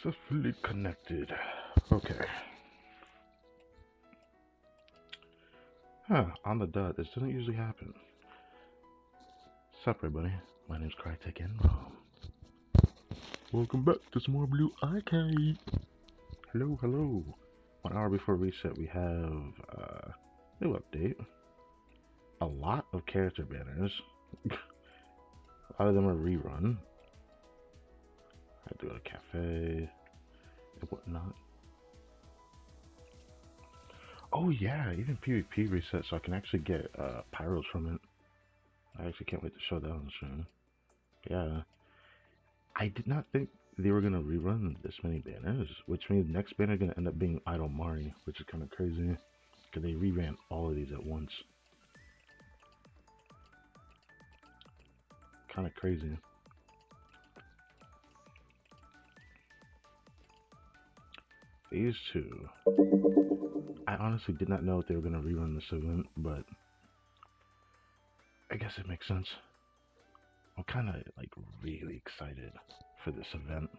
Successfully connected. Okay. Huh, on the dot. This doesn't usually happen. Sup, everybody? My name's Crytek and welcome back to some more Blue Arcade. Hello, hello. 1 hour before reset, we have new update. A lot of character banners. A lot of them are rerun. I have to go to cafe and whatnot. Oh yeah, even PvP reset, so I can actually get pyros from it. I actually can't wait to show that on the stream. Yeah, I did not think they were gonna rerun this many banners, which means next banner gonna end up being Idol Mari, which is kind of crazy because they reran all of these at once. Kind of crazy. These two, I honestly did not know if they were gonna rerun this event, but I guess it makes sense. I'm kind of like really excited for this event.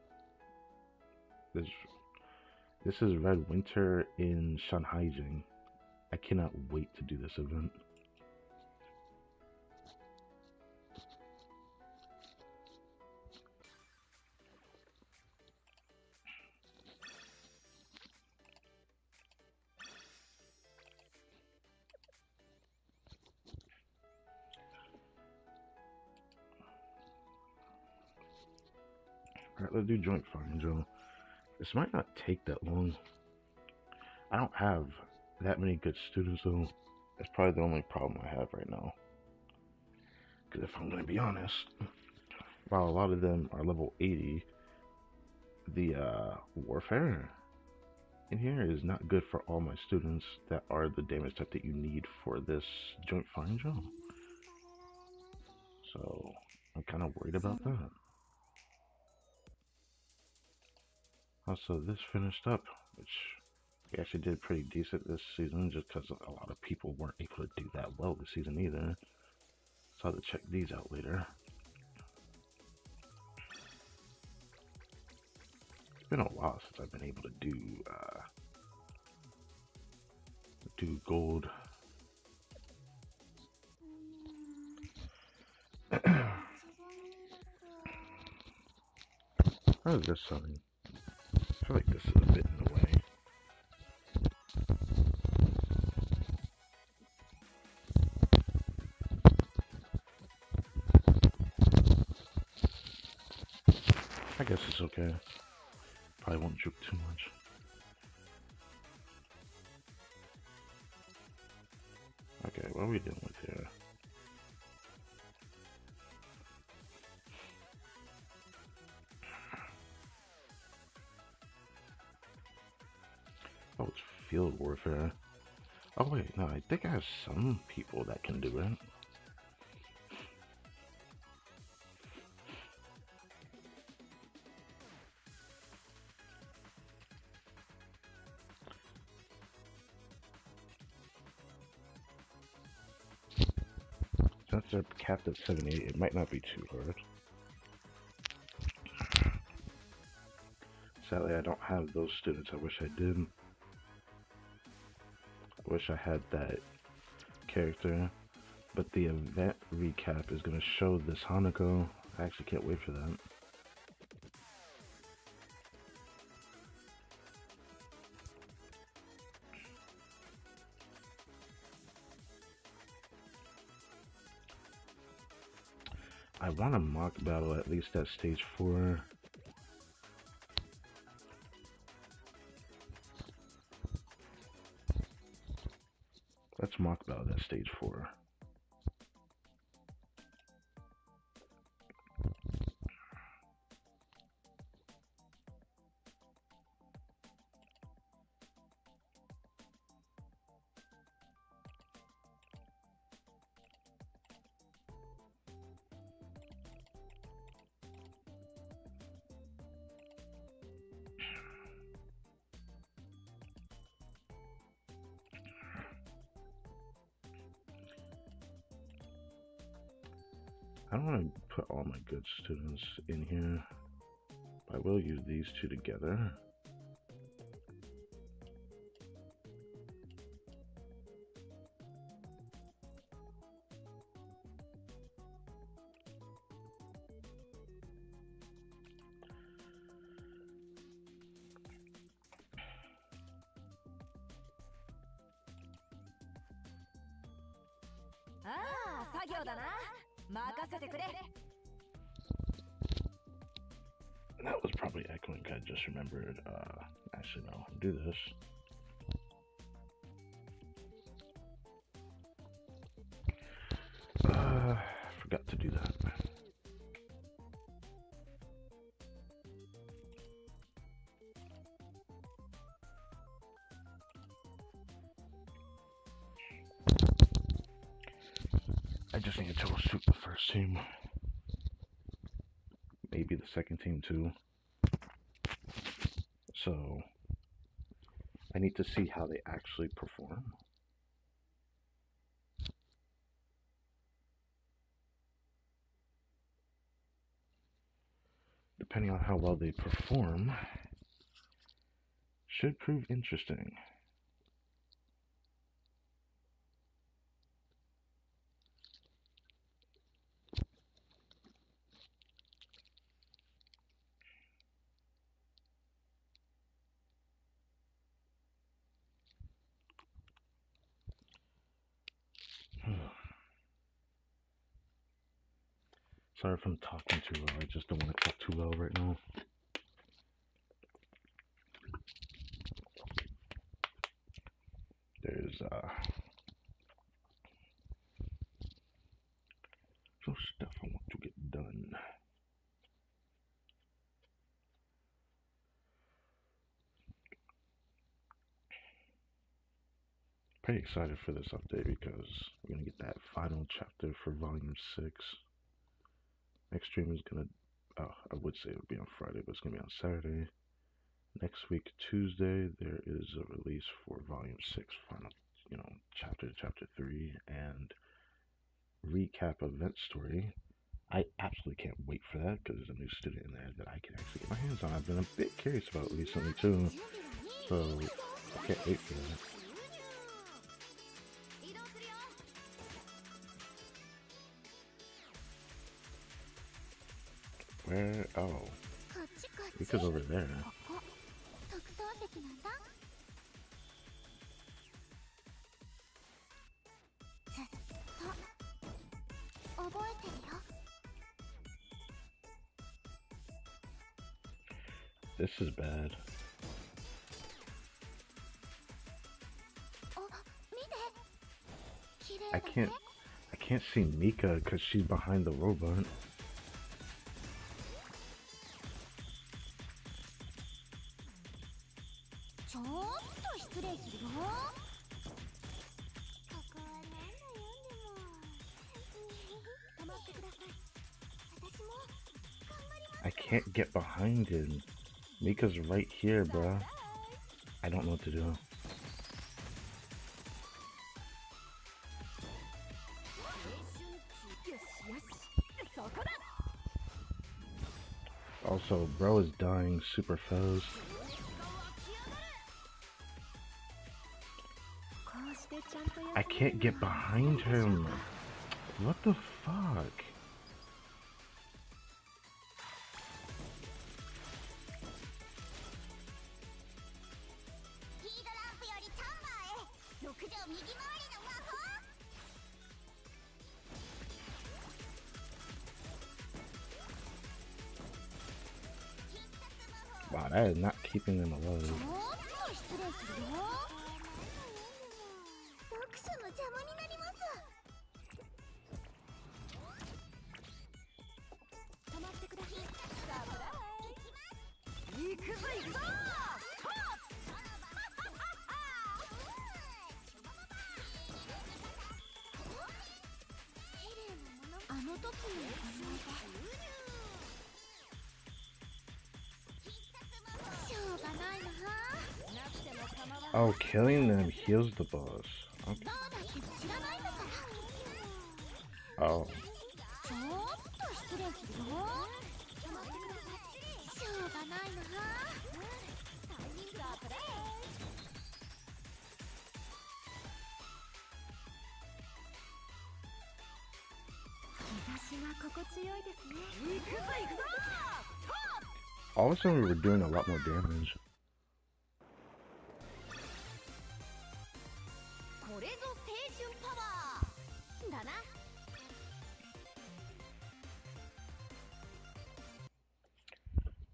This is Red Winter in Shanhaijing. I cannot wait to do this event. Alright, let's do joint firing, Joe. This might not take that long. I don't have that many good students, though. That's probably the only problem I have right now. Because if I'm going to be honest, while a lot of them are level 80, the warfare in here is not good for all my students that are the damage type that you need for this joint firing drill. So I'm kind of worried about that. Also, this finished up, which we actually did pretty decent this season, just because a lot of people weren't able to do that well this season either. So I have to check these out later. It's been a while since I've been able to do gold. How is this sounding? I feel like this is a bit in the way. I guess it's okay. Probably won't juke too much. Okay, what are we dealing with here? Oh, it's field warfare. Oh wait, no, I think I have some people that can do it. Since they're capped at 78, it might not be too hard. Sadly, I don't have those students. I wish I did. I wish I had that character. But the event recap is going to show this Hanako. I actually can't wait for that. I want a mock battle at least at stage 4. Let's mock battle at stage 4. I don't want to put all my good students in here, I will use these two together. That was probably echoing. I just remembered. Actually, no. Do this. Forgot to do that. I just need to troubleshoot the first team. Maybe the second team too. So I need to see how they actually perform. Depending on how well they perform, should prove interesting. Sorry if I'm talking too low. I just don't want to talk too low right now. There's some stuff I want to get done. Pretty excited for this update because we're gonna get that final chapter for Volume 6. Next stream is gonna, I would say it would be on Friday, but it's gonna be on Saturday. Next week, Tuesday, there is a release for Volume 6, final, chapter 3, and recap event story. I absolutely can't wait for that because there's a new student in there that I can actually get my hands on. I've been a bit curious about recently too, so I can't wait for that. Where? Oh, Rika's over there. This is bad. I can't see Mika because she's behind the robot. I can't get behind him. Mika's right here, bruh. I don't know what to do. Also, bro is dying super fast. I can't get behind him. What the fuck? Wow, that is not keeping them alive. Oh, killing them heals the boss. Okay. Oh. All of a sudden we were doing a lot more damage.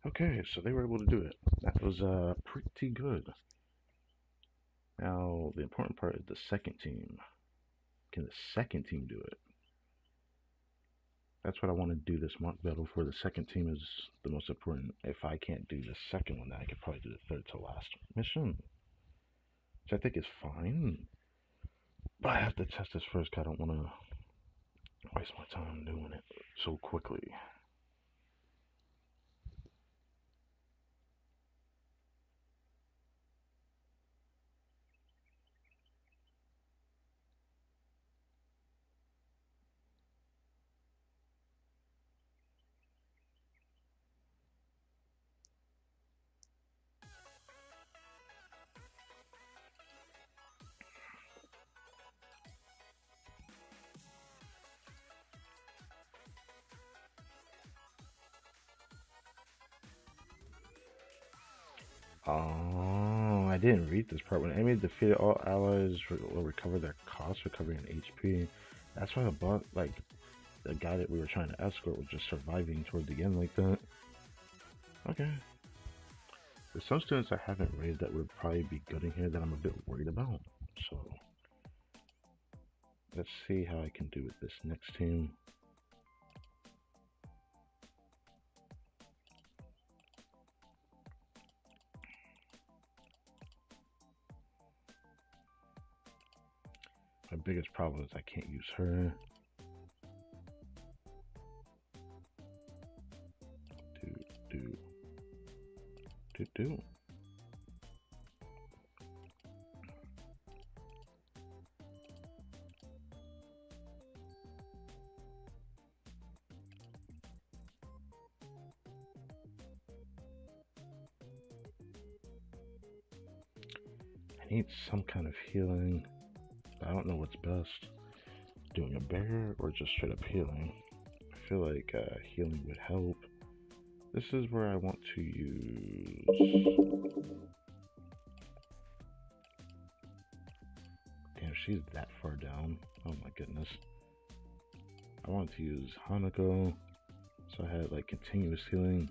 Okay, so they were able to do it. That was pretty good. Now the important part is the second team. Can the second team do it? That's what I want to do this mock battle for. The second team is the most important. If I can't do the second one, then I could probably do the third to last mission, which I think is fine. But I have to test this first, because I don't want to waste my time doing it so quickly. Oh, I didn't read this part. When enemy defeated, all allies will recover their costs, recovering an HP. That's why I bought, like, the guy that we were trying to escort was just surviving toward the end like that. Okay. There's some students I haven't raised that would probably be good in here that I'm a bit worried about. So, let's see how I can do with this next team. My biggest problem is I can't use her. Do. I need some kind of healing. I don't know what's best. Doing a bear or just straight up healing. I feel like healing would help. This is where I want to use... Damn, she's that far down. Oh my goodness. I want to use Hanako. So I had like continuous healing.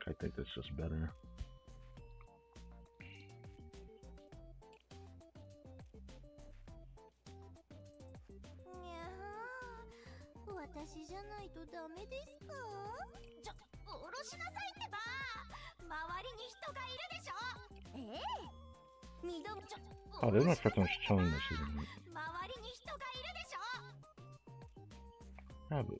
I think that's just better. Oh, this is my first time showing this season. Probably.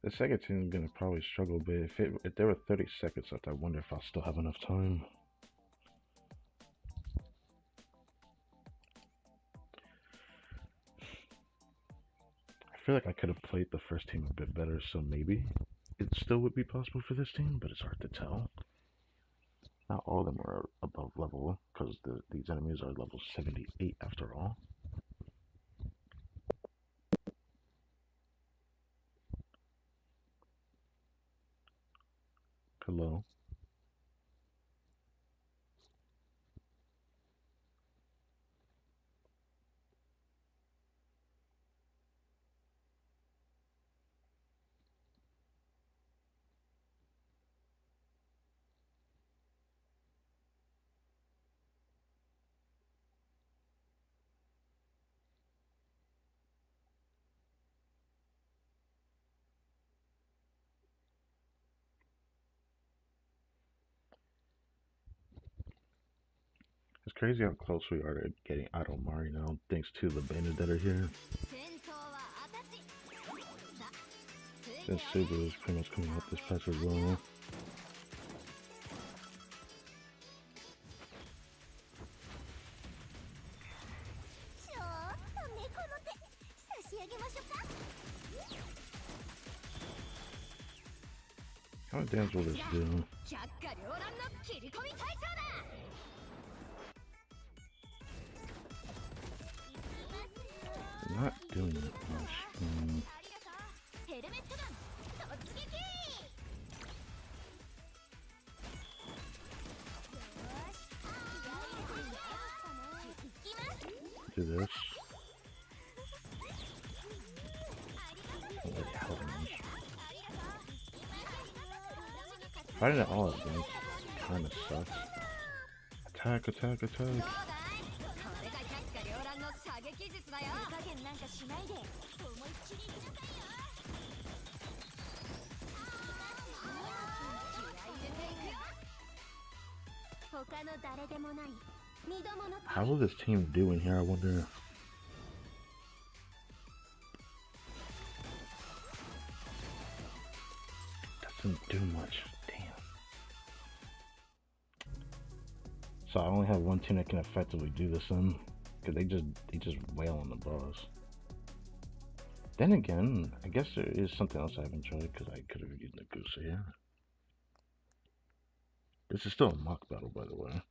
The second team is gonna probably struggle, but if there were 30 seconds left, I wonder if I'll still have enough time. I feel like I could have played the first team a bit better, so maybe it still would be possible for this team, but it's hard to tell. Not all of them are above level, because these enemies are level 78 after all. Hello. It's crazy how close we are to getting out of Mari now, thanks to the bandits that are here. Since Subaru is pretty much coming up this patch as well. How much damage will this do? Not doing that much. Do this. Fighting it all at once kinda sucks. Attack, attack, attack. How will this team do in here, I wonder? Doesn't do much. Damn. So I only have one team that can effectively do this in, because they just wail on the boss. Then again, I guess there is something else I haven't tried, because I could have used the goose here. This is still a mock battle, by the way.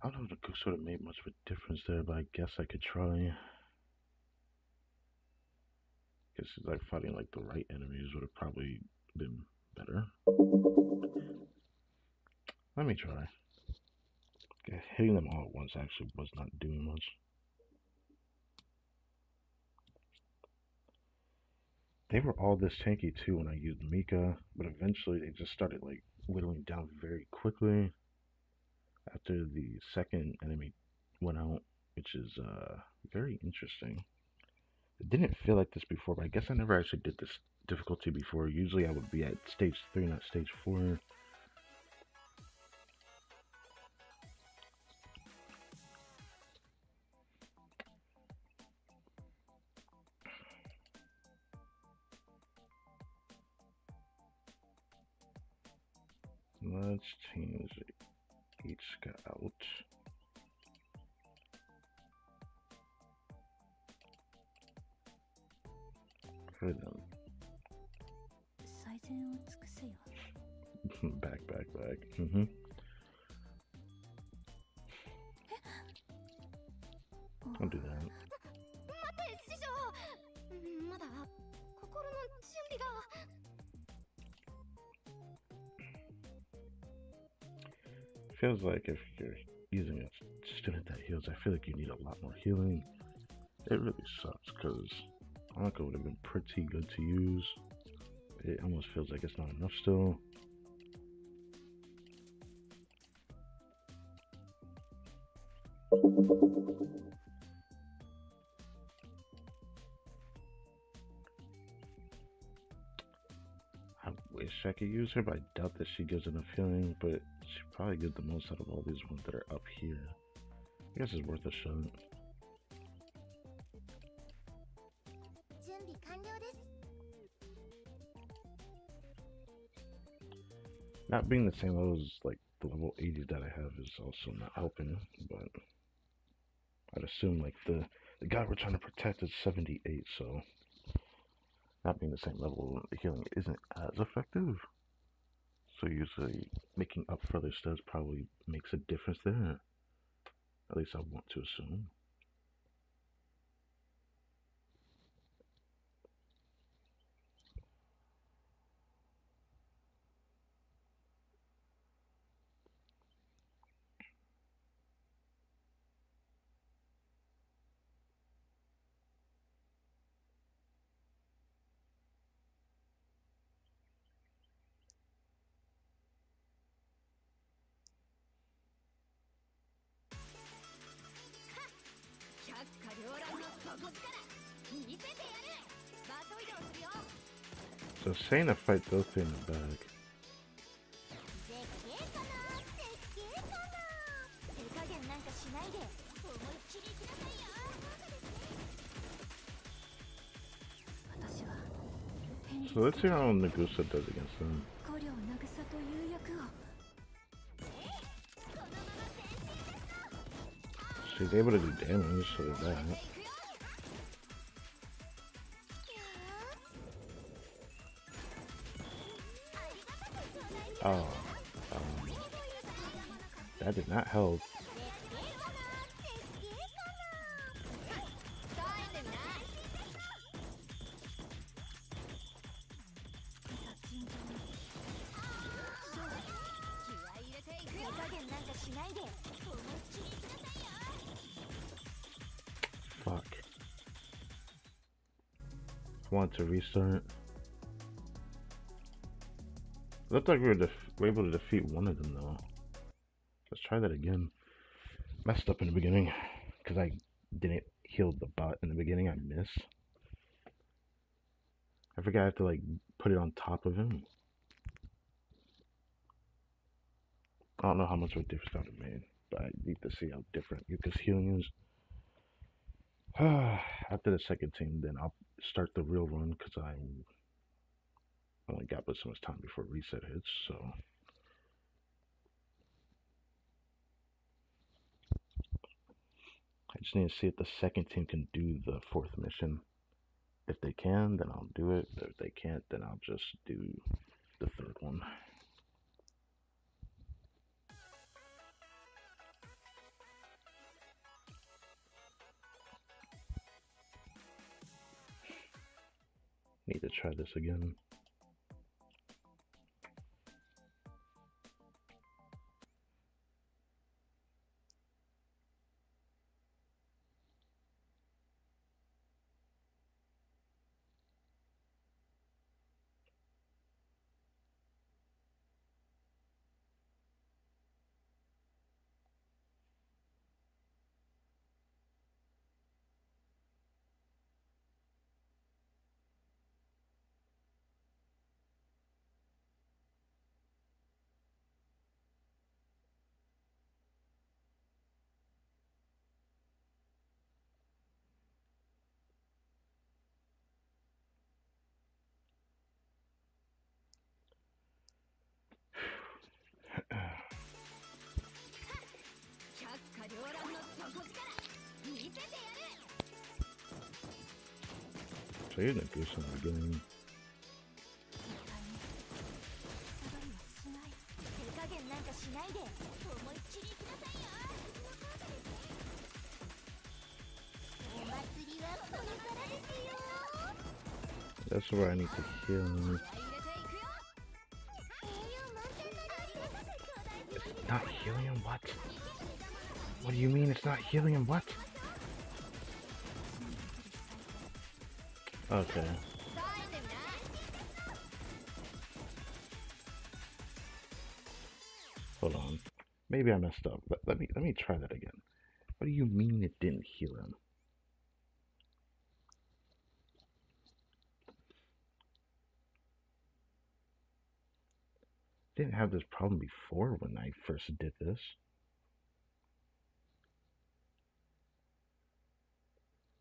I don't know if the goose would have made much of a difference there, but I guess I could try. Guess it's like fighting like the right enemies would have probably been better. Let me try. Hitting them all at once actually was not doing much. They were all this tanky too when I used Mika, but eventually they just started like whittling down very quickly after the second enemy went out, which is very interesting. It didn't feel like this before, but I guess I never actually did this difficulty before. Usually I would be at stage 3, not stage 4. Let's change each scout. For them. Back. I'll do that. Feels like if you're using a student that heals, I feel like you need a lot more healing. It really sucks because Anka would have been pretty good to use. It almost feels like it's not enough still. I wish I could use her, but I doubt that she gives enough healing, but she probably gives the most out of all these ones that are up here. I guess it's worth a shot. Not being the same level as like the level 80 that I have is also not helping, but I'd assume like the guy we're trying to protect is 78, so not being the same level, the healing isn't as effective. So usually making up for their stats probably makes a difference there. At least I want to assume. So Sana fight those two in the back. So let's see how Nagusa does against them. She's able to do damage, so there's that. Oh, that did not help. Fuck. I want to restart. Looked like we were able to defeat one of them though. Let's try that again. Messed up in the beginning because I didn't heal the bot in the beginning. I missed. I forgot I have to like put it on top of him. I don't know how much of a difference that would have made, but I need to see how different Yuka's healing is. After the second team, then I'll start the real run because I only got but so much time before reset hits, so. I just need to see if the second team can do the fourth mission. If they can, then I'll do it. But if they can't, then I'll just do the third one. Need to try this again. So you're gonna do something again. That's where I need to heal. It's not healing him? What? What do you mean it's not healing him? What? Okay. Hold on. Maybe I messed up. Let me try that again. What do you mean it didn't heal him? Didn't have this problem before when I first did this.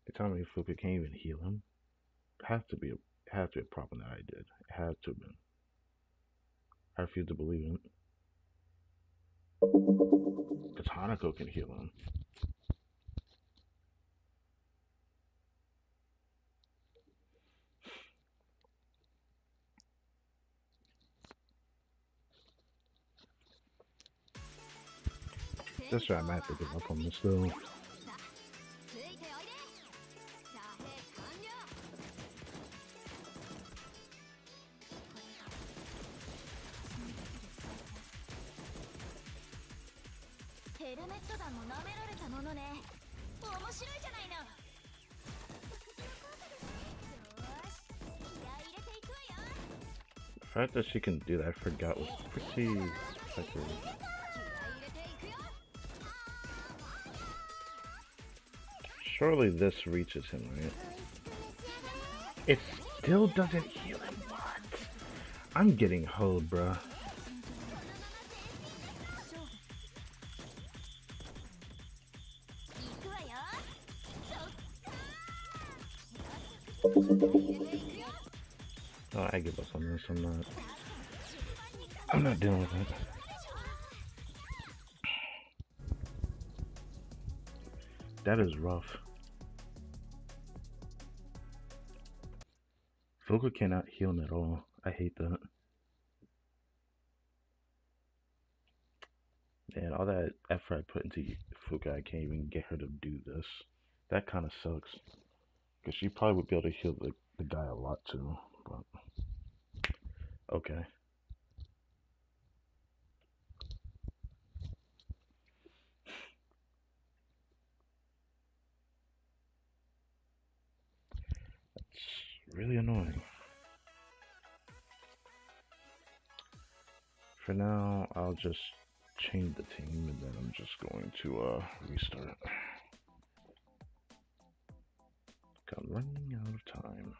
You're telling me Fuka can't even heal him? It had to be a problem that I did. It had to have been. I refuse to believe it. Because Hanako can heal him. That's why I might have to give up on this though. The fact that she can do that, I forgot, was pretty effective. Surely this reaches him, right? It still doesn't heal him. What? I'm getting hoed, bruh. Oh, I give up on this. I'm not dealing with it. That is rough. Fuka cannot heal me at all. I hate that. And all that effort I put into Fuka, I can't even get her to do this. That kind of sucks. Because she probably would be able to heal the guy a lot too. But, okay. It's really annoying. For now, I'll just change the team and then I'm just going to restart. I'm running out of time.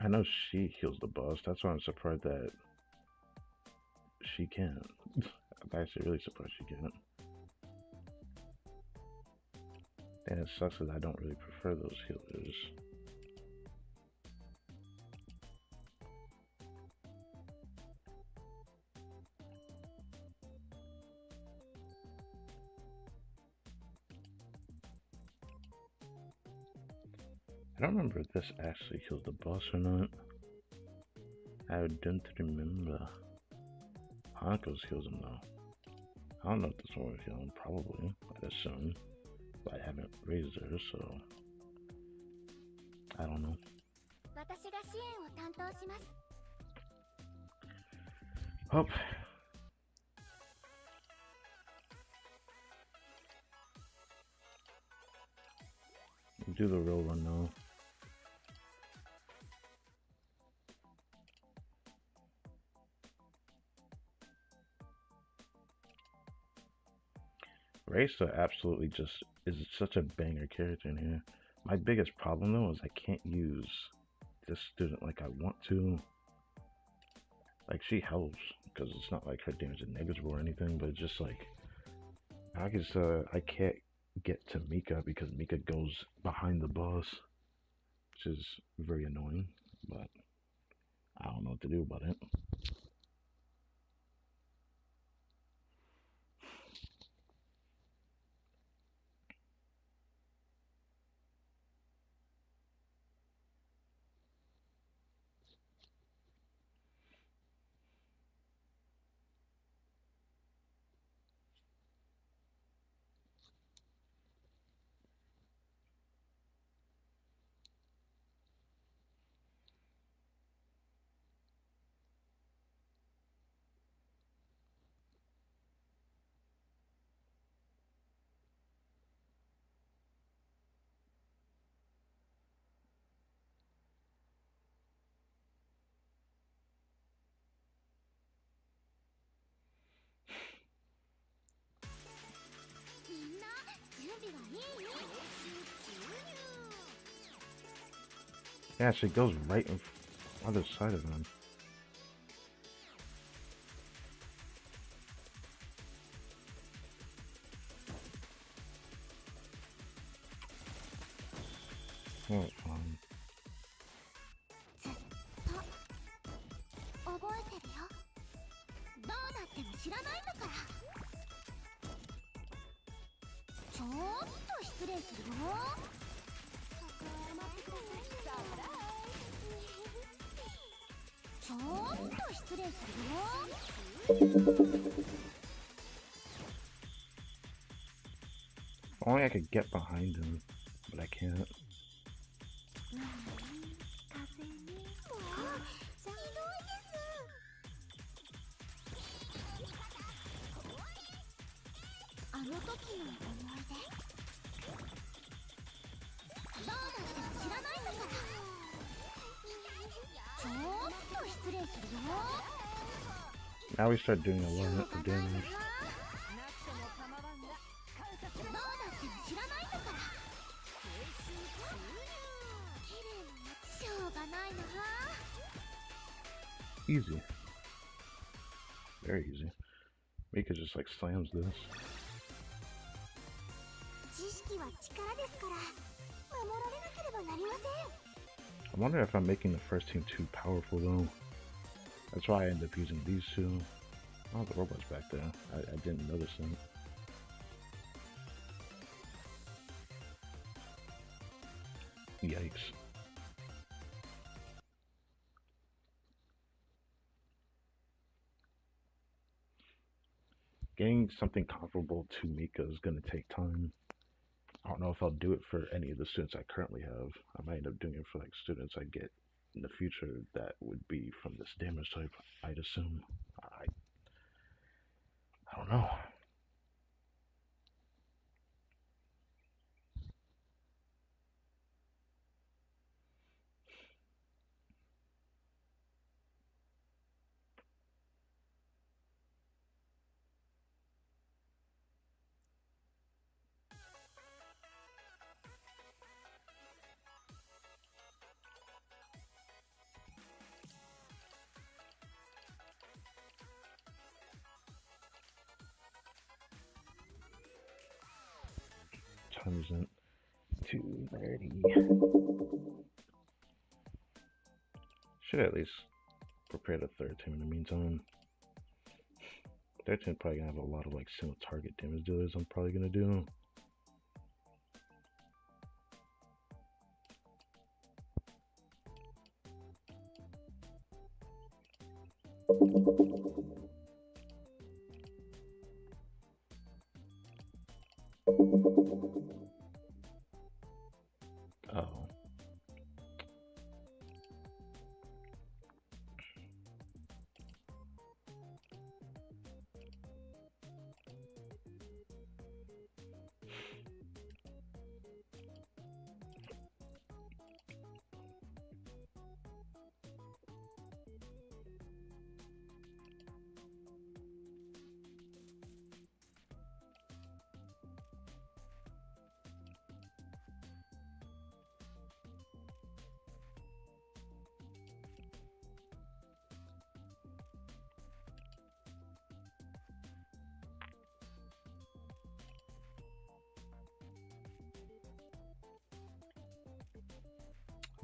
I know she heals the boss. That's why I'm surprised that she can. I'm actually really surprised she can't. And it sucks that I don't really prefer those healers. I don't remember if this actually kills the boss or not. I don't remember. Hanko's heals him though. I don't know if this one will heal him, probably, I'd assume. But I haven't raised her, so I don't know. Up. Do the real run now. Raisa absolutely just is such a banger character in here. My biggest problem though is I can't use this student like I want to. Like she helps because it's not like her damage is negligible or anything, but it's just like I can't get to Mika because Mika goes behind the boss, which is very annoying, but I don't know what to do about it. Yeah, she goes right in other side of him. Oh, fine. If only I could get behind him, but I can't. Now we start doing a lot of damage. Easy. Very easy. Mika just like slams this. I wonder if I'm making the first team too powerful though. That's why I end up using these two. Oh, the robot's back there. I didn't notice them. Yikes. Getting something comparable to Mika is going to take time. I don't know if I'll do it for any of the students I currently have. I might end up doing it for like students I get in the future that would be from this damage type, I'd assume. I don't know. Time isn't 2:30. Should at least prepare the third team in the meantime. Third team probably gonna have a lot of like single target damage dealers I'm probably gonna do. Oh.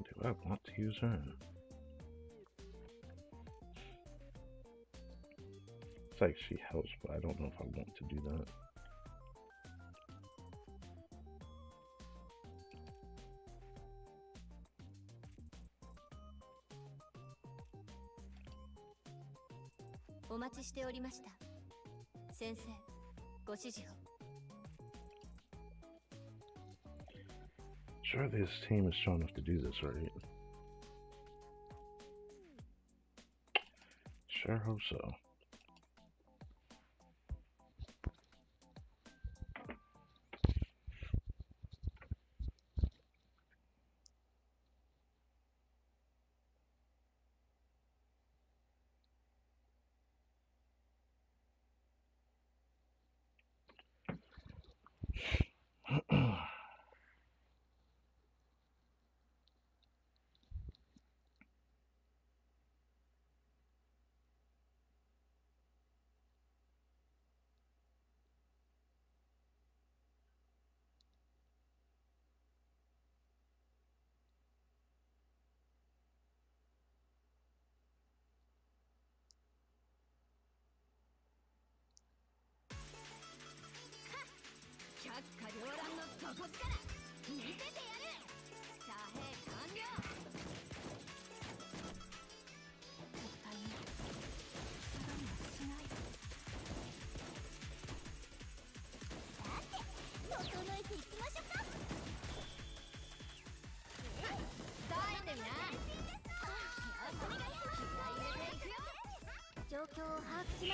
Do I want to use her? It's like she helps, but I don't know if I want to do that. Sure, this team is strong enough to do this, right? Sure hope so.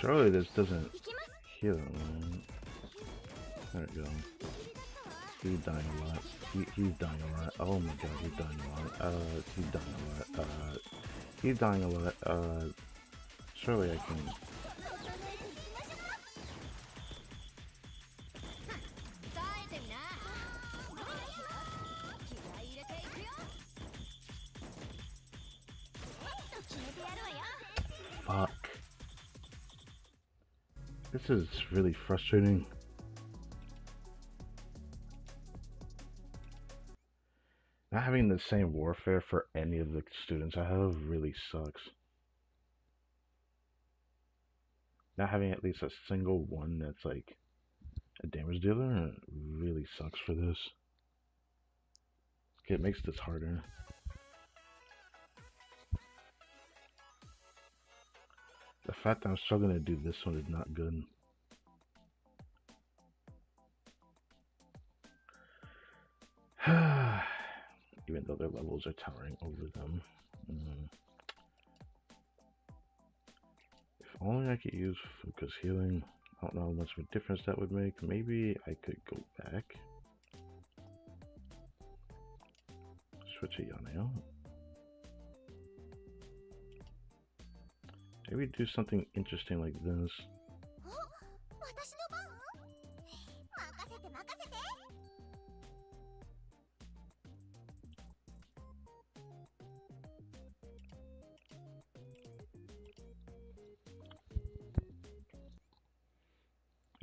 Surely this doesn't heal him. There we go. He's dying a lot. He's dying a lot. Oh my god, he's dying a lot. He's dying a lot. He's dying a lot. Surely I can. Fuck. This is really frustrating. Not having the same warfare for any of the students I have really sucks. Not having at least a single one that's like a damage dealer really sucks for this. Okay, it makes this harder. The fact that I'm struggling to do this one is not good. Even though their levels are towering over them. If only I could use focus healing. I don't know how much of a difference that would make. Maybe I could go back. Switch a Yane out. Maybe do something interesting like this.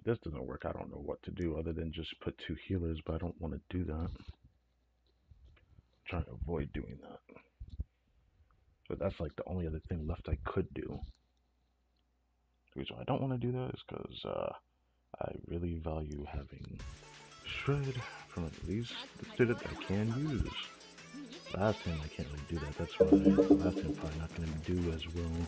If this doesn't work, I don't know what to do other than just put 2 healers, but I don't want to do that. I'm trying to avoid doing that. But that's like the only other thing left I could do. The reason why I don't want to do that is because I really value having Shred from at least the student I can use. Last time I can't really do that, that's why last time probably not going to do as well.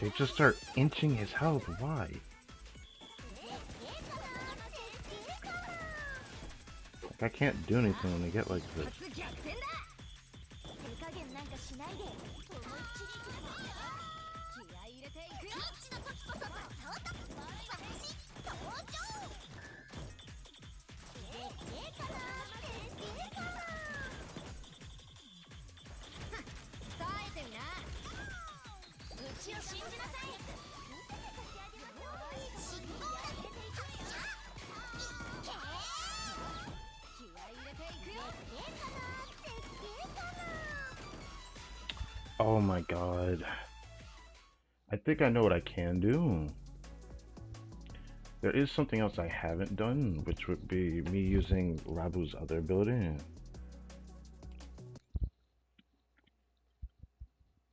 They just start inching his health, why? Like, I can't do anything when they get like this. Oh my god. I think I know what I can do. There is something else I haven't done, which would be me using Rabu's other ability.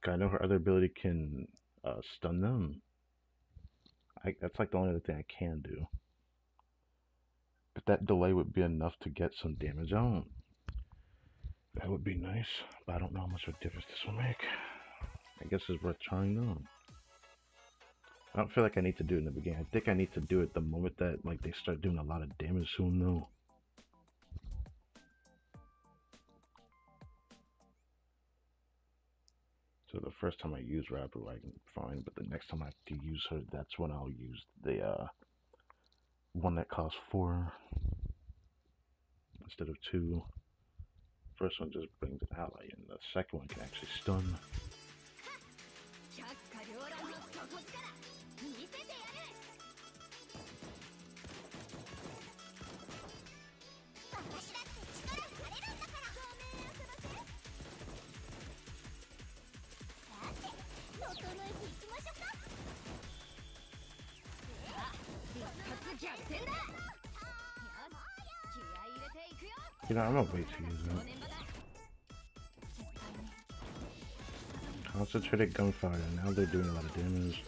I know her other ability can stun them. That's like the only other thing I can do. But that delay would be enough to get some damage out. That would be nice, but I don't know how much of a difference this will make. I guess it's worth trying though. I don't feel like I need to do it in the beginning. I think I need to do it the moment that like they start doing a lot of damage soon though. So the first time I use Rabu, I can fine, but the next time I have to use her, that's when I'll use the one that costs 4 instead of 2. First one just brings an ally, and the second one can actually stun. You know, I'm gonna wait to use it. Concentrated gunfire, now they're doing a lot of damage.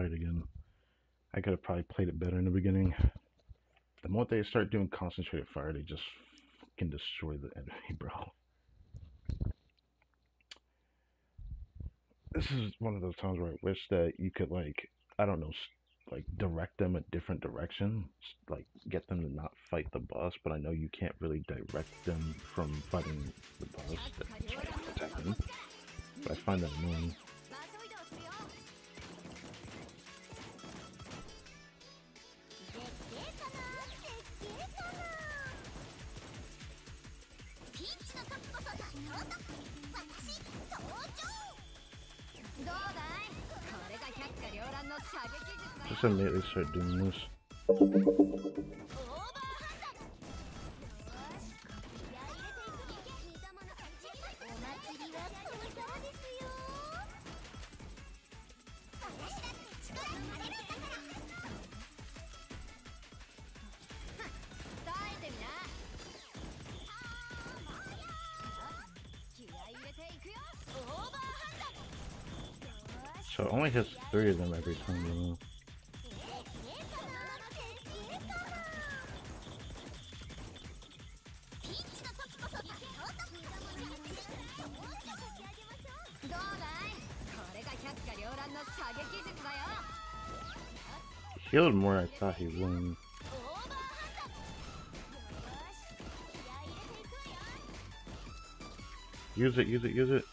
try it again. I could have probably played it better in the beginning. The moment they start doing concentrated fire, they just can destroy the enemy, bro. This is one of those times where I wish that you could, like, I don't know, like direct them a different direction, like get them to not fight the boss. But I know you can't really direct them from fighting the boss. That's what's happening. But I find that annoying. Just immediately start doing this. So it only hits 3 of them every time, you know. He healed more than I thought he would. Use it, use it, use it.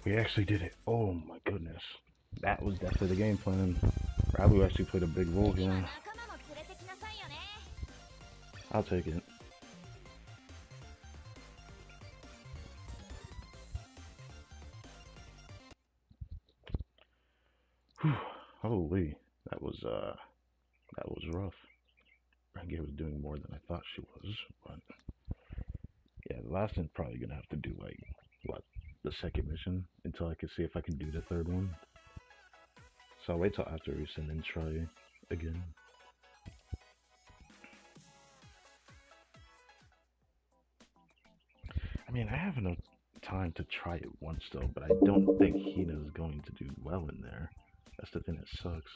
We actually did it. Oh my goodness. That was definitely the game plan. Ralu actually played a big role here. I'll take it. Whew. Holy, that was rough. Rangi was doing more than I thought she was, but yeah, the last one's probably gonna have to do like what, the second mission until I can see if I can do the third one. So I'll wait till after Reese and then try again. I mean, I have enough time to try it once though, but I don't think Hina's going to do well in there. That's the thing that sucks.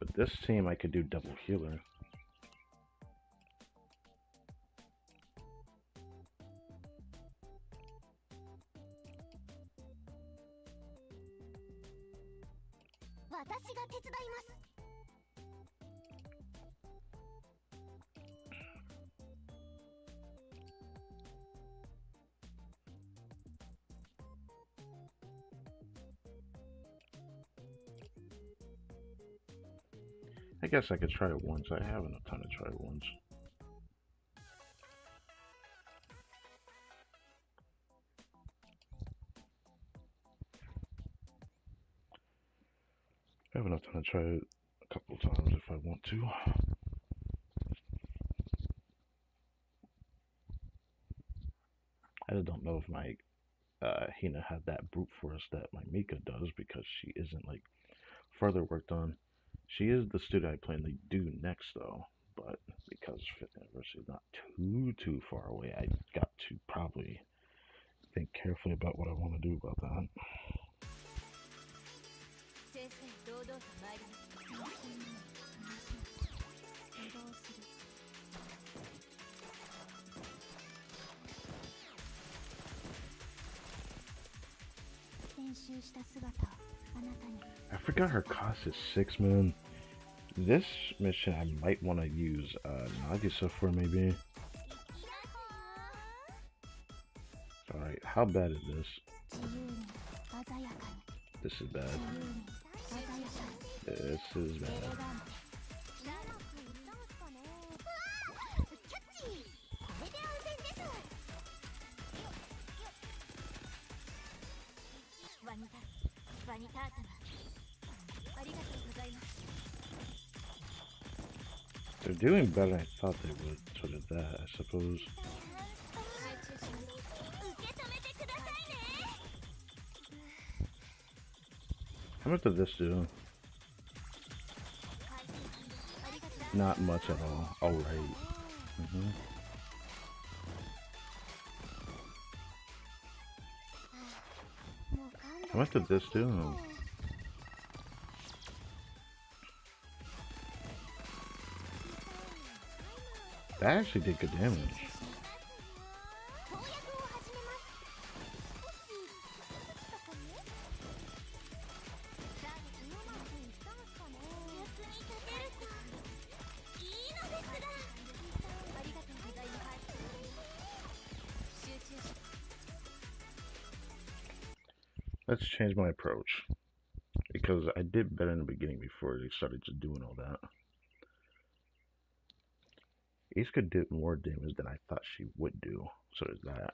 But this team I could do double healer. I guess I could try it once. I have enough time to try it once. I have enough time to try it a couple of times if I want to. I just don't know if my Hina had that brute force that my Mika does, because she isn't like further worked on. She is the student I plan to do next though, but because 5th anniversary is not too far away, I got to probably think carefully about what I want to do about that. I forgot her cost is 6, man. This mission I might want to use Nagisa for, maybe. Alright, how bad is this? This is bad. This is bad. They're doing better than I thought they would, so did that, I suppose. How much did this do? Not much at all. Alright. How much did this do? That actually did good damage. Let's change my approach, because I did better in the beginning before they started just doing all that. Escort did more damage than I thought she would do, so there's that.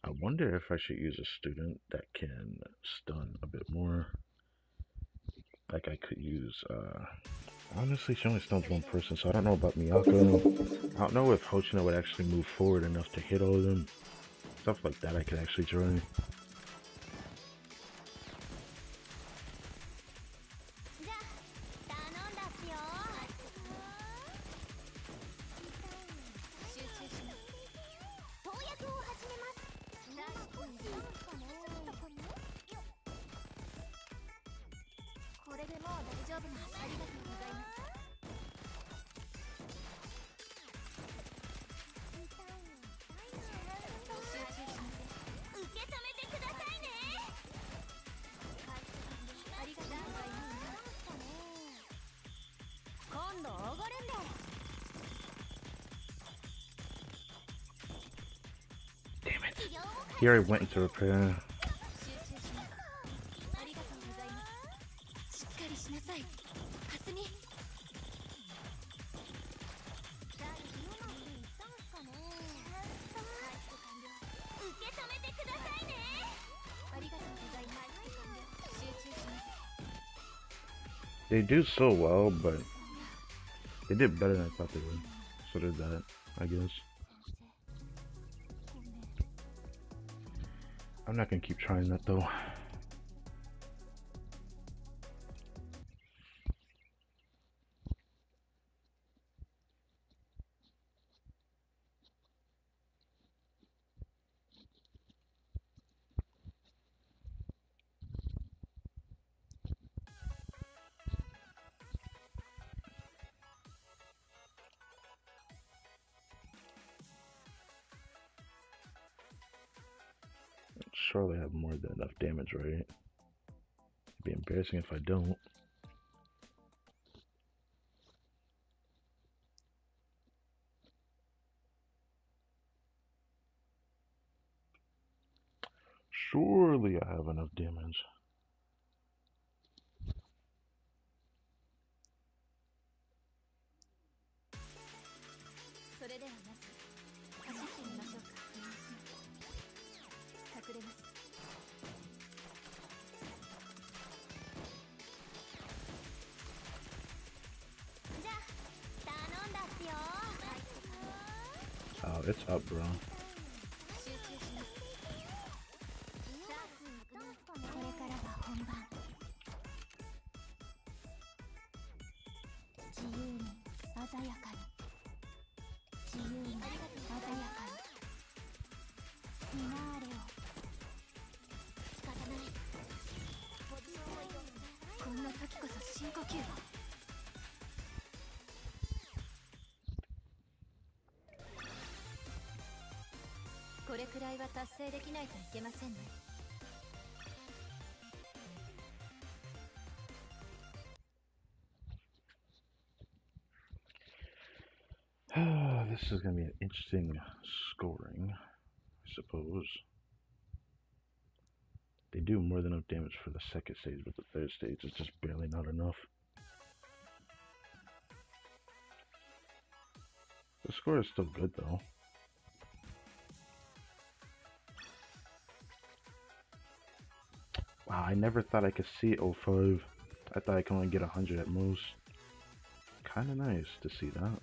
I wonder if I should use a student that can stun a bit more. Like I could use, honestly she only stuns one person, so I don't know about Miyako. I don't know if Hoshina would actually move forward enough to hit all of them. Stuff like that I could actually try. Damn it. He already went into repair. They do so well, but they did better than I thought they would. So did that, I guess. I'm not gonna keep trying that though. Surely I have more than enough damage, right? It'd be embarrassing if I don't. Surely I have enough damage. Oh, it's up, bro. This is gonna be an interesting scoring, I suppose. They do more than enough damage for the second stage, but the third stage is just barely not enough. The score is still good though. Wow, I never thought I could see 05. I thought I could only get 100 at most. kind of nice to see that.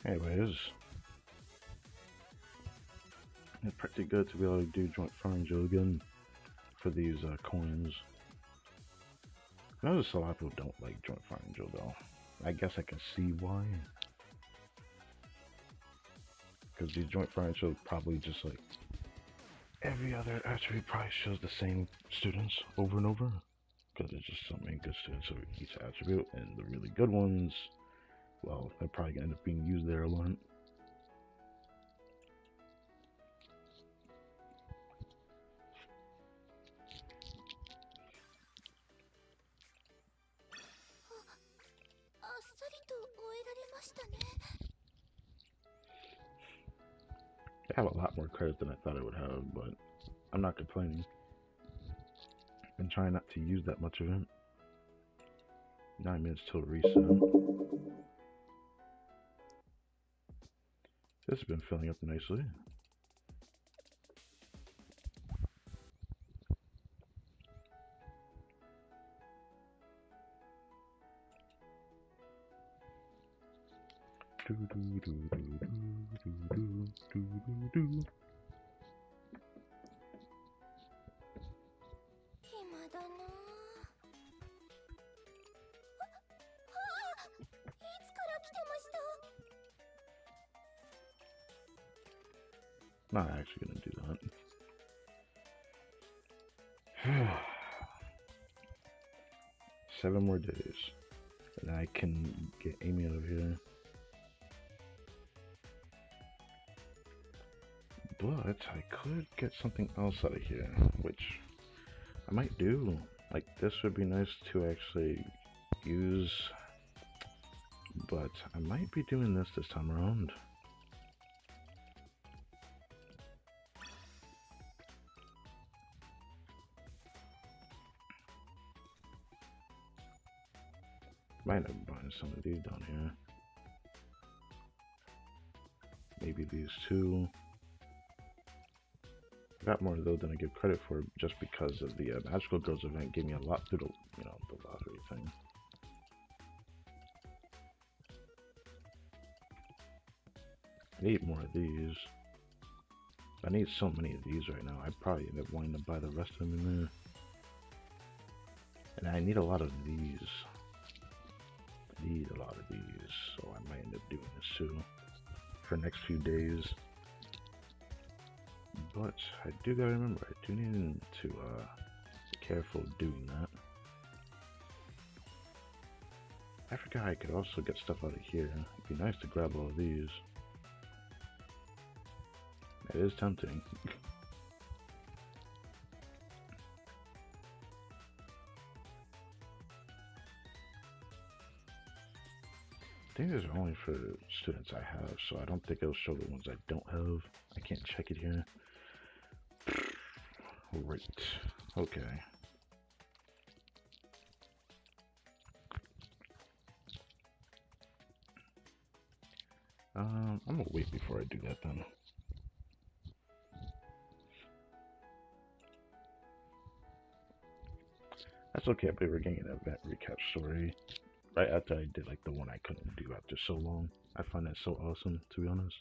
Anyways, it's pretty good to be able to do joint firing drill again for these coins. I notice a lot of people don't like joint firing drill though. I guess I can see why. Because these joint firing drill probably just like every other attribute probably shows the same students over and over. Because there's just so many good students of each attribute, and the really good ones, well, they're probably gonna end up being used there a lot. I have a lot more credit than I thought I would have, but I'm not complaining. I'm trying not to use that much of it. 9 minutes till reset. This has been filling up nicely. Not actually gonna do that. 7 more days, and I can get Amy out of here. But I could get something else out of here, which I might do. Like, this would be nice to actually use, but I might be doing this time around. Might have buying some of these down here. Maybe these two. I got more of those than I give credit for, just because of the Magical Girls event gave me a lot through the, the lottery thing. I need more of these. I need so many of these right now. I probably end up wanting to buy the rest of them in there. And I need a lot of these. Need a lot of these, so I might end up doing this too for the next few days. But I do gotta remember, I do need to be careful doing that. I forgot I could also get stuff out of here. It'd be nice to grab all of these. It is tempting. I think these are only for students I have, so I don't think it'll show the ones I don't have. I can't check it here. Right. Okay. I'm gonna wait before I do that then. That's okay, I believe we're getting an event recap story right after I did like the one I couldn't do after so long. I find that so awesome, to be honest.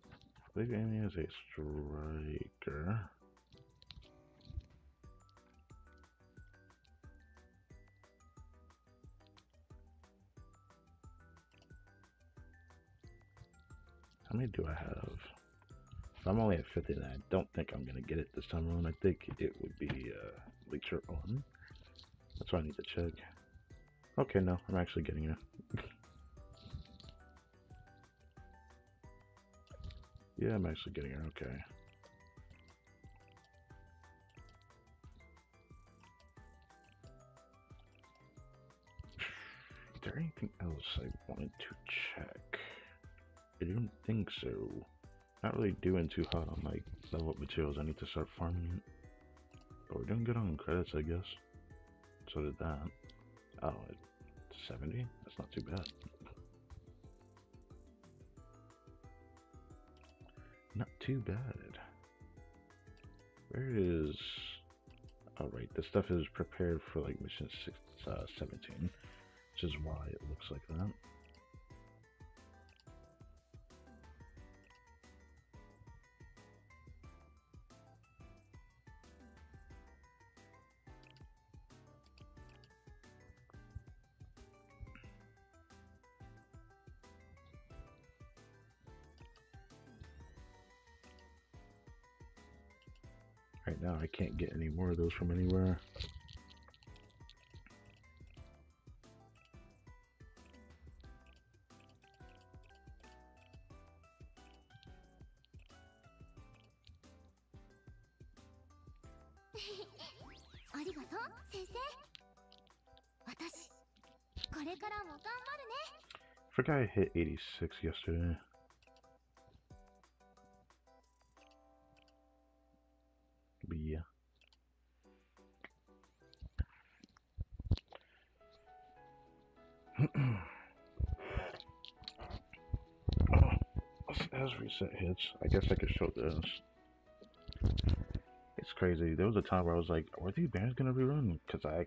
I believe Amy is a striker. How many do I have? If I'm only at 50, then I don't think I'm gonna get it this time around. I think it would be Leacher on. That's why I need to check. Okay, no, I'm actually getting her. Yeah, I'm actually getting her, okay. Is there anything else I wanted to check? I don't think so. Not really doing too hot on like level up materials. I need to start farming it. But we're doing good on credits, I guess. So did that. Oh, it's 70? That's not too bad. Not too bad. Where is... Alright, this stuff is prepared for like mission 17, which is why it looks like that. Right now, I can't get any more of those from anywhere. I forgot I hit 86 yesterday. But yeah. As reset hits, I guess I could show this. It's crazy. There was a time where I was like, "Are these bands gonna rerun?" Because I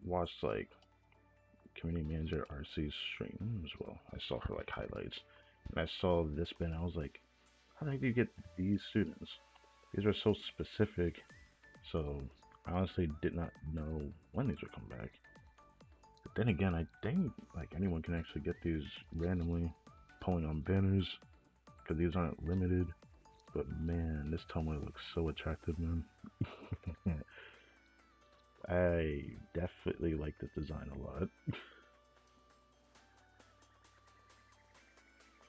watched like community manager RC's stream as well. I saw her like highlights, and I saw this band. I was like, "How the heck do you get these students? These are so specific." So I honestly did not know when these would come back. But then again, I think like anyone can actually get these randomly, pulling on banners, because these aren't limited. But man, this Tomoe looks so attractive, man. I definitely like this design a lot.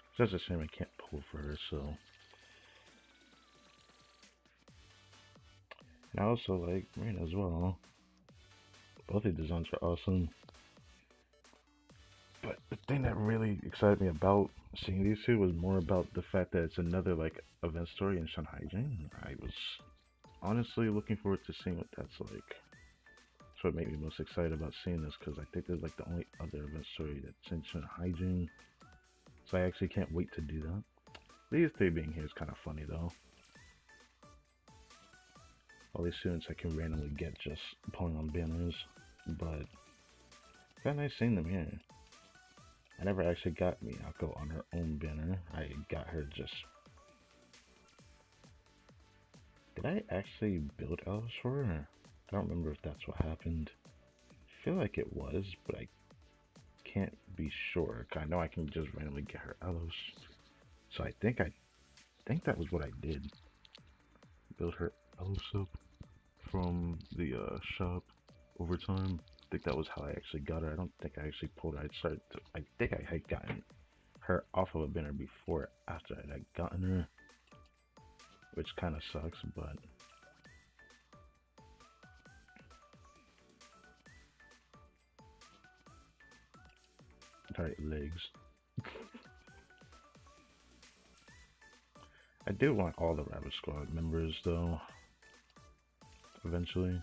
It's just a shame I can't pull for her, so. And I also like Marina as well. Both the designs are awesome. But the thing that really excited me about seeing these two was more about the fact that it's another like event story in Shanghai. I was honestly looking forward to seeing what that's like. That's what made me most excited about seeing this, because I think there's like the only other event story that's in Shanghai. So I actually can't wait to do that. These three being here is kind of funny though. All these students I can randomly get just pulling on banners, but kind of nice seeing them here. I never actually got Miyako on her own banner. I got her just... Did I actually build elves for her? I don't remember if that's what happened. I feel like it was, but I can't be sure. I know I can just randomly get her elves. So I think that was what I did. Build her elves up from the shop over time. I think that was how I actually got her. I don't think I actually pulled her. I think I had gotten her off of a banner before after I had gotten her, which kind of sucks, but alright, legs. I do want all the Rabbit Squad members though, eventually.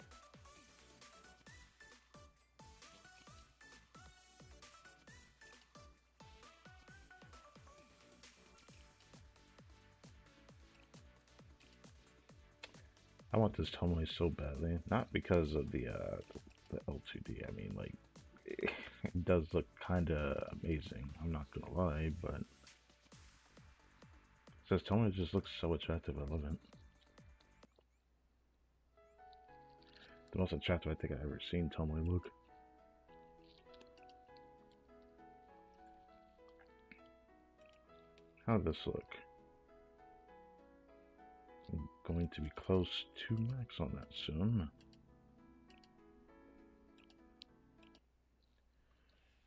I want this Tomoe so badly, not because of the L2D. I mean, like, it does look kind of amazing. I'm not gonna lie, but this Tomoe just looks so attractive. I love it. The most attractive I think I've ever seen Tomoe look. How does this look? I'm going to be close to max on that soon.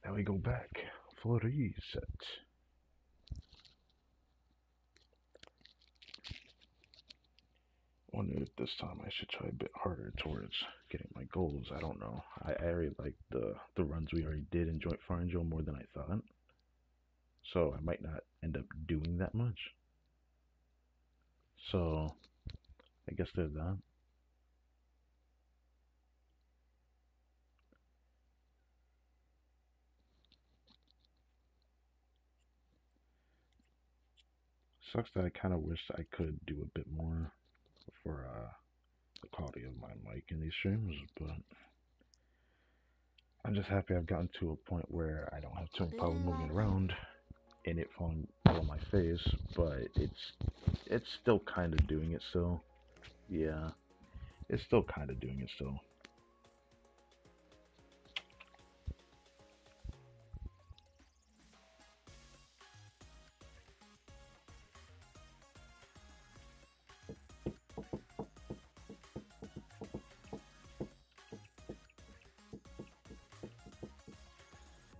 Now we go back for reset. I wonder if this time I should try a bit harder towards getting my goals. I don't know. I already like the runs we already did in Joint Fire and Joe more than I thought. So I might not end up doing that much. So I guess there's that. Sucks that I kind of wish I could do a bit more for the quality of my mic in these streams, but I'm just happy I've gotten to a point where I don't have too many problems moving around and it falling all on my face, but it's still kind of doing it still. Yeah, it's still kind of doing it still.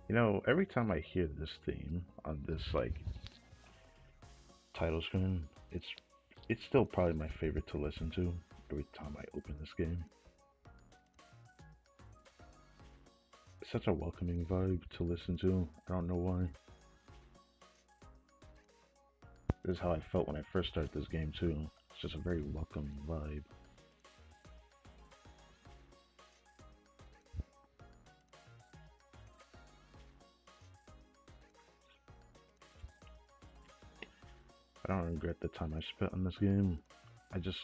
You know, every time I hear this theme on this like title screen, it's still probably my favorite to listen to every time I open this game. It's such a welcoming vibe to listen to. I don't know why. This is how I felt when I first started this game too. It's just a very welcoming vibe. I don't regret the time I spent on this game. I just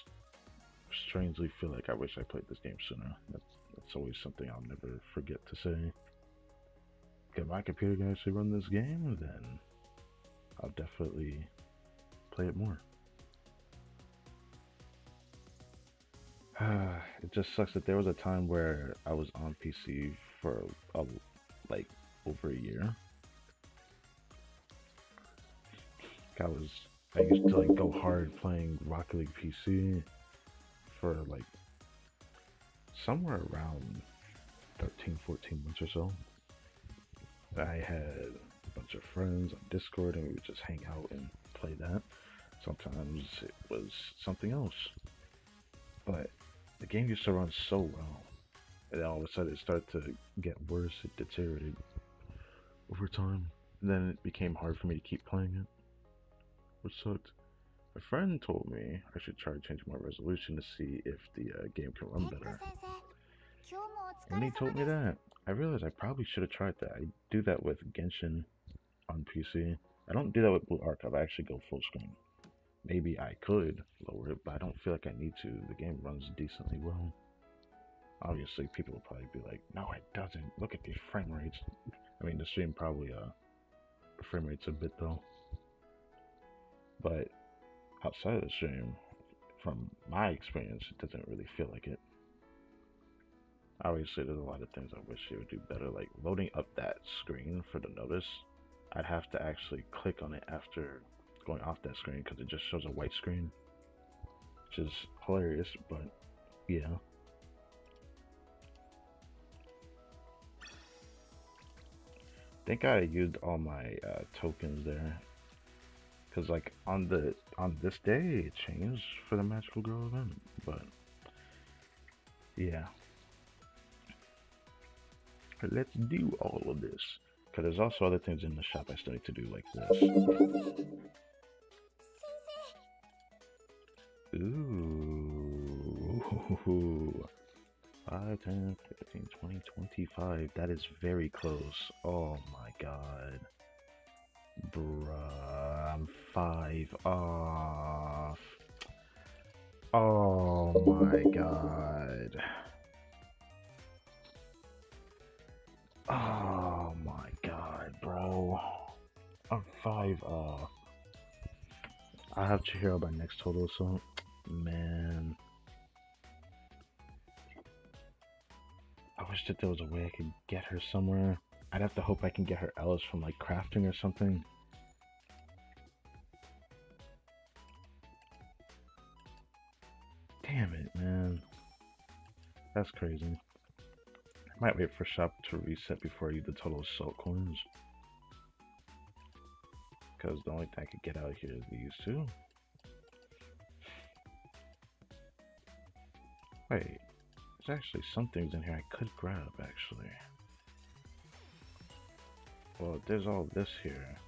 strangely feel like I wish I played this game sooner. That's always something I'll never forget to say. If my computer can actually run this game, then I'll definitely play it more. It just sucks that there was a time where I was on PC for like over a year. I used to like go hard playing Rocket League PC for like somewhere around 13, 14 months or so. I had a bunch of friends on Discord and we would just hang out and play that. Sometimes it was something else. But the game used to run so well. And then all of a sudden it started to get worse, it deteriorated over time. And then it became hard for me to keep playing it, which sucked. A friend told me I should try changing my resolution to see if the game can run better. When he told me that, I realized I probably should have tried that. I do that with Genshin on PC. I don't do that with Blue Archive. I actually go full screen. Maybe I could lower it, but I don't feel like I need to. The game runs decently well. Obviously, people will probably be like, no, it doesn't. Look at the frame rates. I mean, the stream probably, frame rate's a bit though. But outside of the stream, from my experience, it doesn't really feel like it. Obviously, there's a lot of things I wish it would do better, like loading up that screen for the notice. I'd have to actually click on it after going off that screen because it just shows a white screen, which is hilarious, but yeah. I think I used all my tokens there, because like on this day it changed for the Magical Girl event, but yeah. Let's do all of this, because there's also other things in the shop I still need to do, like this. Ooh. 5, 10, 15, 20, 25. That is very close. Oh my god. Bruh, I'm 5 off. Oh my god. Oh my god, bro. I'm 5 off. I'll have Chihiro by next total, so man. I wish that there was a way I could get her somewhere. I'd have to hope I can get her Ellis from like crafting or something. Damn it, man. That's crazy. I might wait for shop to reset before I use the total assault coins. Because the only thing I could get out of here is these two. Wait, there's actually some things in here I could grab, actually. Well, there's all this here.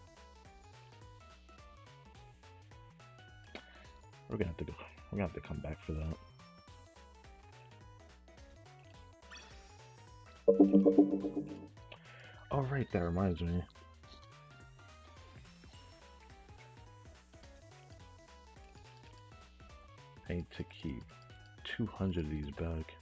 We're gonna have to come back for that. Oh right, that reminds me. I need to keep 200 of these back.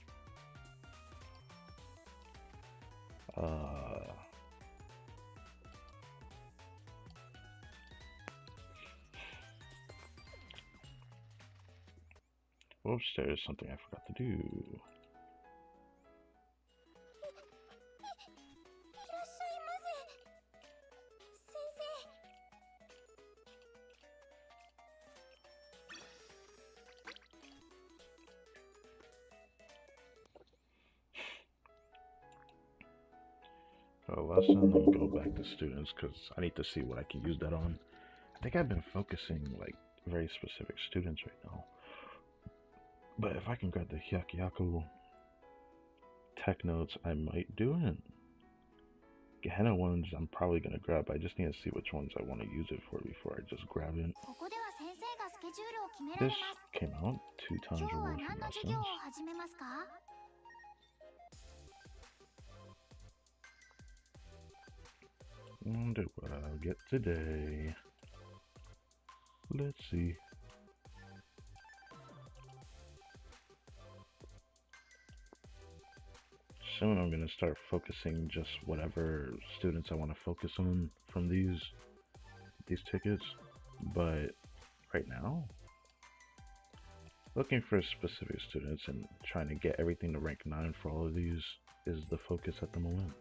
Whoops, there's something I forgot to do. Lesson and go back to students because I need to see what I can use that on. I think I've been focusing like very specific students right now. But if I can grab the Hyakuyaku tech notes, I might do it. Gehenna ones I'm probably gonna grab. I just need to see which ones I want to use it for before I just grab it. This came out 2 times reward from lessons. Wonder what I'll get today. Let's see. Soon I'm gonna start focusing just whatever students I want to focus on from these tickets. But right now, looking for specific students and trying to get everything to rank 9 for all of these is the focus at the moment.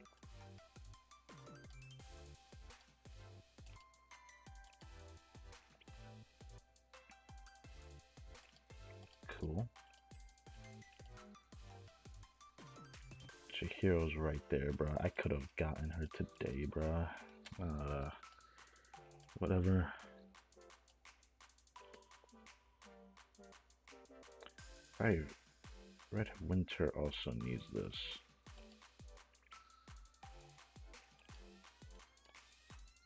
Cool. Chihiro's right there, bro. I could have gotten her today, bro. Whatever. Right. Red Winter also needs this.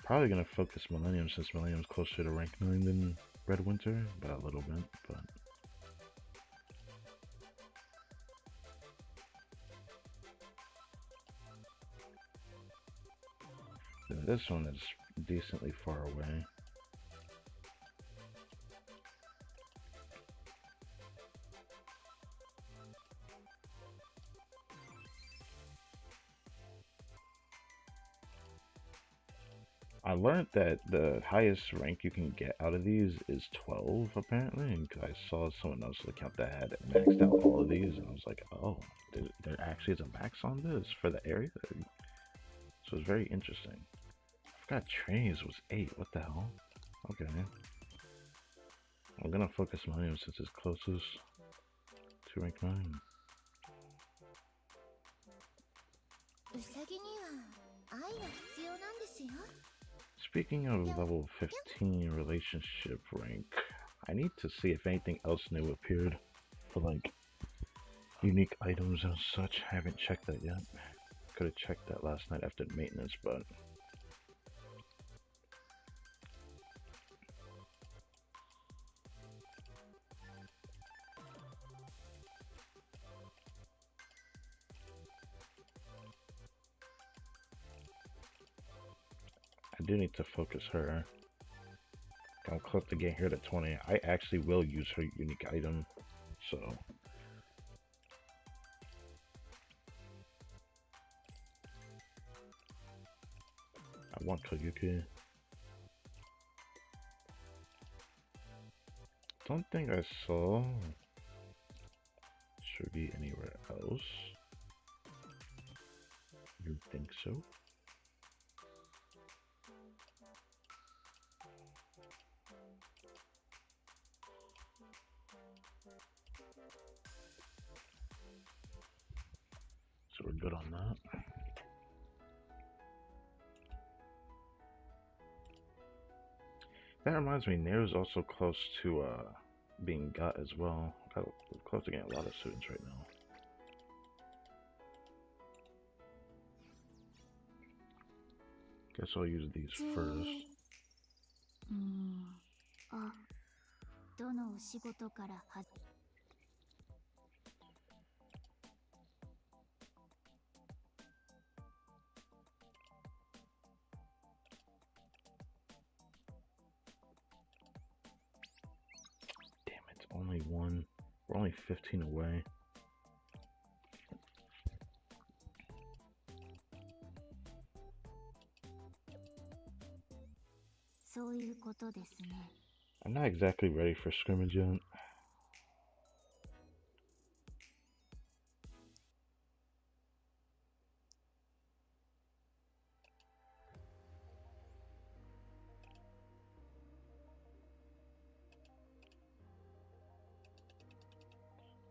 Probably gonna focus Millennium since Millennium's closer to rank 9 than Red Winter, by a little bit, but. This one is decently far away. I learned that the highest rank you can get out of these is 12 apparently, and I saw someone else's account that had maxed out all of these, and I was like, oh, there actually is a max on this for the area? So it's very interesting. I forgot trains was 8, what the hell? Okay. I'm gonna focus mine since it's closest to rank 9. Speaking of level 15 relationship rank, I need to see if anything else new appeared for like unique items and such. I haven't checked that yet. Could have checked that last night after maintenance, but I do need to focus her. I'm close to getting here to 20. I actually will use her unique item, so I want Koyuki. Don't think I saw Shugi anywhere else. You think so? So we're good on that. That reminds me, Nair's also close to being got as well. We're close to getting a lot of students right now. Guess I'll use these first. Only one. We're only 15 away. I'm not exactly ready for scrimmage yet.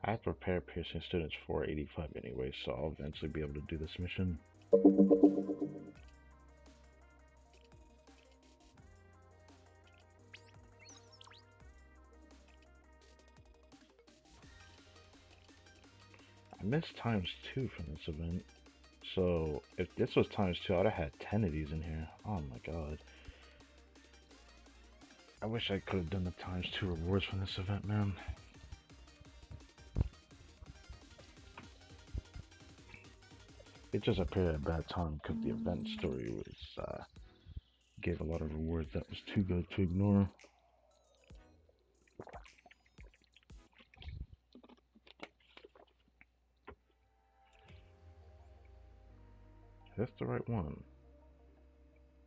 I have to prepare piercing students for 85 anyway, so I'll eventually be able to do this mission. I missed ×2 from this event. So if this was ×2, I'd have had 10 of these in here. Oh my god. I wish I could have done the ×2 rewards from this event, man. It just appeared at a bad time because the event story was gave a lot of rewards that was too good to ignore. That's the right one.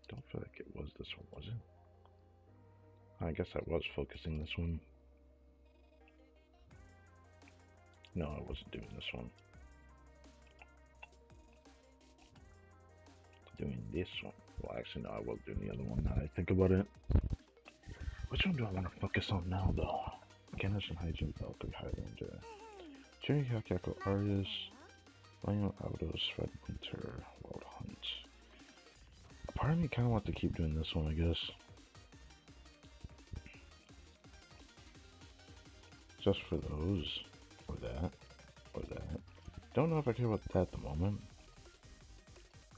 Don't feel like it was this one, was it? I guess I was focusing this one. No, I wasn't doing this one. Doing this one. Well, actually, no, I was doing the other one now that I think about it. Which one do I want to focus on now, though? Ganesh and Hygiene, Valkyrie, Highlander. Cherry, Hyakako, Arius, Lion, Autos, Red Winter, Wild Hunt. Part of me kind of wants to keep doing this one, I guess. Just for those, or that, or that. Don't know if I care about that at the moment.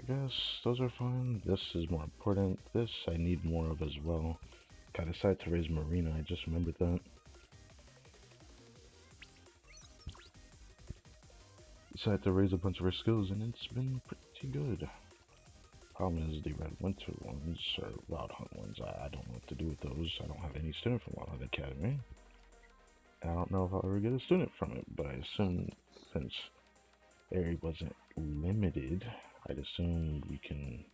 I guess those are fine. This is more important. This I need more of as well. I decided to raise Marina, I just remembered that. Decided to raise a bunch of her skills and it's been pretty good. Problem is the Red Winter ones, or Wild Hunt ones, I don't know what to do with those. I don't have any student from Wild Hunt Academy. And I don't know if I'll ever get a student from it, but I assume since Aerie wasn't limited, I'd assume we can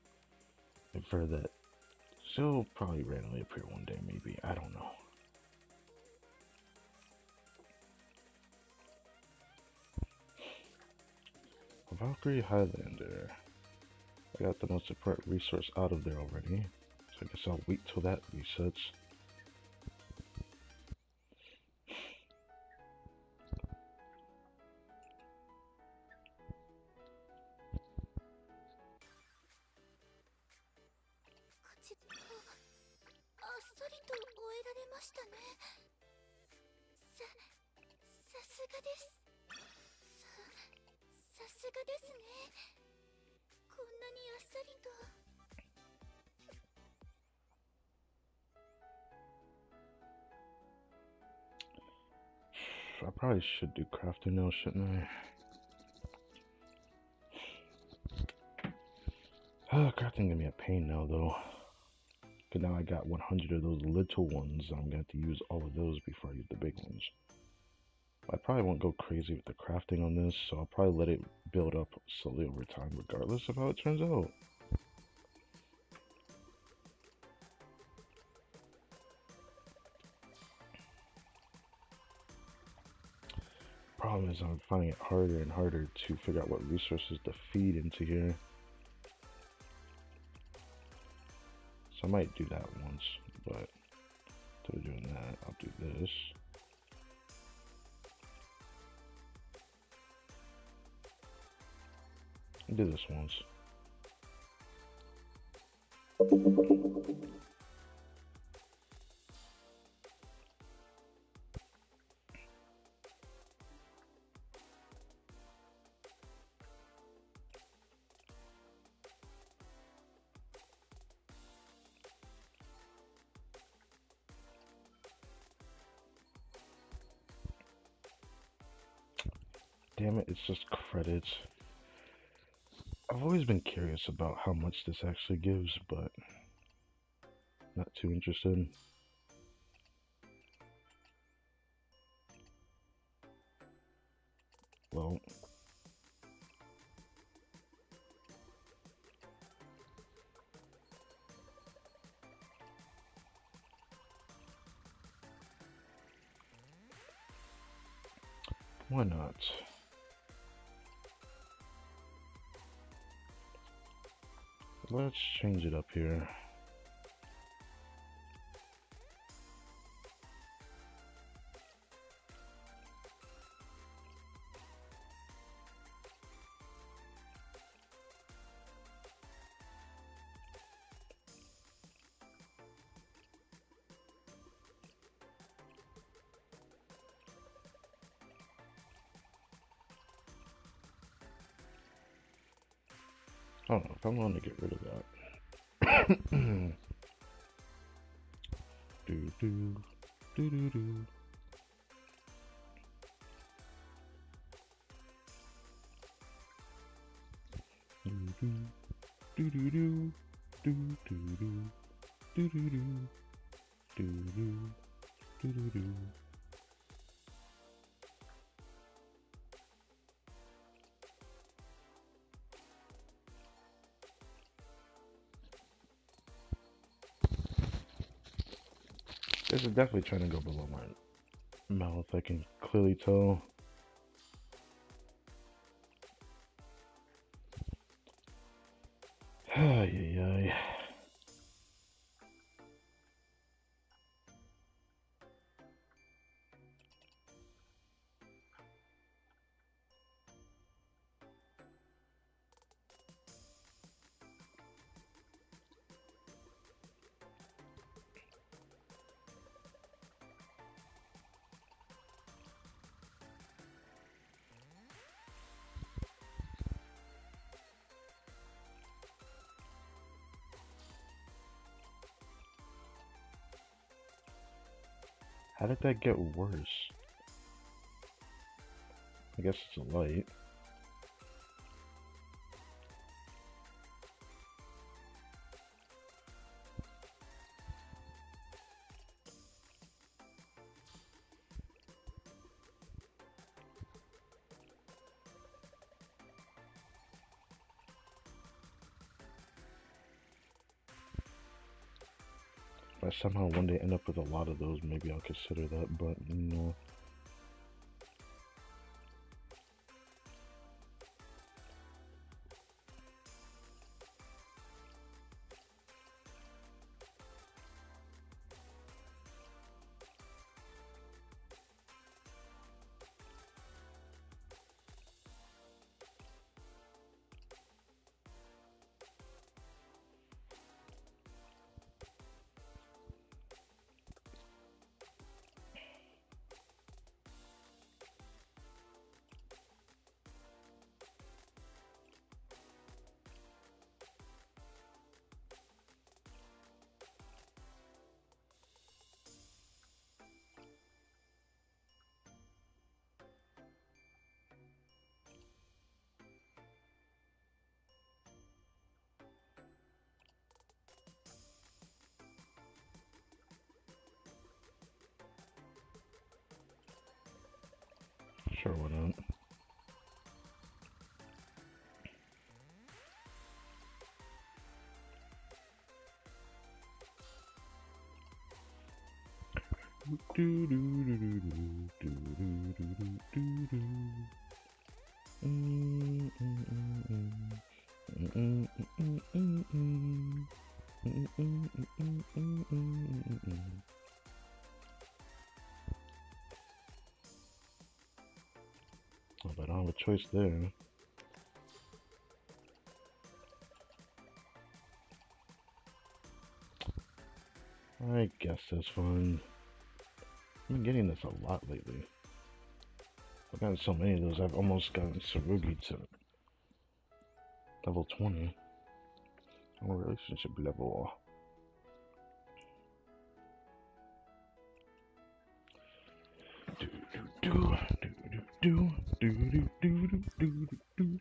infer that she'll probably randomly appear one day, maybe. I don't know. Valkyrie Highlander. I got the most important resource out of there already, so I guess I'll wait till that resets. I probably should do crafting now, shouldn't I? Crafting gonna be a pain now, though. Cause now I got 100 of those little ones. I'm gonna have to use all of those before I use the big ones. I probably won't go crazy with the crafting on this, so I'll probably let it build up slowly over time, regardless of how it turns out. Problem is, I'm finding it harder and harder to figure out what resources to feed into here. So I might do that once, but instead of doing that, I'll do this. I'll do this once. Damn it, it's just credits. I've always been curious about how much this actually gives, but not too interested. Well, why not? Let's change it up here. I don't know if I want to get rid of that. do do do do do. Do do do do do do do do do do do do do do. This is definitely trying to go below my mouth. I can clearly tell. Ay, ay, ay. How did that get worse? I guess it's a light. If I somehow one day end up with a lot of those, maybe I'll consider that, but no. Sure, why not? Do do do do do do do do do do. Oh, but I don't have a choice there. I guess that's fine. I've been getting this a lot lately. I've gotten so many of those, I've almost gotten Sarugi to level 20. Our relationship level. Do do do do do do do do do do.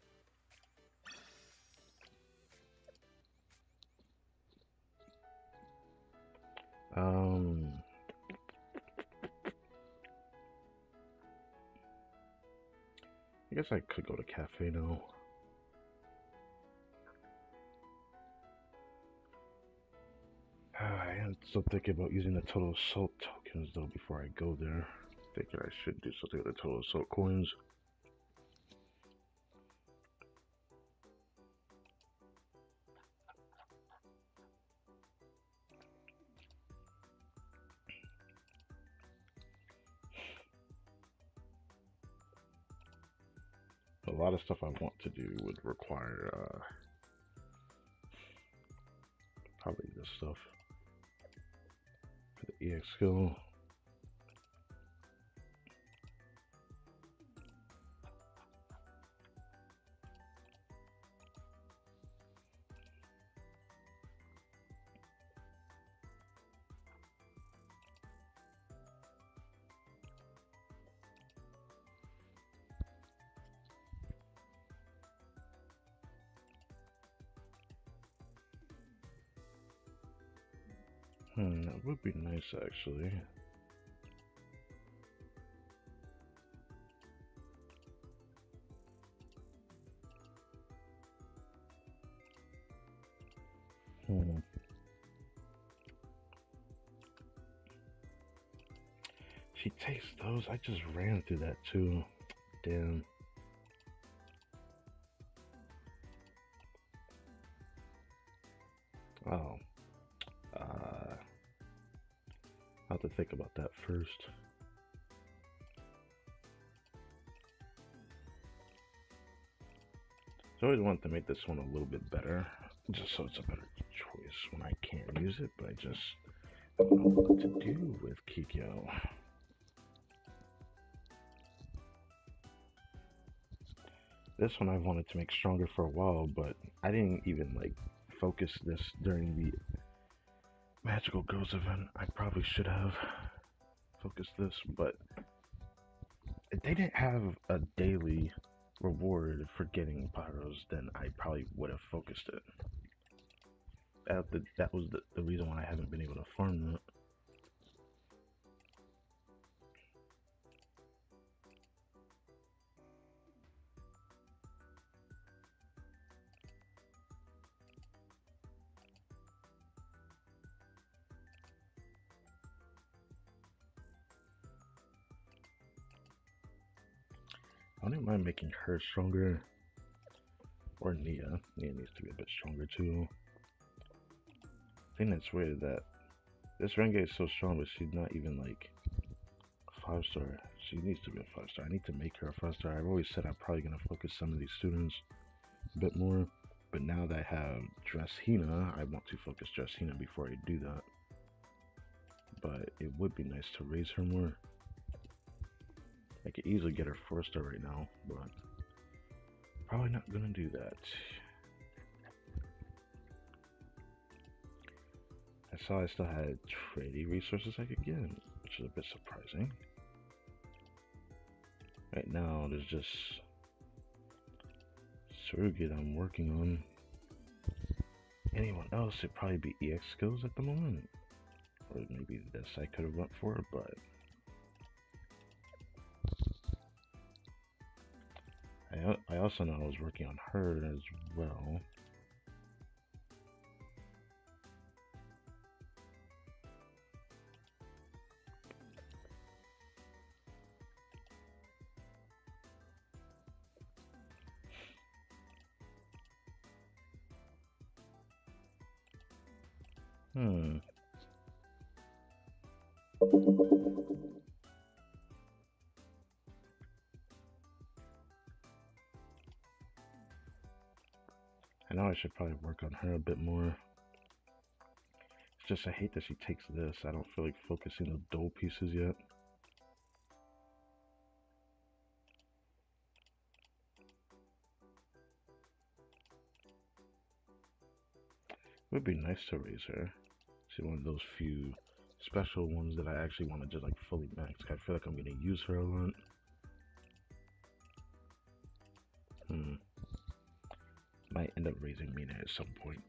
I guess I could go to cafe now. I am still thinking about using the total assault tokens though before I go there. Thinking I should do something with the total assault coins. A lot of stuff I want to do would require probably this stuff for the EX skill. That would be nice actually. She takes those. I just ran through that too. Damn. Oh. I'll have to think about that first. So I always want to make this one a little bit better, just so it's a better choice when I can't use it, but I just don't know what to do with Kikyo. This one I've wanted to make stronger for a while, but I didn't even like focus this during the Magical Girls event. I probably should have focused this, but if they didn't have a daily reward for getting pyros, then I probably would have focused it. That was the reason why I haven't been able to farm that. I wouldn't mind making her stronger. Or Nia. Nia needs to be a bit stronger too. I think that's weird that this Renge is so strong, but she's not even like a 5-star. She needs to be a 5-star. I need to make her a 5-star. I've always said I'm probably going to focus some of these students a bit more. But now that I have Dress Hina, I want to focus Dress Hina before I do that. But it would be nice to raise her more. I could easily get her 4-star right now, but probably not gonna do that. I saw I still had trading resources I could get, which is a bit surprising. Right now, there's just surrogate I'm working on. Anyone else, it'd probably be EX skills at the moment. Or maybe this I could have went for, but I also know I was working on her as well. I know I should probably work on her a bit more. It's just I hate that she takes this. I don't feel like focusing the dull pieces yet. It would be nice to raise her. She's one of those few special ones that I actually want to just like fully max. I feel like I'm gonna use her a lot. Might end up raising Mina at some point.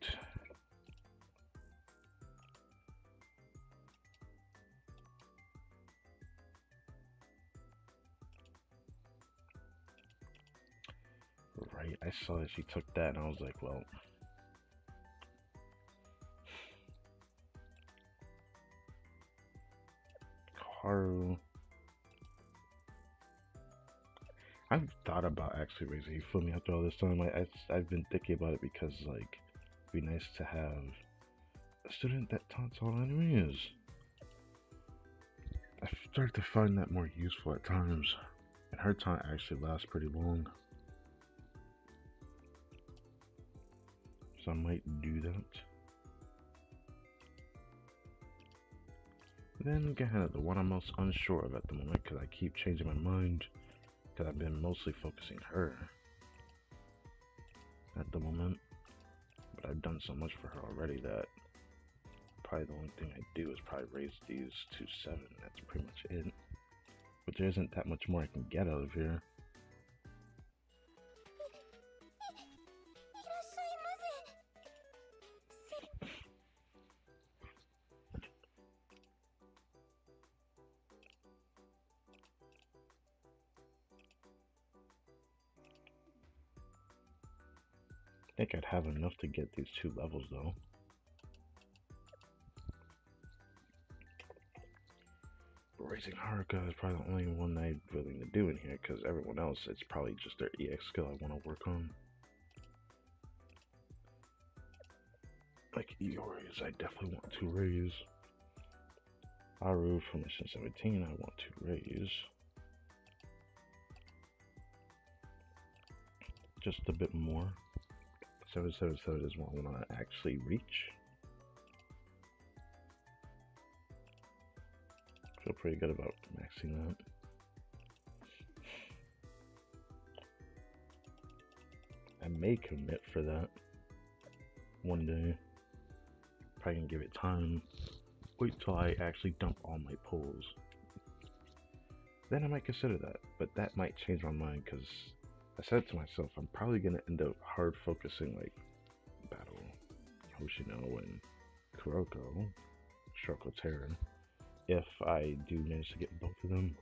I saw that she took that, and I was like, well, Karu. I've thought about actually raising, you feel me, after all this time. I've been thinking about it because, like, it'd be nice to have a student that taunts all enemies. I started to find that more useful at times. And her taunt actually lasts pretty long. So I might do that. Then again, the one I'm most unsure of at the moment, because I keep changing my mind, because I've been mostly focusing her at the moment. But I've done so much for her already that probably the only thing I do is probably raise these to 7. That's pretty much it. But there isn't that much more I can get out of here. I think I'd have enough to get these 2 levels though. But raising Haruka is probably the only one I'm willing to do in here, because everyone else, it's probably just their EX skill I want to work on. Like Iori's, I definitely want to raise. Aru from Mission 17, I want to raise. Just a bit more. 777 is what I want to actually reach. Feel pretty good about maxing that. I may commit for that one day. Probably gonna give it time. Wait till I actually dump all my pulls. Then I might consider that, but that might change my mind, because I said to myself, I'm probably gonna end up hard focusing like Battle Hoshino and Kuroko, Shoko Terra, if I do manage to get both of them.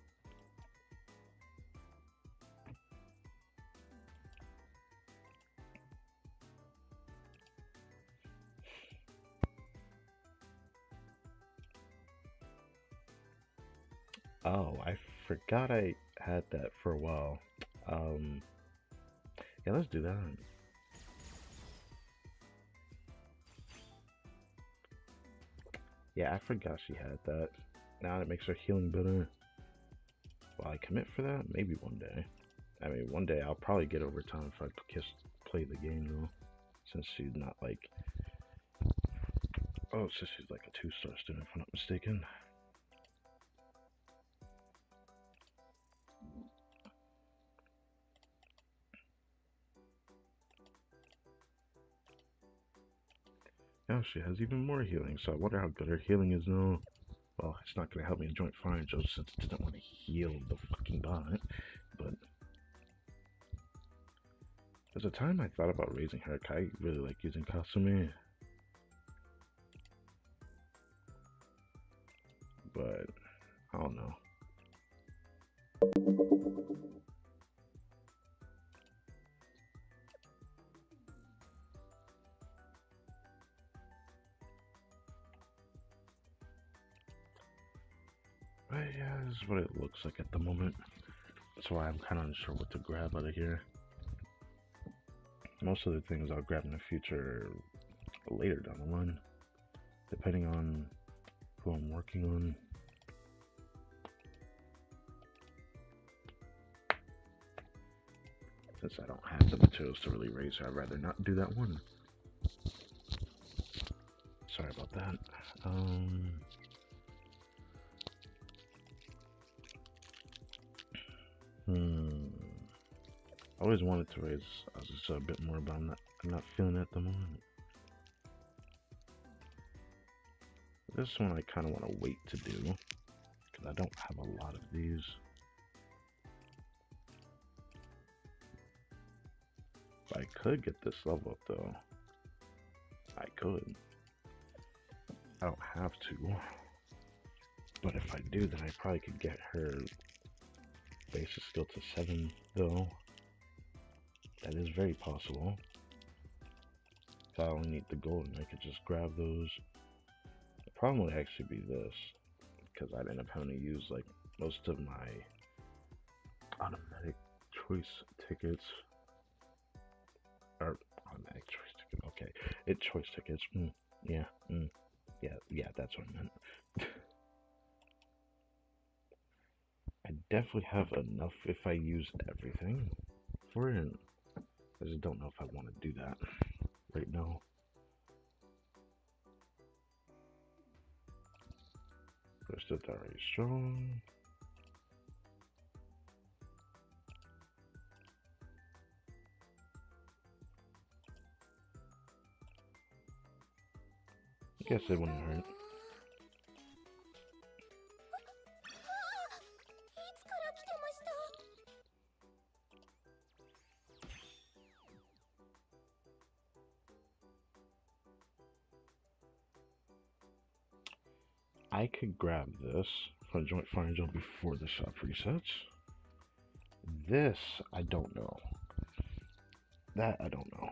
Oh, I forgot I had that for a while. Yeah, let's do that. Yeah, I forgot she had that. Now it makes her healing better. Will I commit for that? Maybe one day. I mean, one day I'll probably get overtime if I just play the game though. Since she's not like... Oh, so she's like a 2-star student if I'm not mistaken. Now she has even more healing, so I wonder how good her healing is now. Well, it's not going to help me in joint fire just since it doesn't want to heal the fucking bot, but... There's a time I thought about raising her. I really like using Kasumi. But, I don't know. But yeah, this is what it looks like at the moment. That's why I'm kind of unsure what to grab out of here. Most of the things I'll grab in the future later down the line, depending on who I'm working on. Since I don't have the materials to really raise her, I'd rather not do that one. Sorry about that. I always wanted to raise just a bit more, but I'm not feeling it at the moment. This one I kind of want to wait to do, because I don't have a lot of these. I could get this level up though. I could. I don't have to. But if I do, then I probably could get her basic skill to 7 though. That is very possible. If I only need the gold, and I could just grab those. The problem would actually be this, because I'd end up having to use like most of my automatic choice tickets. Or automatic choice ticket. Okay, it's choice tickets. Yeah. Yeah. That's what I meant. I definitely have enough if I use everything for it. I just don't know if I want to do that right now. First it's already strong. I guess it wouldn't hurt. I could grab this from Joint Fire Zone before the shop resets. This, I don't know. That, I don't know.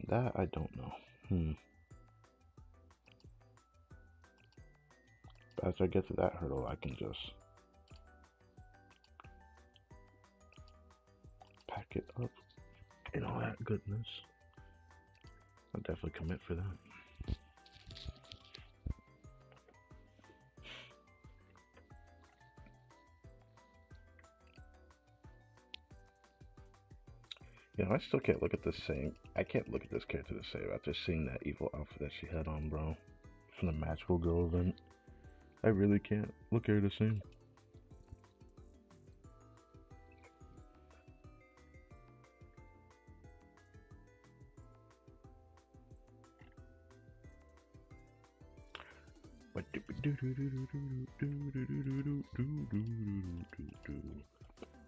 That, I don't know. But as I get to that hurdle, I can just pack it up and all that goodness. I'll definitely commit for that. You know, I still can't look at this same. I can't look at this character the same after seeing that evil outfit that she had on, bro. From the Magical Girl event. I really can't look at her the same.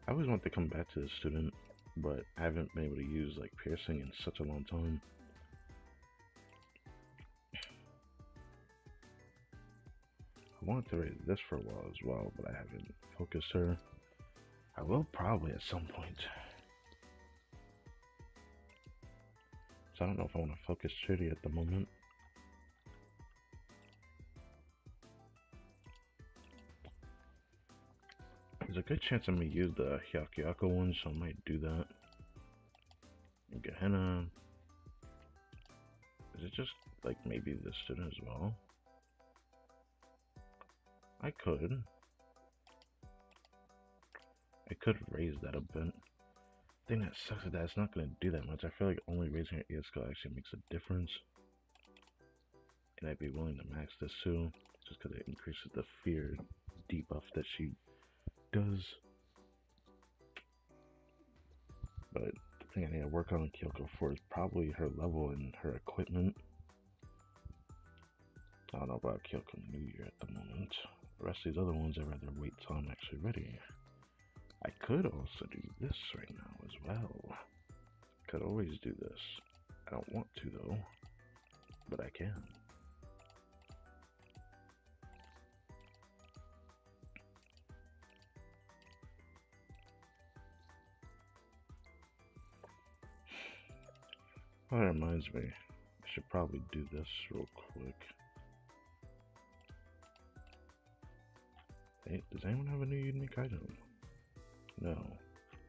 I always want to come back to this student, but I haven't been able to use like piercing in such a long time. I wanted to raise this for a while as well, but I haven't focused her. I will probably at some point. So I don't know if I want to focus Chitty at the moment. There's a good chance I'm going to use the Hyakuyaku one, so I might do that. And Gehenna. Is it just like maybe this student as well? I could. I could raise that a bit. The thing that sucks is that it's not going to do that much. I feel like only raising her Escort actually makes a difference. And I'd be willing to max this too, just because it increases the fear debuff that she does. But the thing I need to work on Kyoko for is probably her level and her equipment. I don't know about Kyoko New Year at the moment. The rest of these other ones I'd rather wait till I'm actually ready. I could also do this right now as well. Could always do this. I don't want to though, but I can. Oh, that reminds me. I should probably do this real quick. Hey, does anyone have a new unique item? No.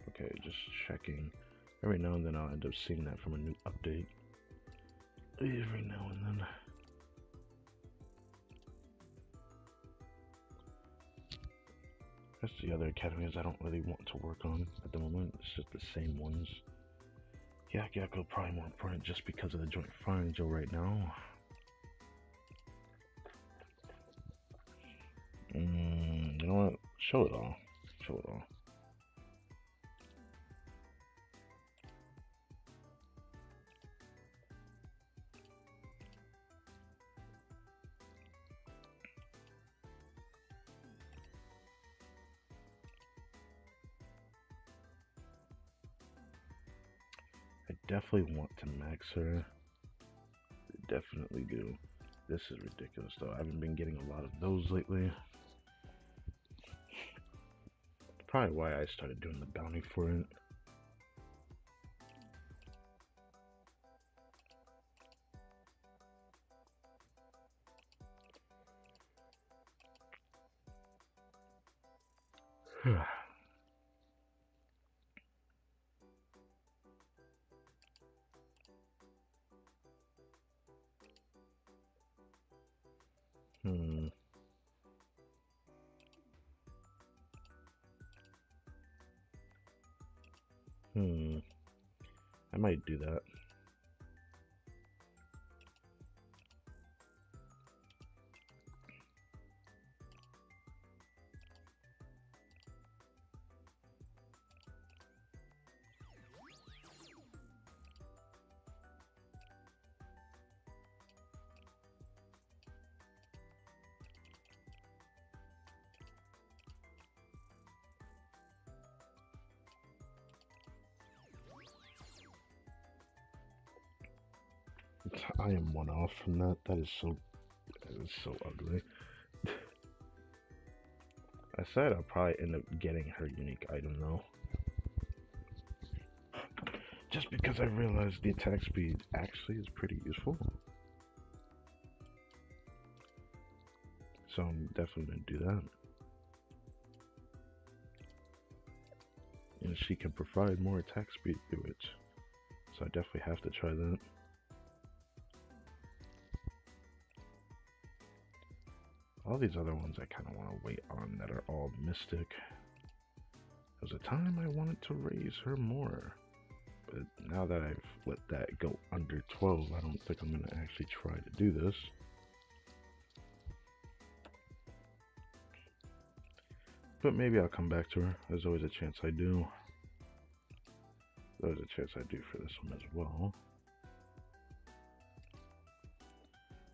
Okay, just checking. Every now and then I'll end up seeing that from a new update. Every now and then. That's the other academies I don't really want to work on at the moment. It's just the same ones. Hyakuyaku probably more important just because of the joint firing Joe right now. You know what? Show it all. Show it all. I definitely want to max her. I definitely do. This is ridiculous though. I haven't been getting a lot of those lately. probably why I started doing the bounty for it. Hmm. Hmm. I might do that. I am one off from that. That is so ugly. I said I'll probably end up getting her unique item though. Just because I realized the attack speed actually is pretty useful. So I'm definitely gonna do that. And she can provide more attack speed through it. So I definitely have to try that. All these other ones I kind of want to wait on that are all mystic. There was a time I wanted to raise her more. But now that I've let that go under 12, I don't think I'm going to actually try to do this. But maybe I'll come back to her. There's always a chance I do. There's a chance I do for this one as well.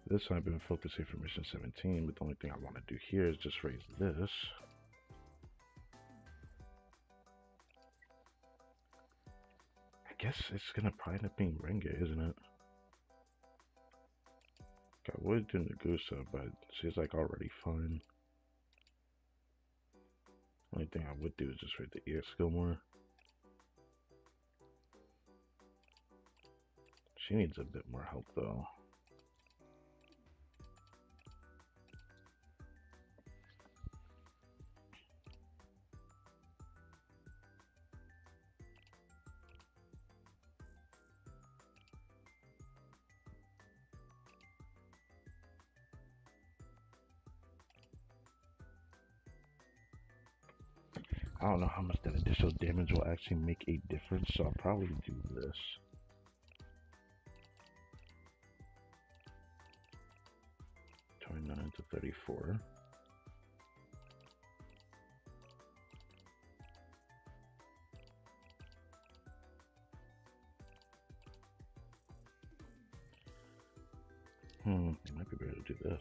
This one I've been focusing for mission 17, but the only thing I want to do here is just raise this. I guess it's going to probably end up being Renge, isn't it? I would do Nagusa, but she's like already fine. Only thing I would do is just raise the EX skill more. She needs a bit more help though. I don't know how much that additional damage will actually make a difference, so I'll probably do this. To 34. It might be better to do this.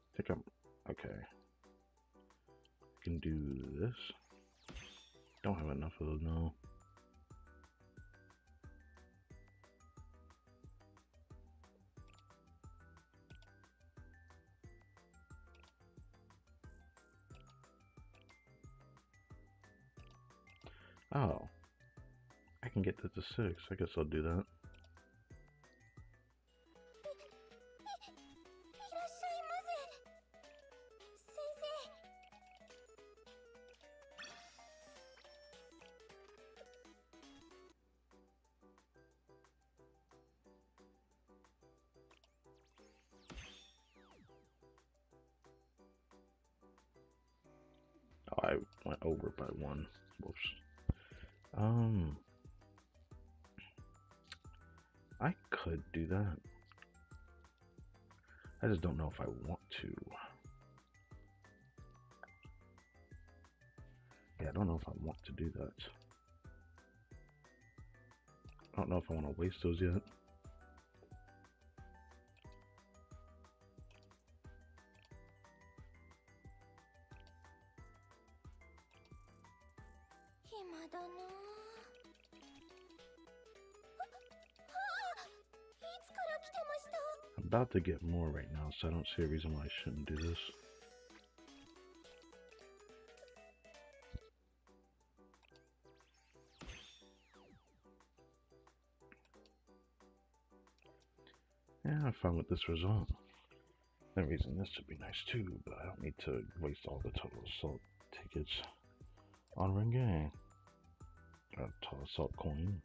I think I'm okay. I can do this. Don't have enough of those now. Oh, I can get that to 6. I guess I'll do that. Oh, I went over by 1. Whoops. I could do that. I just don't know if I want to. Yeah, I don't know if I want to do that. I don't know if I want to waste those yet. I'm about to get more right now, so I don't see a reason why I shouldn't do this. Yeah, I'm fine with this result. The reason this would be nice too, but I don't need to waste all the total assault tickets on Rengang. Total assault coin.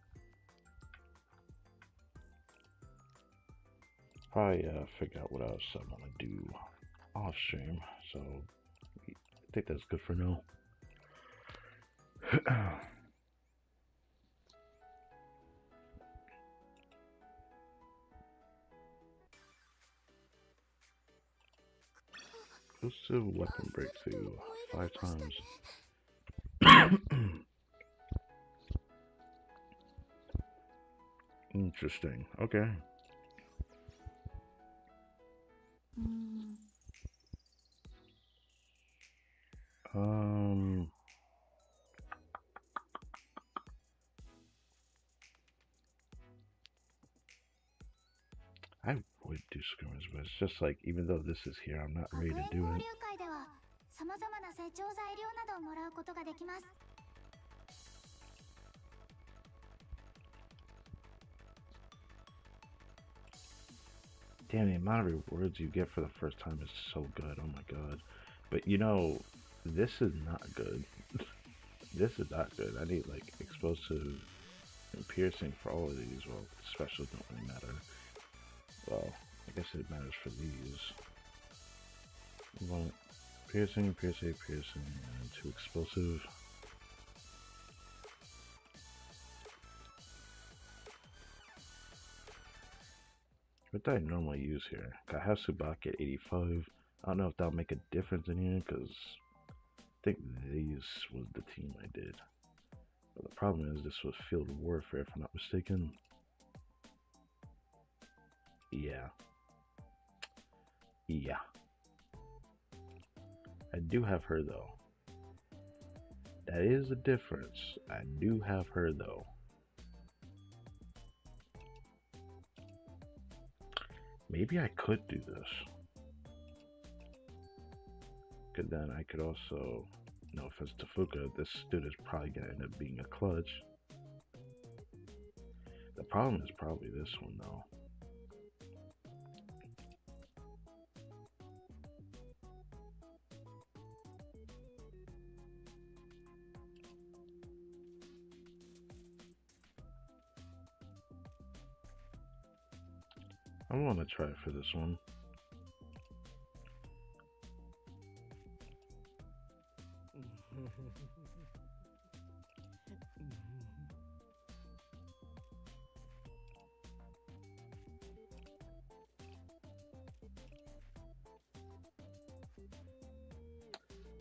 Probably figure out what else I want to do off stream, so I think that's good for now. Exclusive weapon breakthrough 5 times. Interesting. Okay. I would do scrimmage, but it's just like, even though this is here, I'm not ready to do it. Damn, the amount of rewards you get for the first time is so good. Oh my god. But you know, this is not good. This is not good. I need like explosive and piercing for all of these. Well, specials don't really matter. Well, I guess it matters for these. You want piercing, piercing, piercing, and 2 explosive. What do I normally use here? I have Subaki at 85. I don't know if that'll make a difference in here, because I think these was the team I did. But the problem is, this was Field Warfare, if I'm not mistaken. Yeah. Yeah. I do have her, though. That is a difference. I do have her, though. Maybe I could do this. Because then I could also, no offense to Fuka, this dude is probably going to end up being a clutch. The problem is probably this one, though. I want to try it for this one.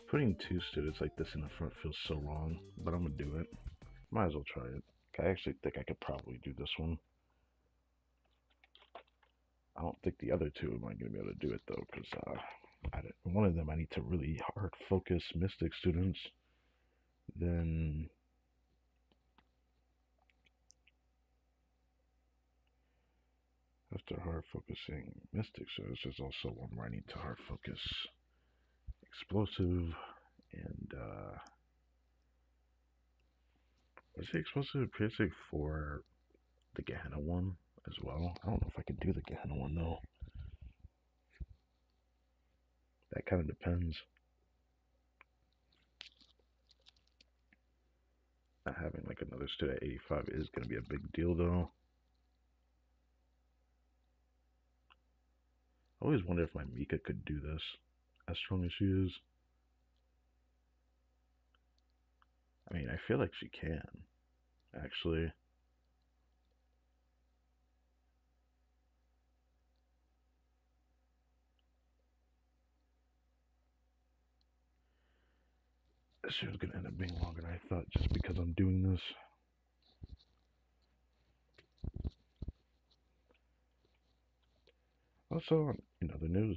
Putting 2 students like this in the front feels so wrong, but I'm gonna do it. Might as well try it. I actually think I could probably do this one. I don't think the other 2 am I gonna be able to do it though, because one of them I need to really hard focus Mystic students. Then after hard focusing Mystic students, there's also one where I need to hard focus Explosive and is the Explosive piercing for the Gehenna one as well? I don't know if I can do the Gehenna one though. That kind of depends. Not having like another student at 85 is going to be a big deal though. I always wonder if my Mika could do this as strong as she is. I mean, I feel like she can, actually. This shit was gonna end up being longer than I thought just because I'm doing this. Also, in other news,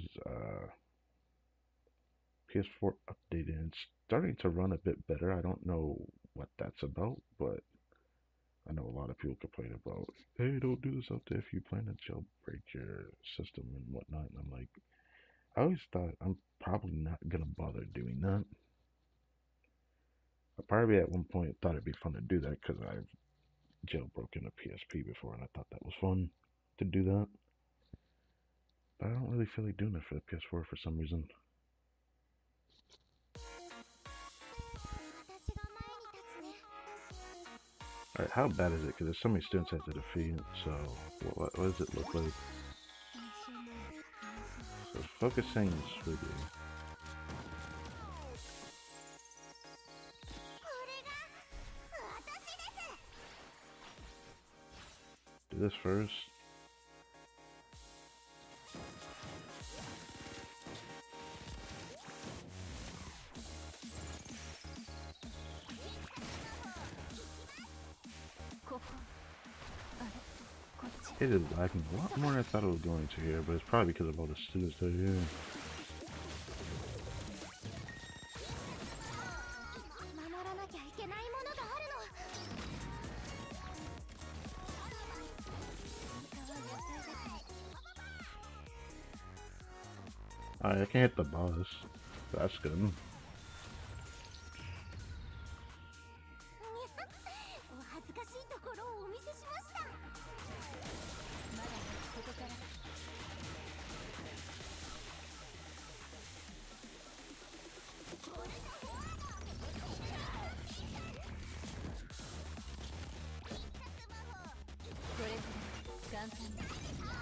PS4 updated and it's starting to run a bit better. I don't know what that's about, but I know a lot of people complain about, hey, don't do this update if you plan to jailbreak your system and whatnot. And I'm like, I always thought I'm probably not gonna bother doing that. I probably at one point thought it'd be fun to do that because I've jailbroken a PSP before and I thought that was fun to do that. But I don't really feel like doing it for the PS4 for some reason. Alright, how bad is it? Because there's so many students I have to defeat, so what does it look like? So focusing is really good. Do this first. It is lagging a lot more than I thought it was going to here, but it's probably because of all the students that are here. Alright, I can hit the boss. That's good.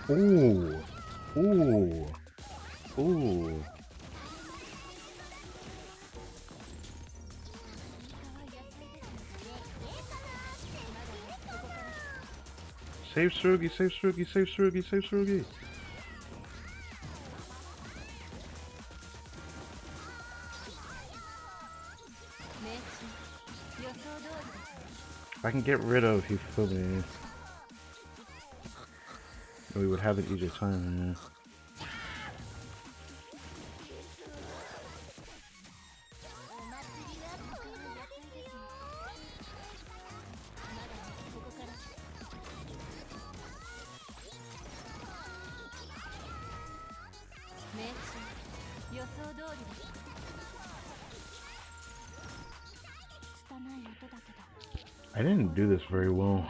Ooh. Ooh. Ooh. Save Surugi, save Surugi, save Surugi, save Surugi. I can get rid of Hifumi. We would have an easier time, yeah. I didn't do this very well.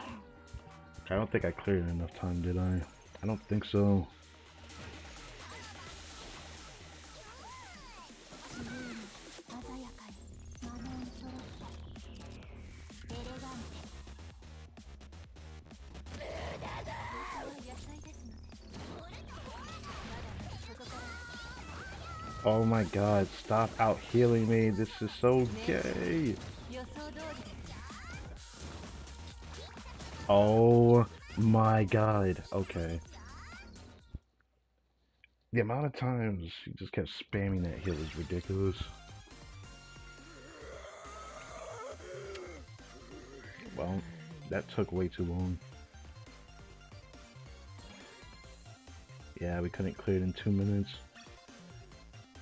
I don't think I cleared enough time, did I? I don't think so. Oh my god, stop out healing me. This is so gay. Oh my god. Okay. The amount of times he just kept spamming that heal is ridiculous. Well, that took way too long. Yeah, we couldn't clear it in 2 minutes.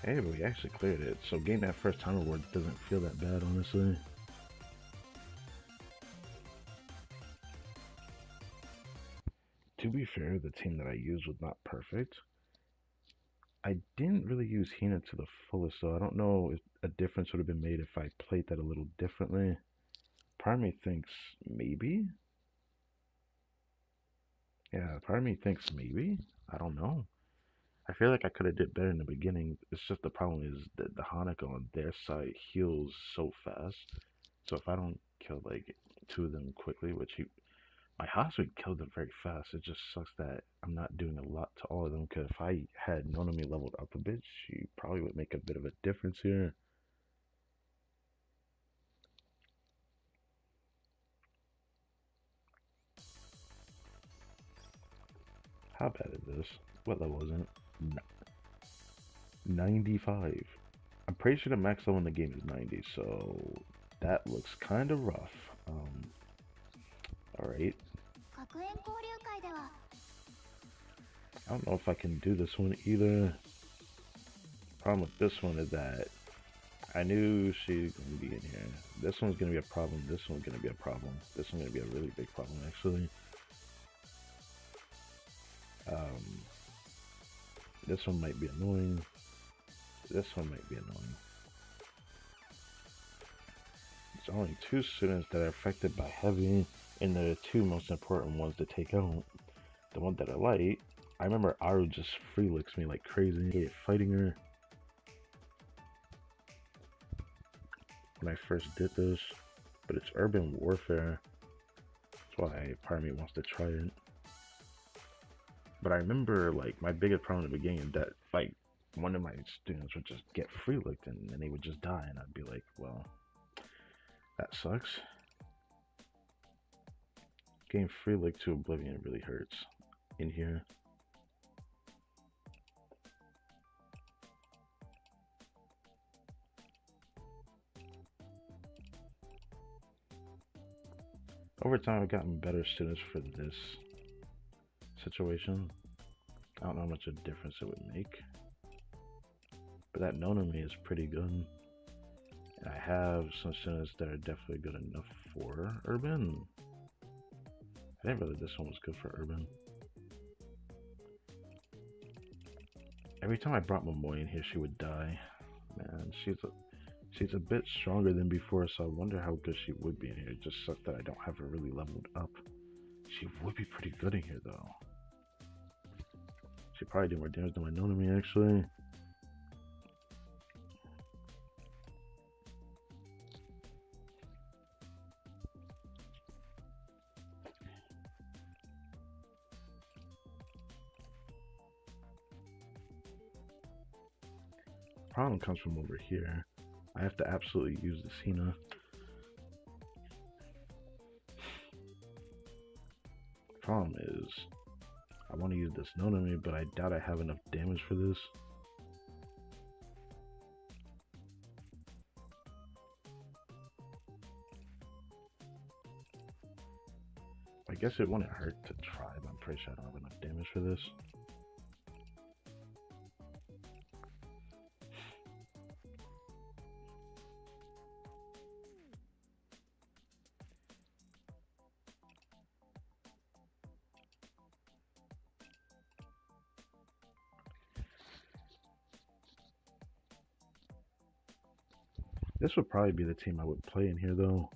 Hey, but we actually cleared it, so getting that first time reward doesn't feel that bad, honestly. To be fair, the team that I used was not perfect. I didn't really use Hina to the fullest, so I don't know if a difference would have been made if I played that a little differently. Part of me thinks maybe. Yeah, part of me thinks maybe. I don't know. I feel like I could have did better in the beginning. It's just the problem is that the Hanukkah on their side heals so fast. So if I don't kill like two of them quickly, which my Hasud killed them very fast. It just sucks that I'm not doing a lot to all of them. Because if I had Nonami leveled up a bit, she probably would make a bit of a difference here. How bad is this? What level is it? 95. I'm pretty sure the max level in the game is 90, so that looks kind of rough. Alright. I don't know if I can do this one either. Problem with this one is that I knew she's gonna be in here. This one's gonna be a problem. This one's gonna be a problem. This one's gonna be a really big problem, actually. This one might be annoying. This one might be annoying. There's only 2 students that are affected by heavy, and they're the 2 most important ones to take out. The one that I like, I remember Aru just free licks me like crazy. I hated fighting her when I first did this, but it's urban warfare. That's why part of me wants to try it. But I remember, like, my biggest problem in the beginning that, like, one of my students would just get free licked and then they would just die, and I'd be like, well, that sucks. Getting free licked to oblivion really hurts in here. Over time, I've gotten better students for this situation. I don't know how much of a difference it would make, but that known to me is pretty good. And I have some students that are definitely good enough for urban. I didn't realize this one was good for urban. Every time I brought Momoy in here, she would die. Man, she's a bit stronger than before, so I wonder how good she would be in here. It just sucks that I don't have her really leveled up. She would be pretty good in here, though. She probably did more damage than my Nonami, actually. Problem comes from over here. I have to absolutely use this Hina. Problem is, I want to use this Nonami, but I doubt I have enough damage for this. I guess it wouldn't hurt to try, but I'm pretty sure I don't have enough damage for this. This would probably be the team I would play in here, though.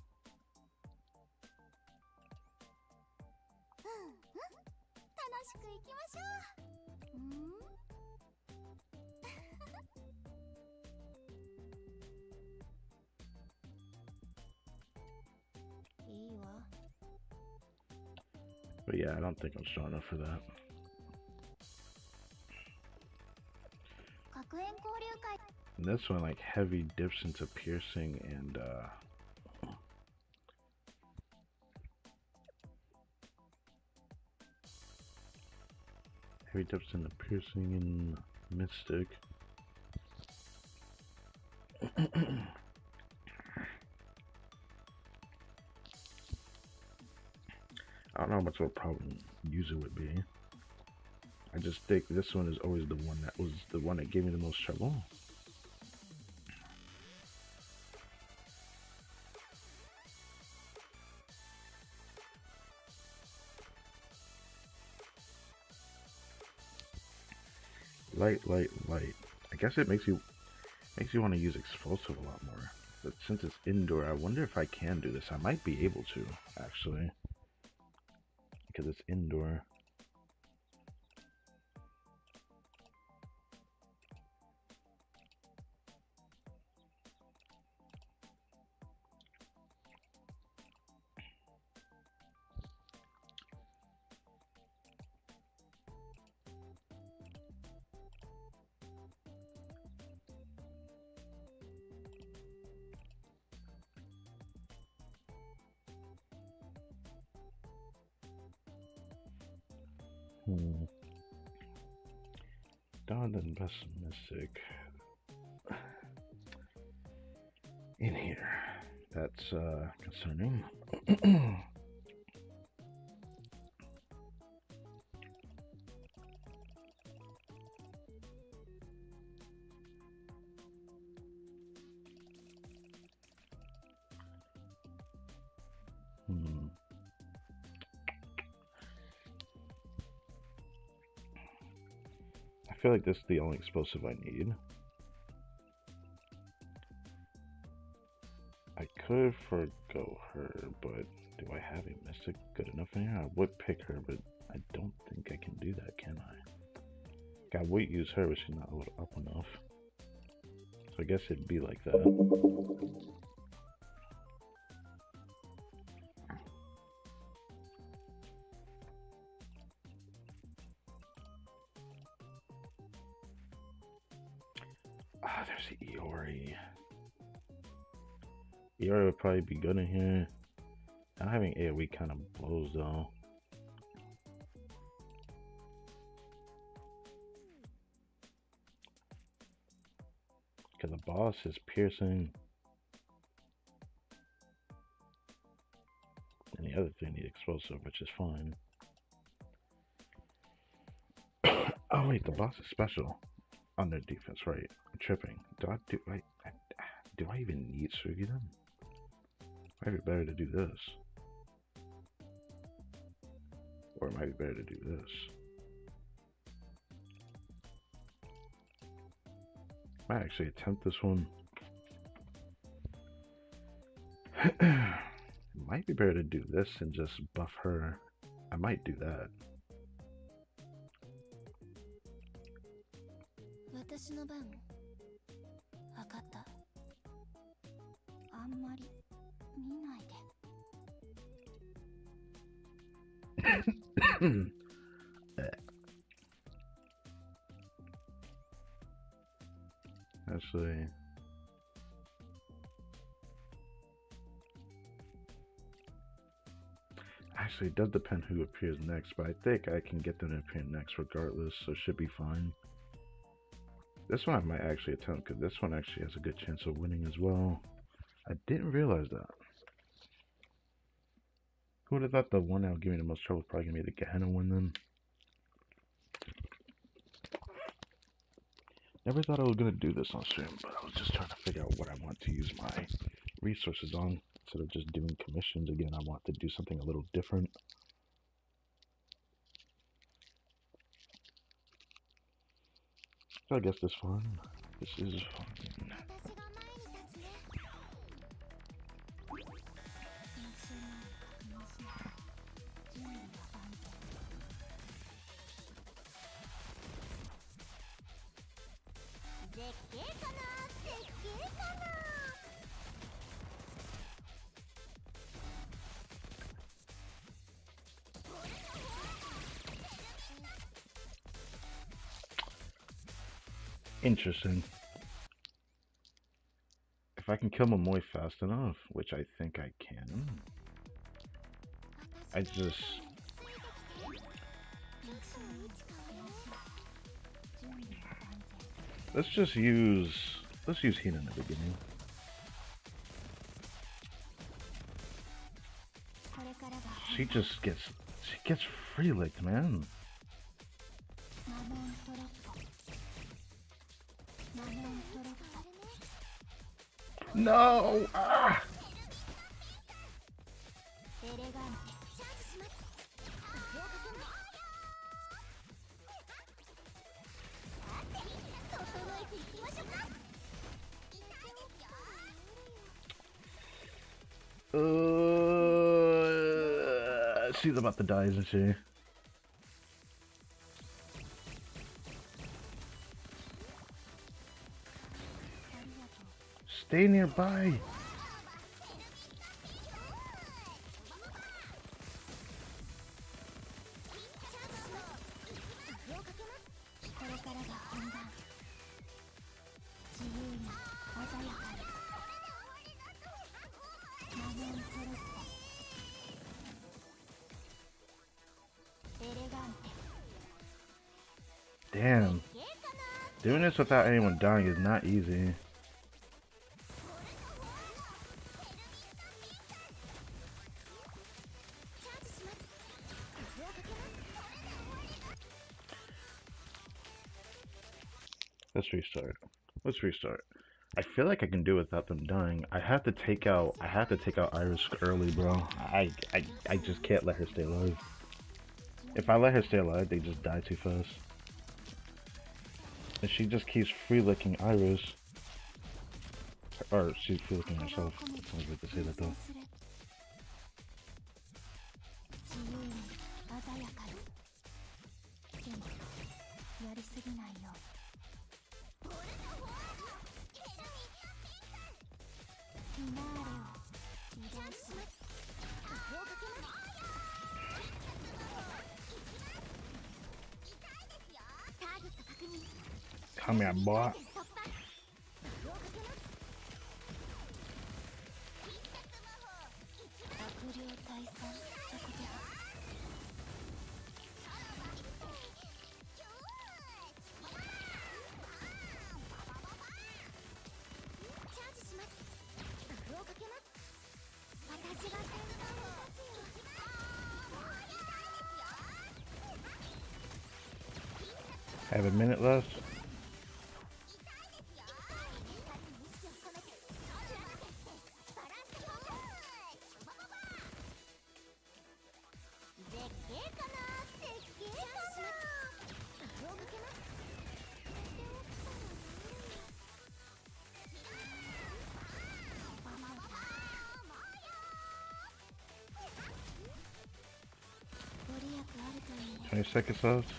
But yeah, I don't think I'm strong enough for that. And this one, like, heavy dips into piercing and heavy dips into piercing and mystic. I don't know how much of a problem user would be. I just think this one is always the one that gave me the most trouble. Light. I guess it makes you want to use explosive a lot more. But since it's indoor, I wonder if I can do this. I might be able to, actually, because it's indoor. Dawn and pessimistic. in here. That's concerning. I feel like this is the only explosive I need. I could forgo her, but do I have a mystic good enough in here? I would pick her, but I don't think I can do that, can I? I would use her, but she's not up enough. So I guess it'd be like that. Ah, there's the Iori. Iori would probably be good in here. Not having AoE kind of blows though. Because the boss is piercing. And the other thing needs explosive, which is fine. Oh wait, the boss is special on their defense, right? I'm tripping. Do I even need Sugi then? Might be better to do this. Or it might be better to do this. Might actually attempt this one. It might be better to do this and just buff her. I might do that. Actually, it does depend who appears next, but I think I can get them to appear next regardless, so it should be fine. This one I might actually attempt, because this one actually has a good chance of winning as well. I didn't realize that. Who would have thought the one that would give me the most trouble is probably going to be the Gehenna one then? Never thought I was going to do this on stream, but I was just trying to figure out what I want to use my resources on. Instead of just doing commissions again, I want to do something a little different. So I guess this fun. This is fun. Interesting. If I can kill Momoy fast enough, which I think I can, let's use Hina in the beginning. She gets free licked, man. No! Ah! She's about to die, isn't she? Stay nearby. Damn. Doing this without anyone dying is not easy. Let's restart. Let's restart. I feel like I can do it without them dying. I have to take out Iris early, bro. I just can't let her stay alive. If I let her stay alive, they just die too fast. And she just keeps free licking Iris. Or she's free licking herself. I was about to say that though. Come here, boy. I have a minute left. Seconds left.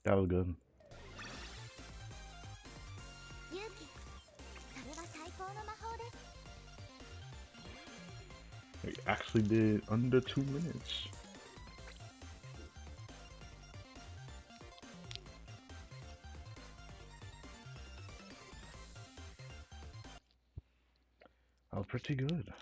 That was good. We actually did under 2 minutes. Oh, pretty good.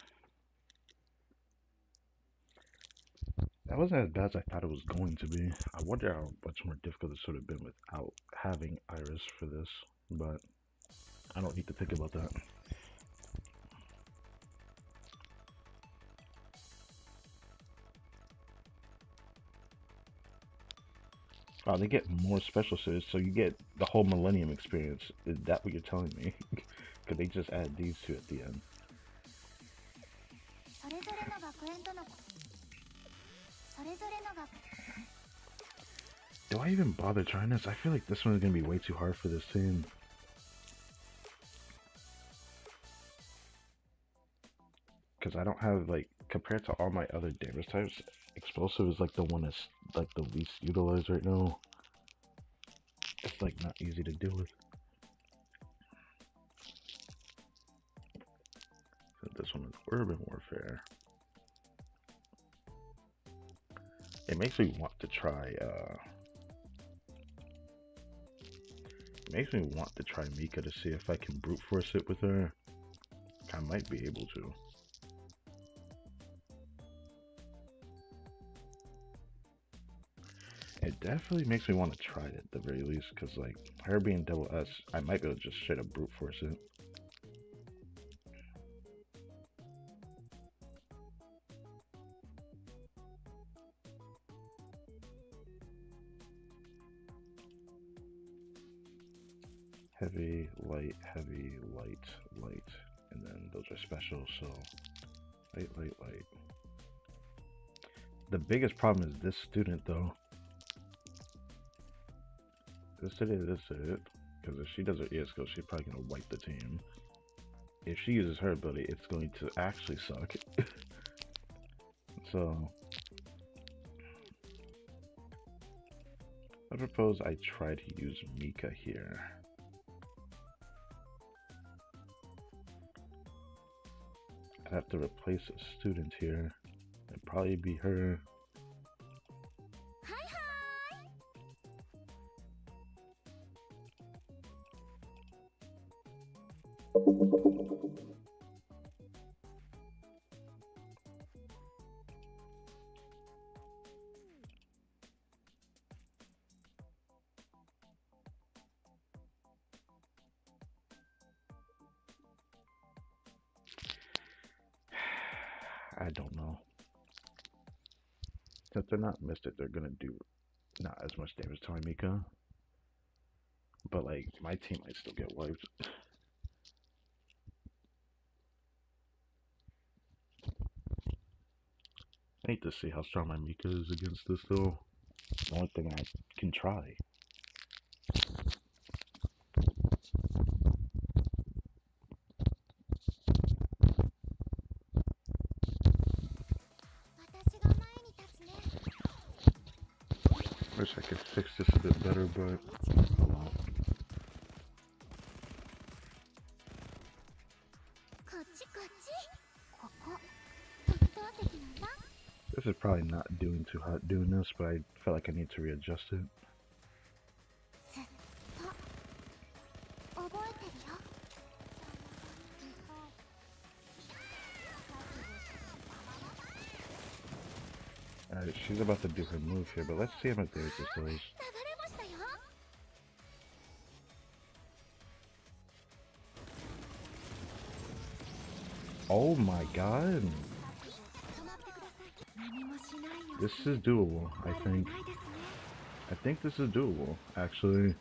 That wasn't as bad as I thought it was going to be. I wonder how much more difficult this would have been without having Iris for this, but I don't need to think about that. Oh, they get more special suits, so you get the whole Millennium experience. Is that what you're telling me? Because they just add these two at the end. Do I even bother trying this? I feel like this one is going to be way too hard for this team. Because I don't have, like, compared to all my other damage types, explosive is like the one that's like the least utilized right now. It's like not easy to deal with. So this one is urban warfare. It makes me want to try Mika to see if I can brute force it with her. I might be able to. It definitely makes me want to try it at the very least, because like her being double S, I might be able to just straight up brute force it. Heavy, light, light, and then those are special, so light, light, light. The biggest problem is this student though. This is it. Because if she does her Escort, she's probably going to wipe the team. If she uses her ability, it's going to actually suck. So, I propose I try to use Mika here. I'd have to replace a student here. It'd probably be her. I don't know. Since they're not Mystic, they're gonna do not as much damage to my Mika. But like, my team might still get wiped. I need to see how strong my Mika is against this though. The only thing I can try. Wish I could fix this a bit better, but oh well. This is probably not doing too hot doing this, but I felt like I need to readjust it. Alright, she's about to do her move here, but let's see how much damage this does. Oh my god! This is doable, I think. I think this is doable, actually.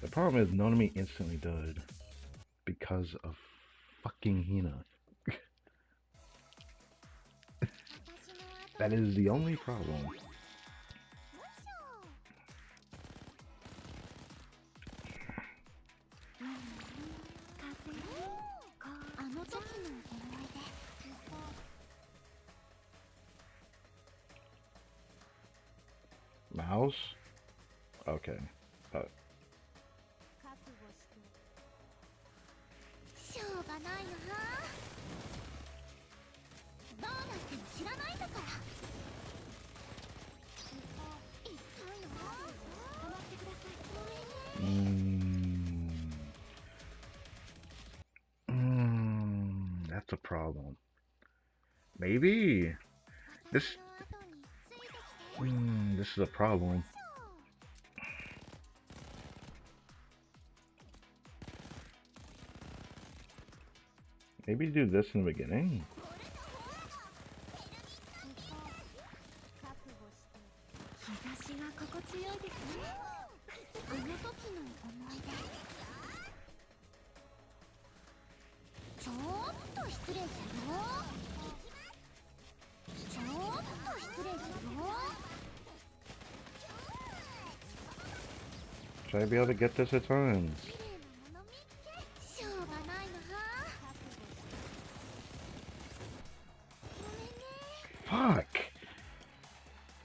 The problem is Nonami instantly died because of fucking Hina. That is the only problem. Mouse? Okay. That's a problem. Maybe this is a problem. Maybe do this in the beginning. Should I be able to get this at times? Fuck!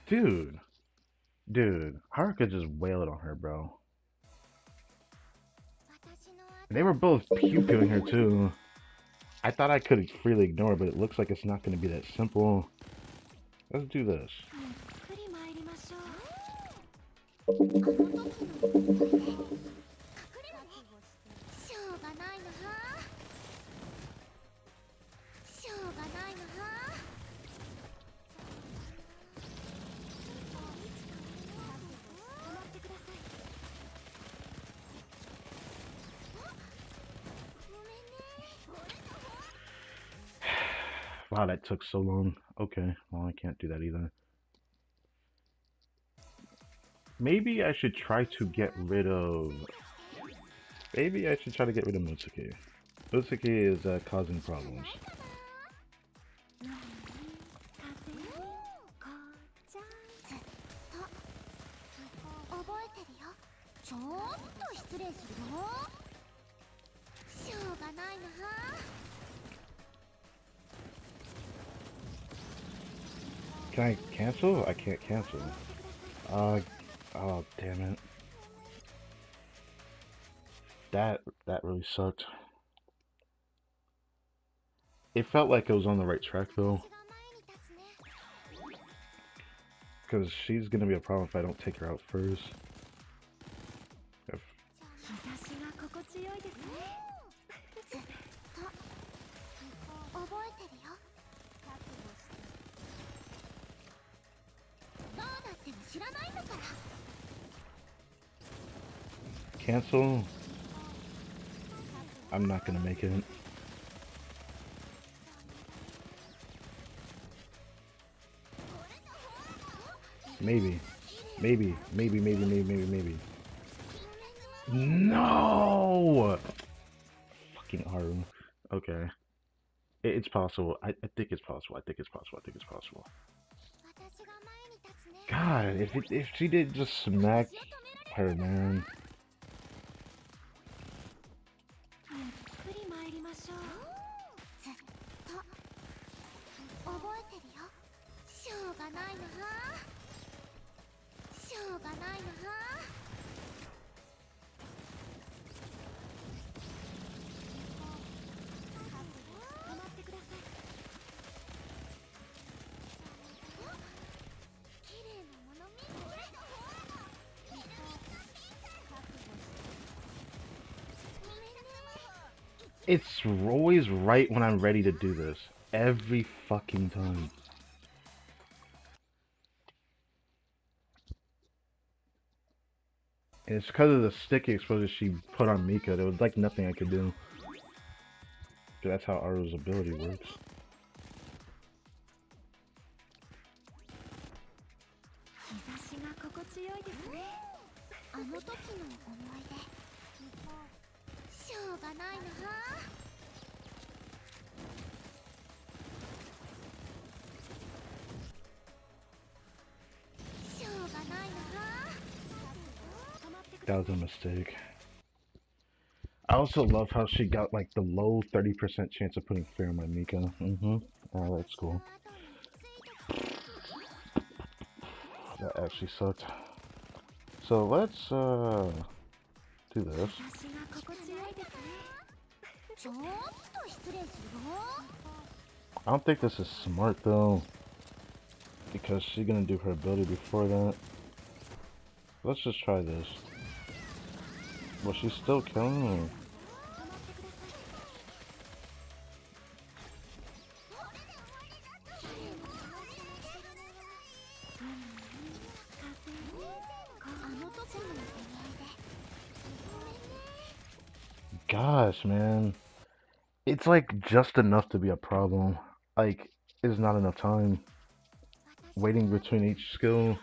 Dude. Haruka just wailed on her, bro. They were both pew-pewing her too. I thought I could freely ignore, but it looks like it's not going to be that simple. Let's do this. Wow, that took so long. Okay, well, I can't do that either. Maybe I should try to get rid of... Maybe I should try to get rid of Mutsuki. Mutsuki is causing problems. Can I cancel? I can't cancel. Oh, damn it. That really sucked. It felt like it was on the right track though. Because she's gonna be a problem if I don't take her out first. cancel, I'm not gonna make it. Maybe. Maybe. No! Fucking Aru. Okay. It's possible. I think it's possible. I think it's possible. I think it's possible. God, if she did just smack her, man. It's always right when I'm ready to do this. Every fucking time. And it's because of the sticky exposure she put on Mika. There was like nothing I could do. That's how Aru's ability works. That was a mistake. I also love how she got like the low 30% chance of putting fear on my Mika. Oh, that's cool. That actually sucked. So let's do this. I don't think this is smart though, because she's gonna do her ability before that. Let's just try this. Well, she's still killing me. Gosh, man. It's like just enough to be a problem. Like, it's not enough time. Waiting between each skill.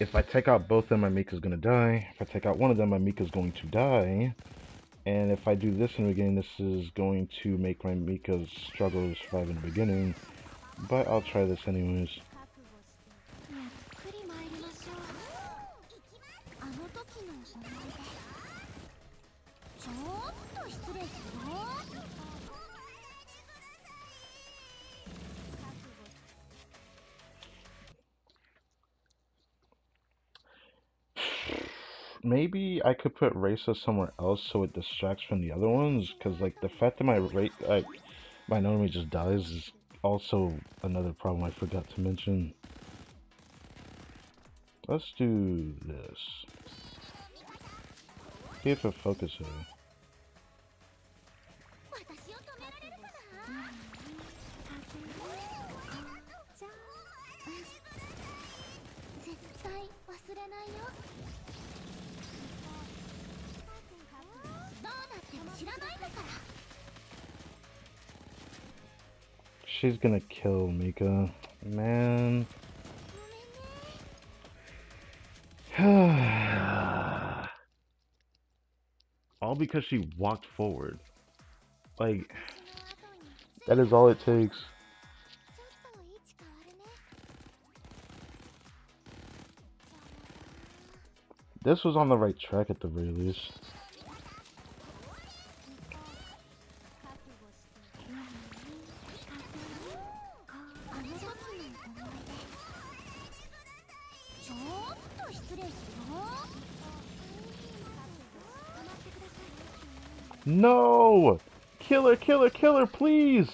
If I take out both of them, my Mika's gonna die. If I take out one of them, my Mika's going to die. And if I do this in the beginning, this is going to make my Mika struggle to survive in the beginning. But I'll try this anyways. Maybe I could put Raisa somewhere else so it distracts from the other ones, because like the fact that my Nomi just dies is also another problem I forgot to mention. Let's do this. See if it focuses. She's gonna kill Mika. Man. All because she walked forward. Like, that is all it takes. This was on the right track at the very least. No! Kill her, please!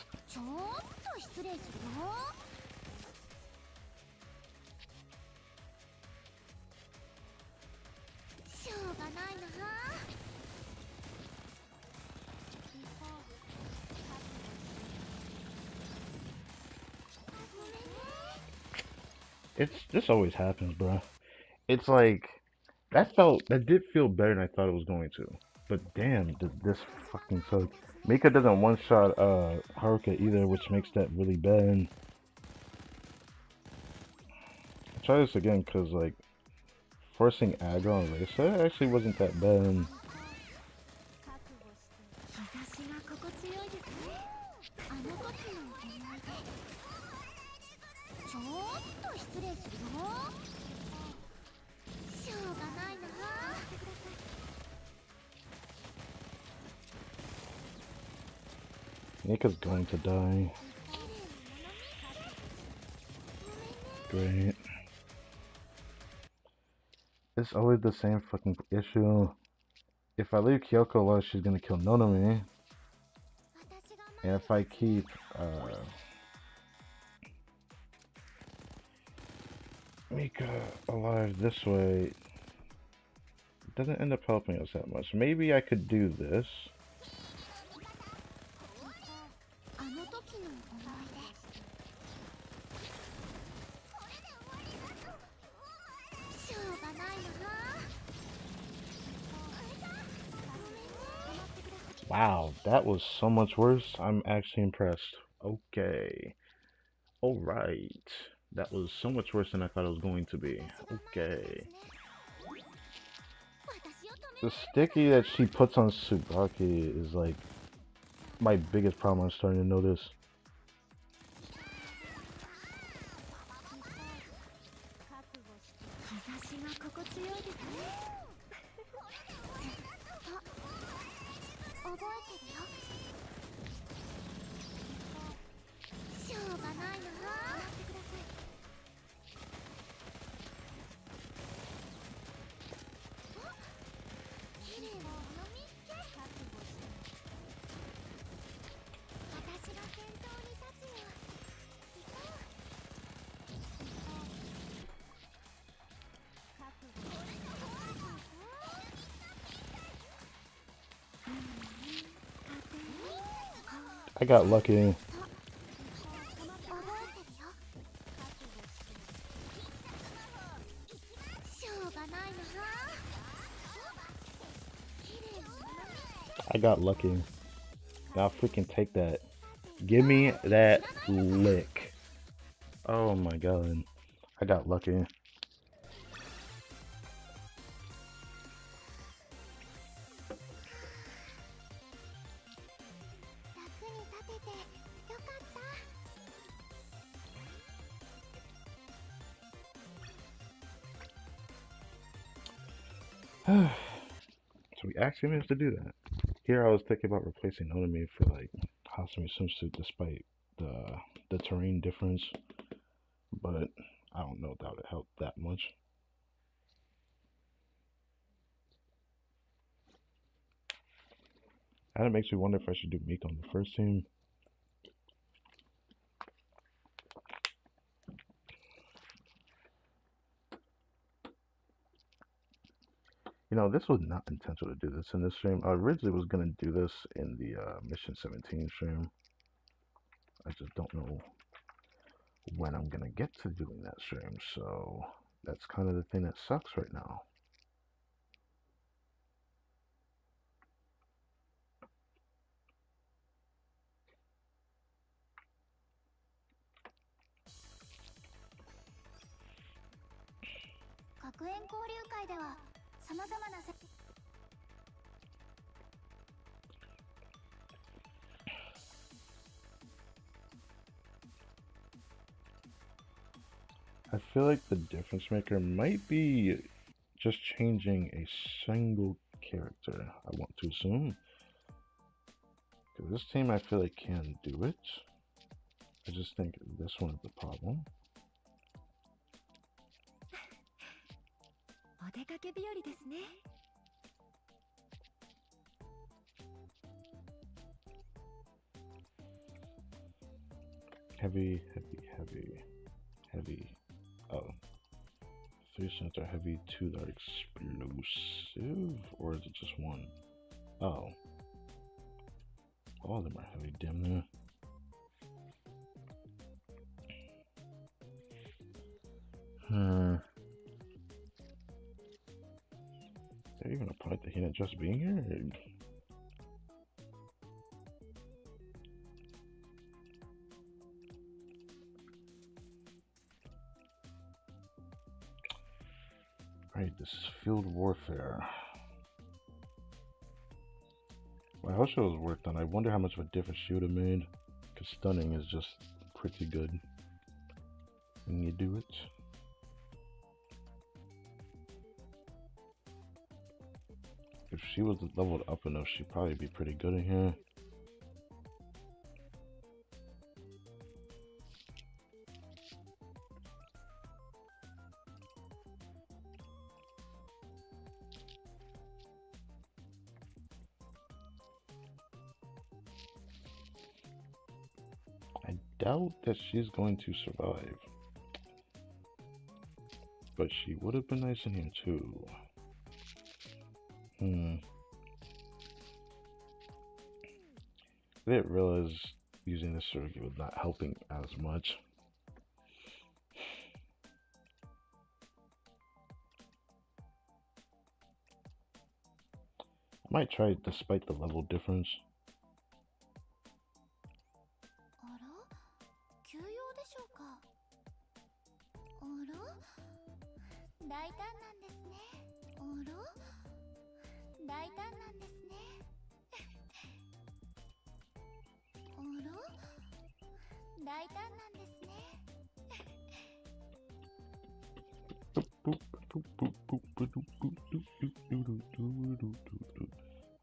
This always happens, bro. It's like That did feel better than I thought it was going to. But damn, this fucking sucks. Mika doesn't one shot Haruka either, which makes that really bad. I'll try this again because like forcing aggro on Risa actually wasn't that bad. Mika's going to die. Great. It's always the same fucking issue. If I leave Kyoko alone, she's gonna kill Nonami. And if I keep Mika alive this way, it doesn't end up helping us that much. Maybe I could do this. Wow, that was so much worse. I'm actually impressed. Okay. Alright. That was so much worse than I thought it was going to be. Okay. The sticky that she puts on Tsubaki is like my biggest problem I'm starting to notice. I got lucky. I got lucky. I'll freaking take that. Give me that lick. Oh my god. I got lucky. So we actually managed to do that. Here I was thinking about replacing Onami for like Hasumi swimsuit despite the terrain difference, but I don't know if that would help that much. And it makes me wonder if I should do Meek on the first team. You know, this was not intentional to do this in this stream. I originally was gonna do this in the Mission 17 stream. I just don't know when I'm gonna get to doing that stream, so that's kind of the thing that sucks right now. I feel like the difference maker might be just changing a single character, I want to assume. Because this team I feel like can do it. I just think this one is the problem. Heavy, heavy, heavy, heavy. Oh. 3 cents are heavy, 2 that are explosive? Or is it just one? Oh. All of them are heavy, damn near. there even a point that he didn't just being here? Right, this is field warfare. Well, I wish it was worked on. I wonder how much of a difference she would have made. Because stunning is just pretty good when you do it. If she was leveled up enough, she'd probably be pretty good in here. I doubt that she's going to survive. But she would have been nice in here too. I didn't realize using this surrogate was not helping as much. I might try it despite the level difference.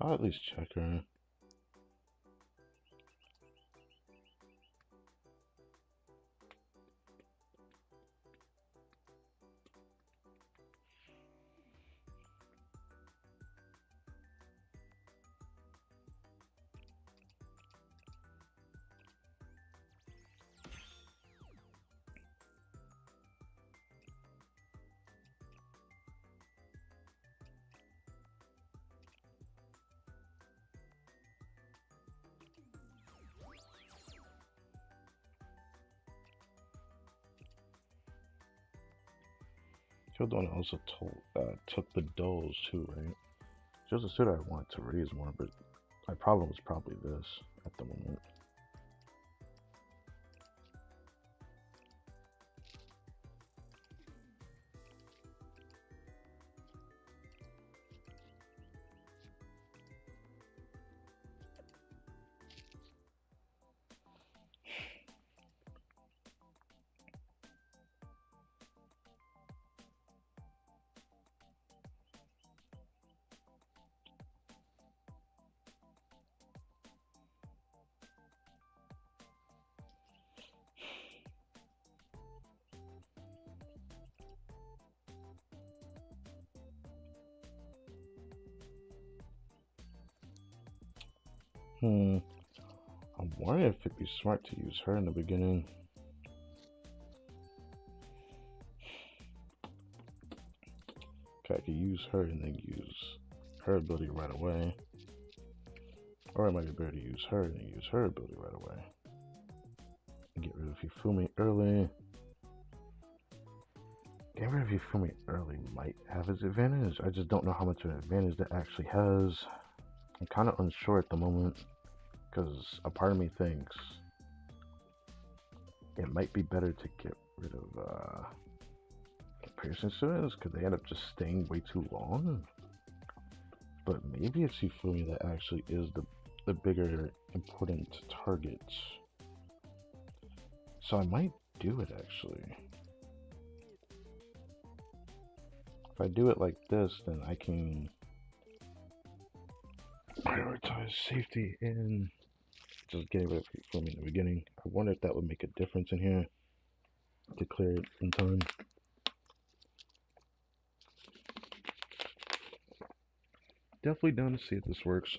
I'll at least check her. You're the one that also took the dolls too, right? She also said I wanted to raise more, but my problem was probably this at the moment. I'm wondering if it'd be smart to use her in the beginning. Okay, I could use her and then use her ability right away. Or I might be better to use her and then use her ability right away. And get rid of Hifumi early. Getting rid of Hifumi early might have its advantage. I just don't know how much of an advantage that actually has. I'm kind of unsure at the moment. Because a part of me thinks it might be better to get rid of comparison students because they end up just staying way too long. But maybe it's Hifumi that actually is the bigger important target. So I might do it actually. If I do it like this, then I can prioritize safety in just getting rid of Hifumi in the beginning. I wonder if that would make a difference in here to clear it in time. Definitely down to see if this works.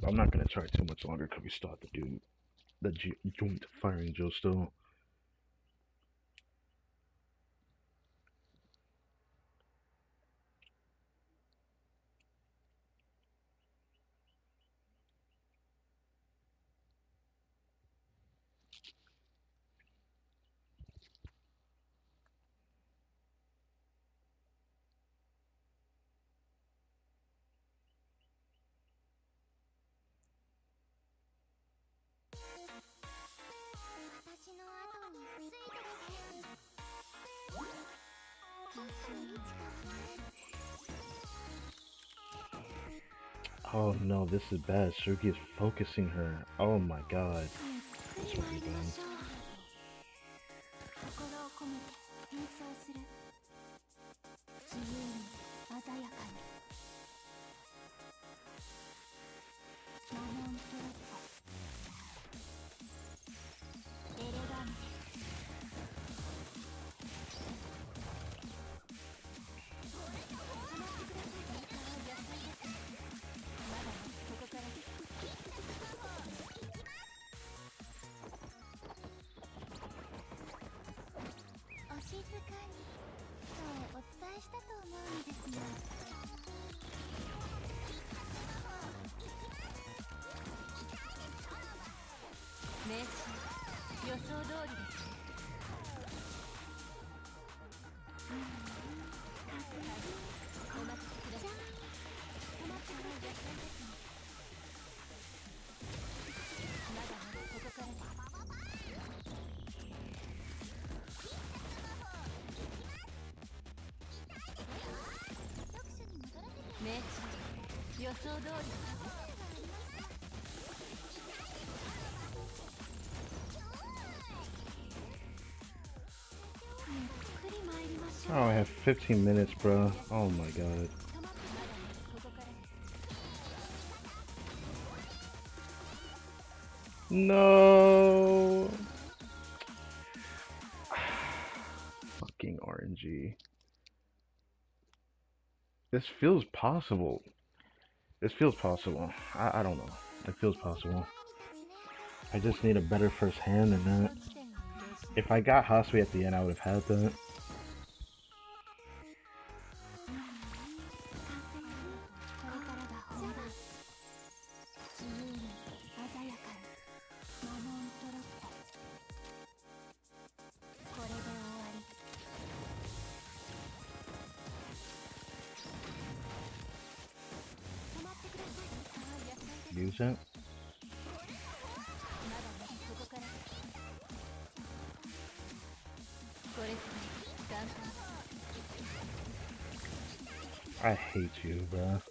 I'm not gonna try too much longer because we still have to do the joint firing drill still. Oh no, this is bad. Suki is focusing her. Oh my god. This will be bad. Oh, I have 15 minutes, bro. Oh my god. No. Fucking RNG. This feels possible. This feels possible. I don't know. It feels possible. I just need a better first hand than that. If I got Hasui at the end, I would have had that. Use it. I hate you, bruh.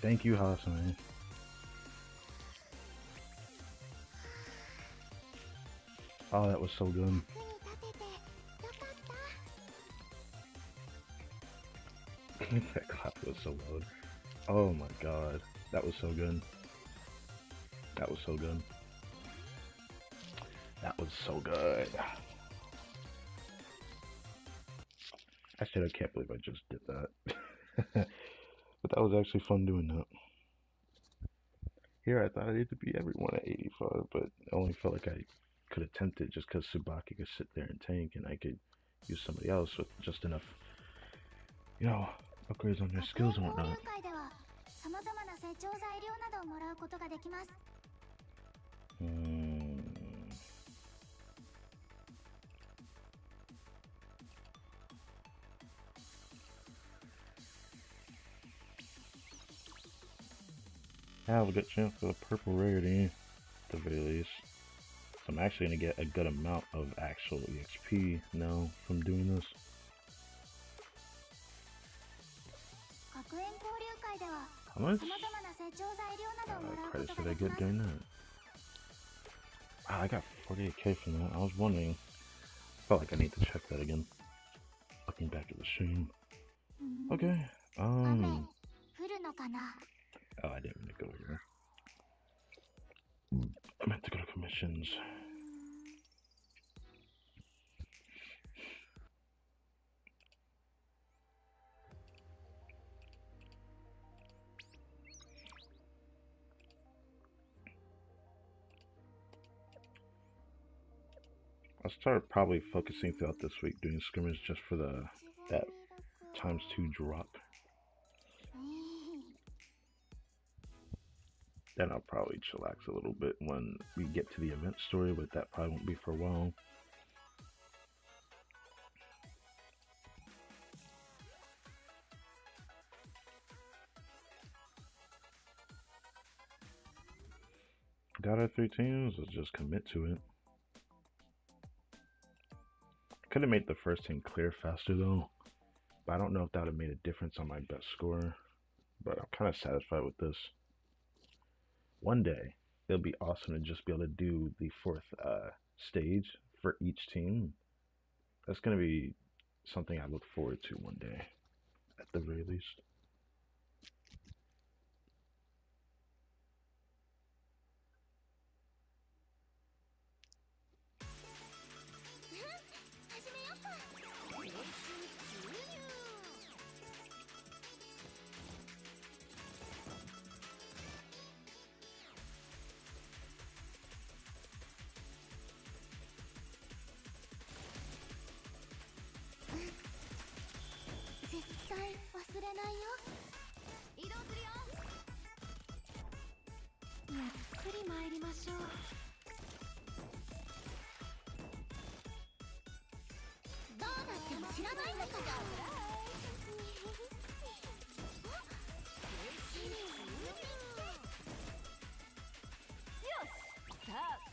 Thank you, Hassan. Oh, that was so good. That clap was so loud. Oh my god. That was so good. That was so good. That was so good. I said I can't believe I just did that. But that was actually fun doing that. Here I thought I needed to beat everyone at 85, but I only felt like I could attempt it just because Tsubaki could sit there and tank and I could use somebody else with just enough, you know, upgrades on their skills and whatnot. I have a good chance for a purple rarity, at the very least. So I'm actually going to get a good amount of actual EXP now from doing this. How much credits did I get doing that? Wow, I got 48k from that. I was wondering. Felt like I need to check that again. Looking back at the stream. Okay. Oh, I didn't mean to go here. I meant to go to commissions. I'll start probably focusing throughout this week doing scrimmage just for that ×2 drop. Then I'll probably chillax a little bit when we get to the event story, but that probably won't be for a while. Got our 3 teams, let's just commit to it. Could have made the first team clear faster though, but I don't know if that would have made a difference on my best score. But I'm kind of satisfied with this. One day, it'll be awesome to just be able to do the fourth stage for each team. That's going to be something I look forward to one day, at the very least.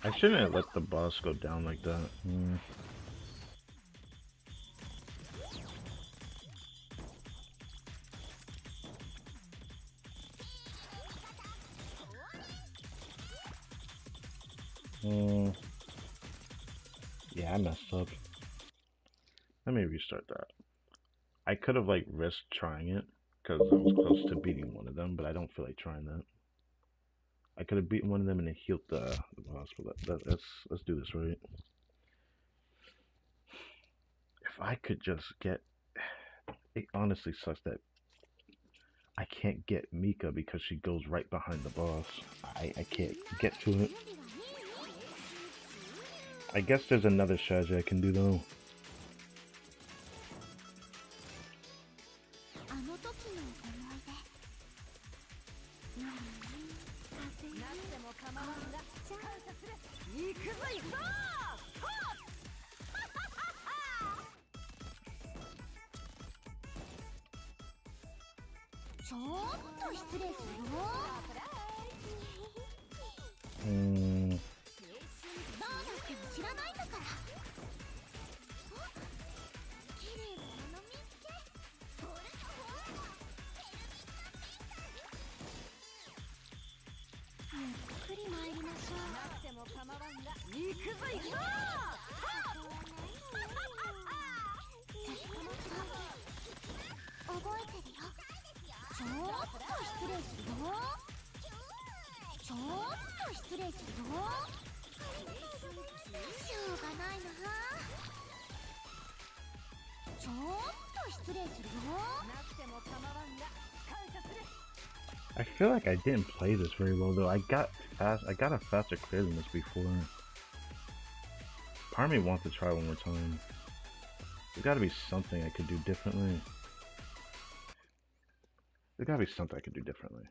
I shouldn't have let the boss go down like that. Yeah, I messed up. Let me restart that. I could have like risked trying it because I was close to beating one of them, but I don't feel like trying that. I could have beaten one of them and it healed the boss, but let's do this right. If I could just get, it honestly sucks that I can't get Mika because she goes right behind the boss. I can't get to it. I guess there's another strategy I can do though. I feel like I didn't play this very well though. I got a faster clear than this before. Part of me wants to try one more time. There's gotta be something I could do differently. There's gotta be something I could do differently.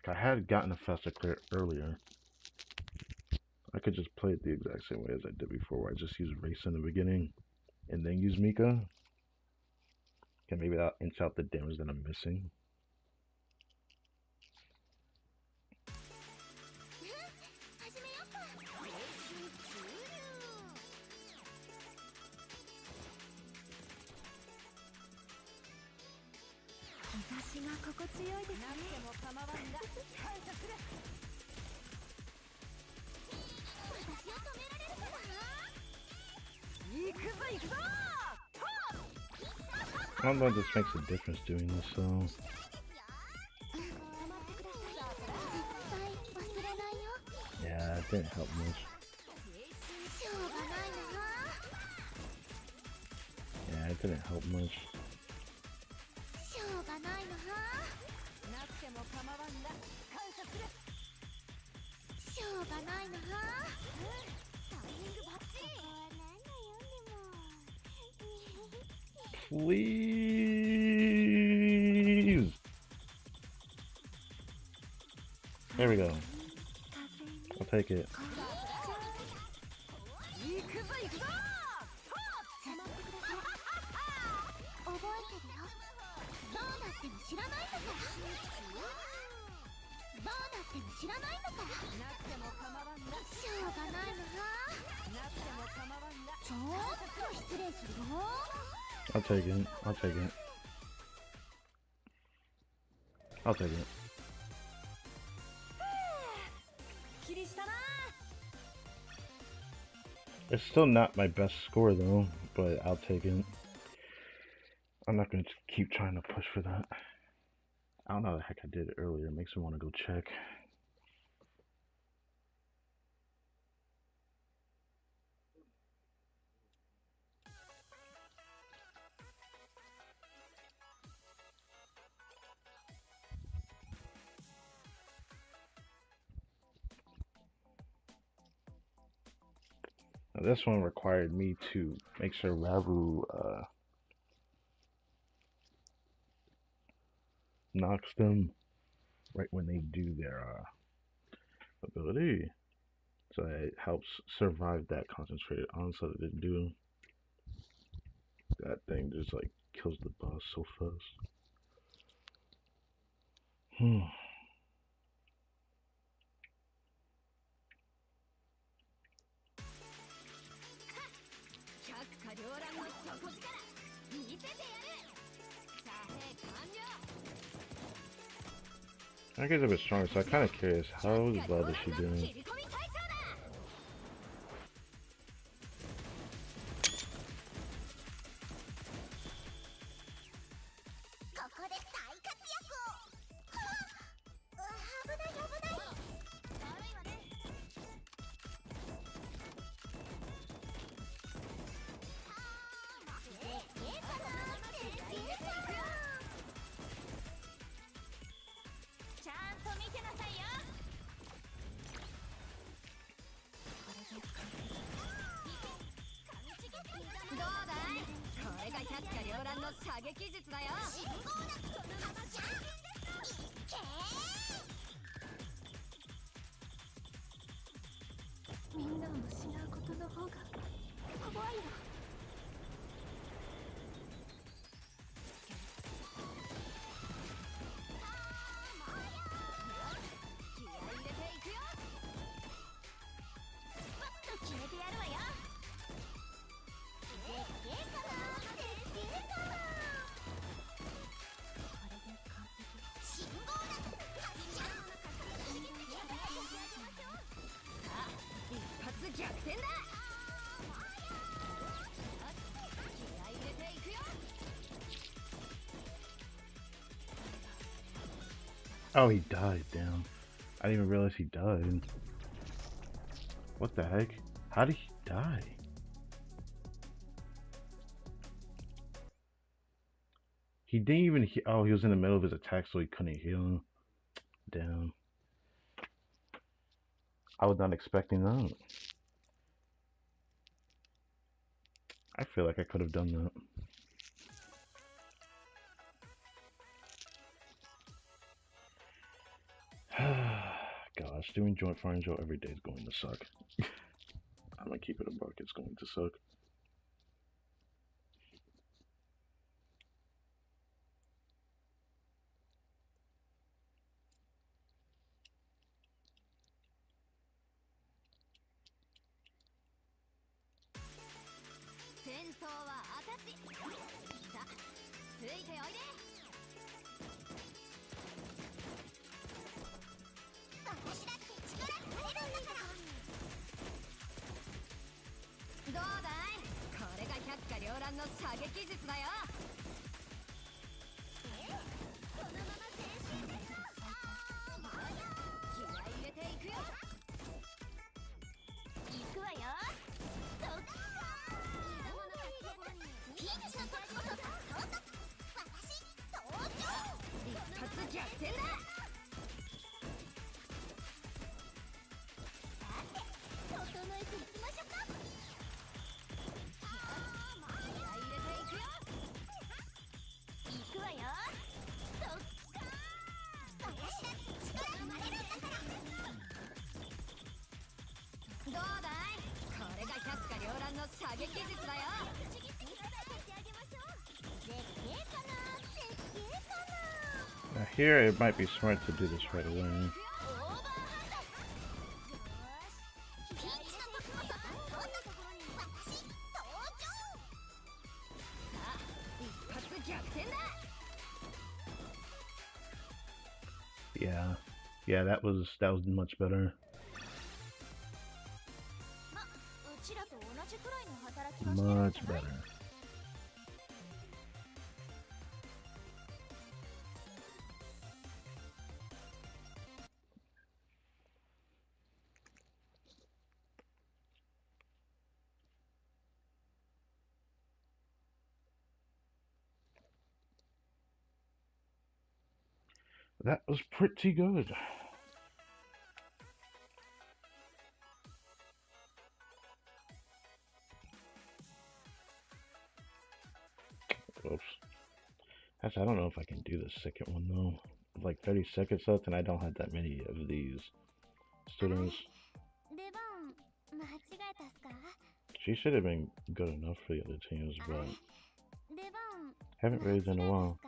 I had gotten a faster clear earlier. I could just play it the exact same way as I did before, where I just use race in the beginning and then use Mika. Okay, maybe that'll inch out the damage that I'm missing. I don't know if this makes a difference doing this, so... Yeah, it didn't help much. Yeah, it didn't help much. Please! There we go. I'll take it. I'll take it. I'll take it. I'll take it. It's still not my best score though, but I'll take it. I'm not gonna keep trying to push for that. I don't know how the heck I did it earlier. It makes me want to go check. Now, this one required me to make sure Ravu knocks them right when they do their ability. So it helps survive that concentrated onslaught that they do. That thing just like kills the boss so fast. I guess a bit stronger, so I'm kind of curious, how well is she doing? Oh, he died, damn. I didn't even realize he died. What the heck? How did he die? He didn't even oh, he was in the middle of his attack, so he couldn't heal him. Damn. I was not expecting that. I feel like I could have done that. Gosh, doing joint fire and joint every day is going to suck. I'm gonna keep it a buck, it's going to suck. Now here it might be smart to do this right away. Yeah, that was much better. Much better. That was pretty good. Oops. Actually, I don't know if I can do the second one though. Like 30 seconds left, and I don't have that many of these students. She should have been good enough for the other teams, but haven't really done a while.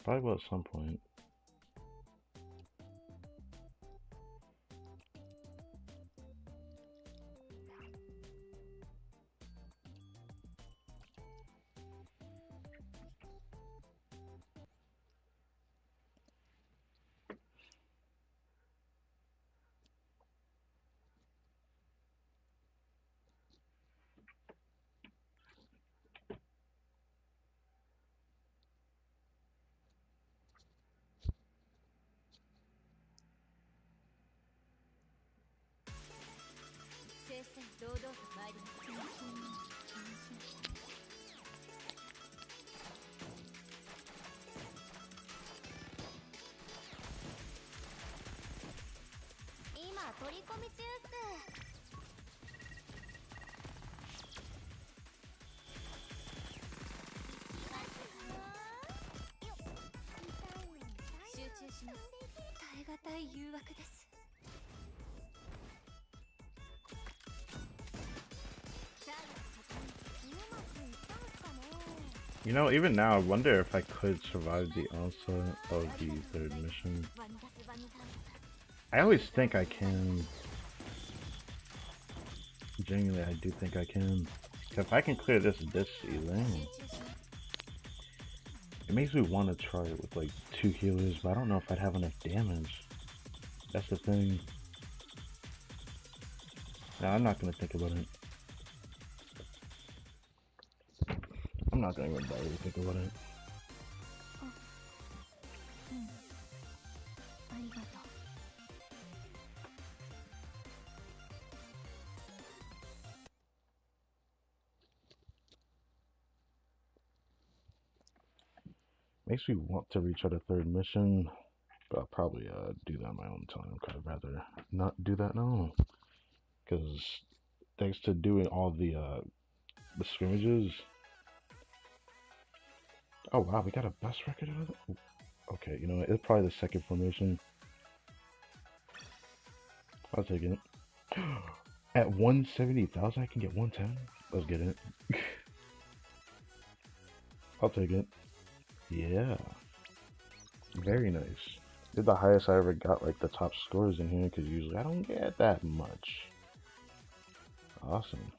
Probably will at some point. You know, even now, I wonder if I could survive the onslaught of the third mission. I always think I can. Genuinely, I do think I can. If I can clear this ceiling, it makes me want to try it with like 2 healers, but I don't know if I'd have enough damage. That's the thing. No, I'm not gonna think about it. I'm not gonna even bother to think about it. Makes me want to reach out a third mission, but I'll probably do that on my own time. I'd rather not do that now, because thanks to doing all the scrimmages. Oh wow, we got a best record out of it. Okay, you know what? It's probably the second formation. I'll take it. At 170,000, I can get 110. Let's get it. I'll take it. Yeah. Very nice. Did the highest I ever got, like the top scores in here, because usually I don't get that much. Awesome.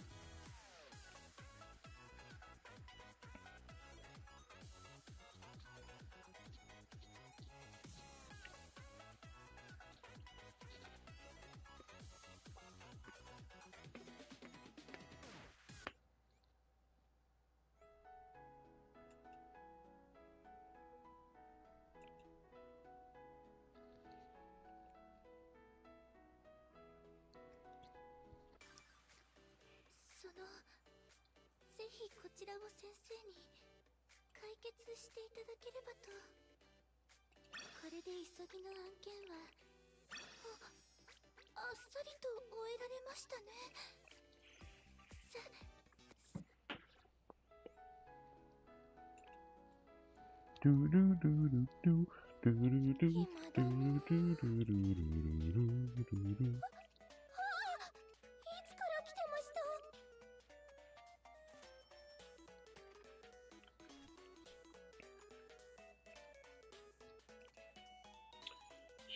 Do do do do do do do do do do do do do do do.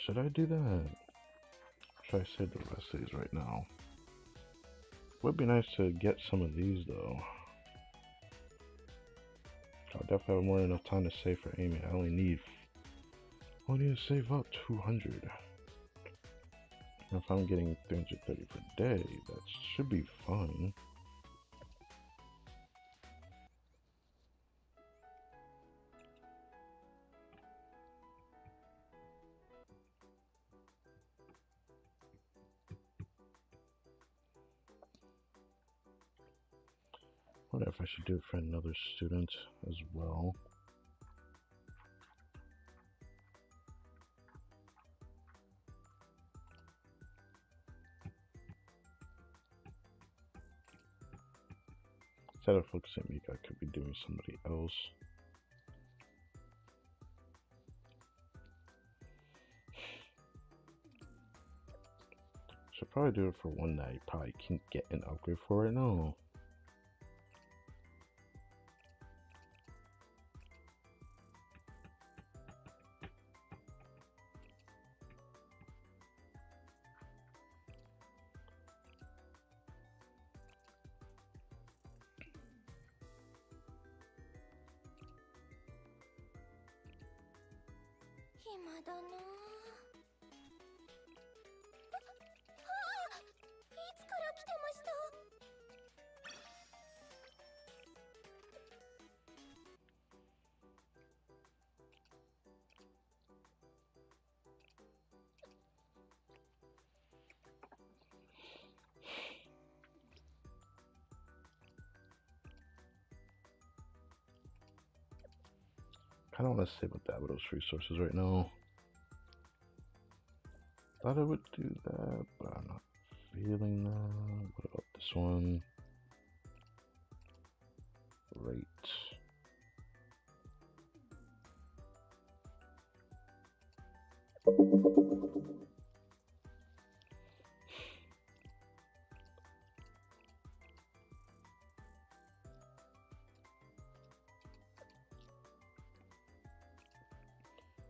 Should I do that? Should I save the rest of these right now? Would be nice to get some of these though. I'll definitely have more than enough time to save for Amy. I only need to save up 200. If I'm getting 330 per day, that should be fine. I wonder if I should do it for another student as well. Instead of focusing on me, I could be doing somebody else. Should probably do it for one that I probably can't get an upgrade for right now. I don't want to save up that with those resources right now. Thought I would do that, but I'm not feeling that. What about this one? Right.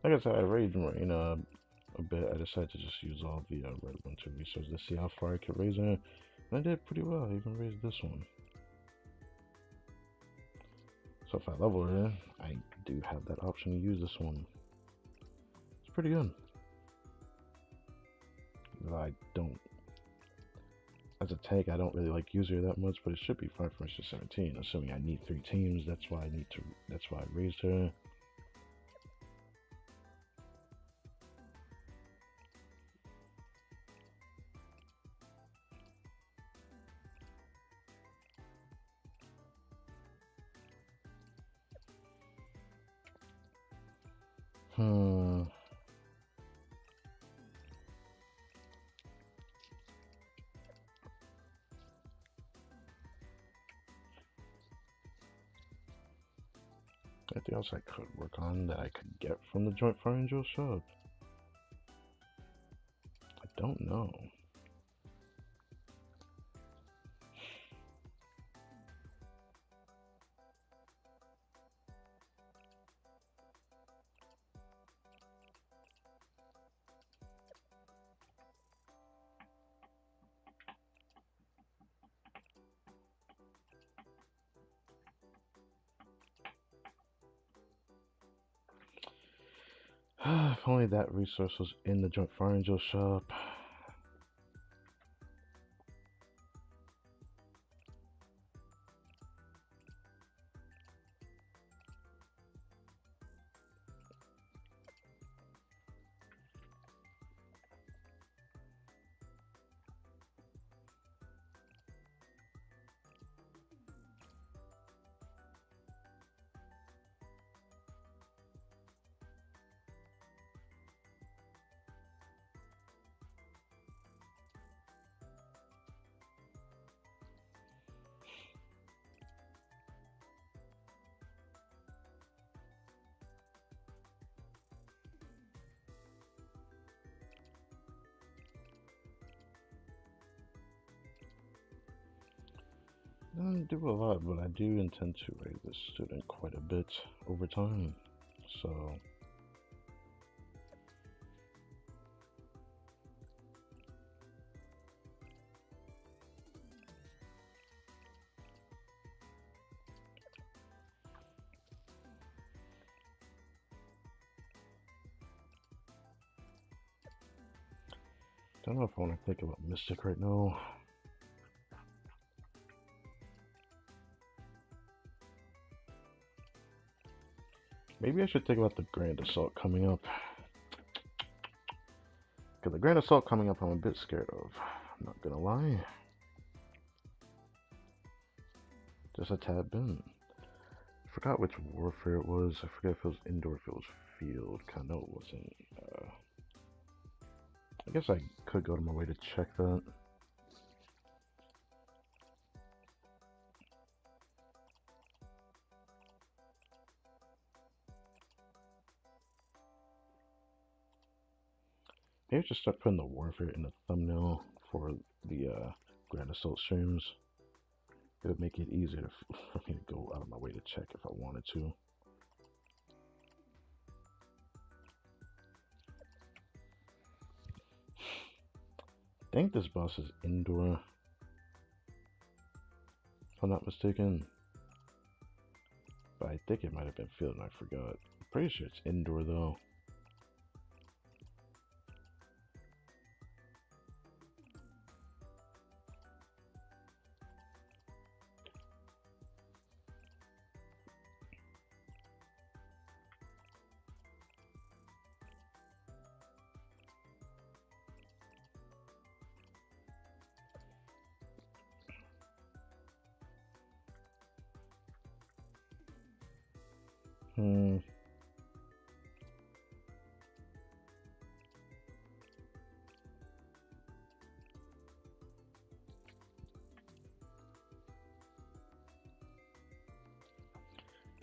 Like I said, I raised Marina a bit. I decided to just use all the red winter resources to see how far I could raise her. And I did pretty well. I even raised this one. So if I level her, I do have that option to use this one. It's pretty good. I don't, as a tank, I don't really like use her that much, but it should be fine for Mr. 17. Assuming I need 3 teams, that's why I raised her. Anything else I could work on that I could get from the Joint Fire Angel shop? I don't know. If only that resource was in the Joint Fire Angel shop. I don't do a lot, but I do intend to raise this student quite a bit over time. So Don't know if I want to think about Mystic right now. Maybe I should think about the Grand Assault coming up. Because the Grand Assault coming up I'm a bit scared of. I'm not gonna lie. Just a tad bit. I forgot which warfare it was. I forget if it was indoor, if it was field. I know it wasn't. I guess I could go to my way to check that. Maybe just start putting the warfare in the thumbnail for the Grand Assault streams. It would make it easier for me to go out of my way to check if I wanted to. I think this boss is indoor, if I'm not mistaken. But I think it might have been field and I forgot. I'm pretty sure it's indoor though.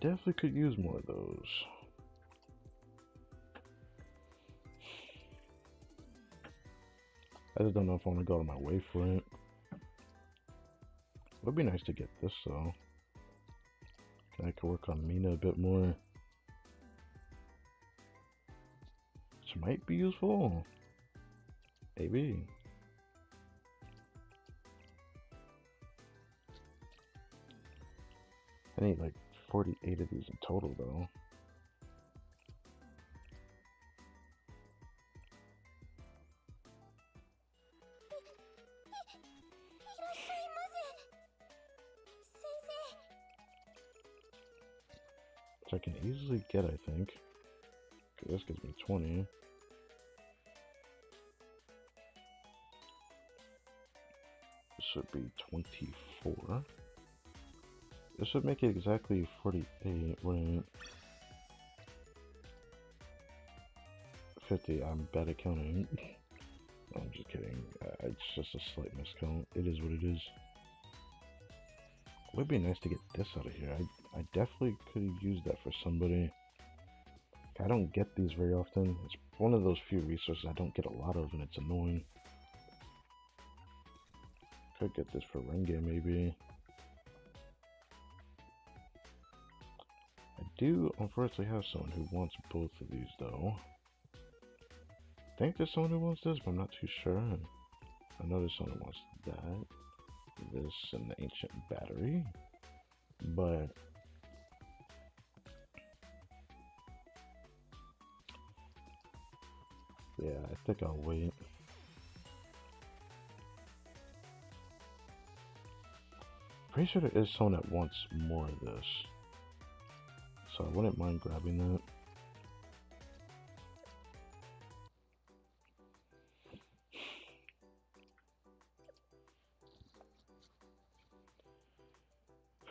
Definitely could use more of those. I just don't know if I want to go to my way for it. It would be nice to get this though. I could work on Mina a bit more. This might be useful. Maybe. I need like 48 of these in total though. Which I can easily get, I think. This gives me 20. This should be 24. This should make it exactly 48, right? 50, I'm bad at counting. No, I'm just kidding. It's just a slight miscount. It is what it is. It would be nice to get this out of here. I definitely could have used that for somebody. I don't get these very often. It's one of those few resources I don't get a lot of, and it's annoying. Could get this for Renge, maybe. I do unfortunately have someone who wants both of these, though. I think there's someone who wants this, but I'm not too sure. I know there's someone who wants that. This and the ancient battery. But yeah, I think I'll wait. Pretty sure there is someone that wants more of this. So I wouldn't mind grabbing that.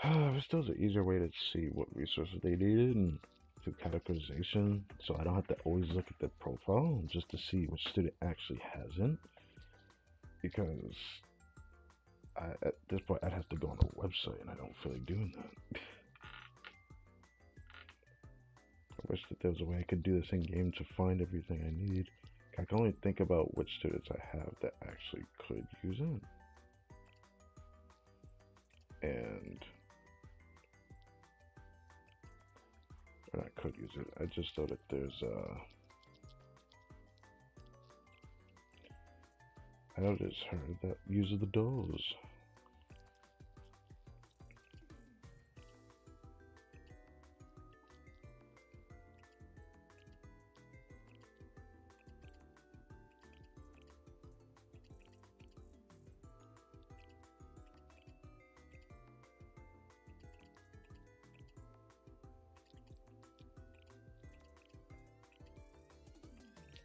But still, an easier way to see what resources they needed and through categorization, so I don't have to always look at their profile just to see which student actually hasn't. Because at this point, I'd have to go on a website, and I don't feel like doing that. I wish that there was a way I could do this in game to find everything I need. I can only think about which students I have that actually could use it. And I could use it. I just thought that there's I know there's her that uses the dolls.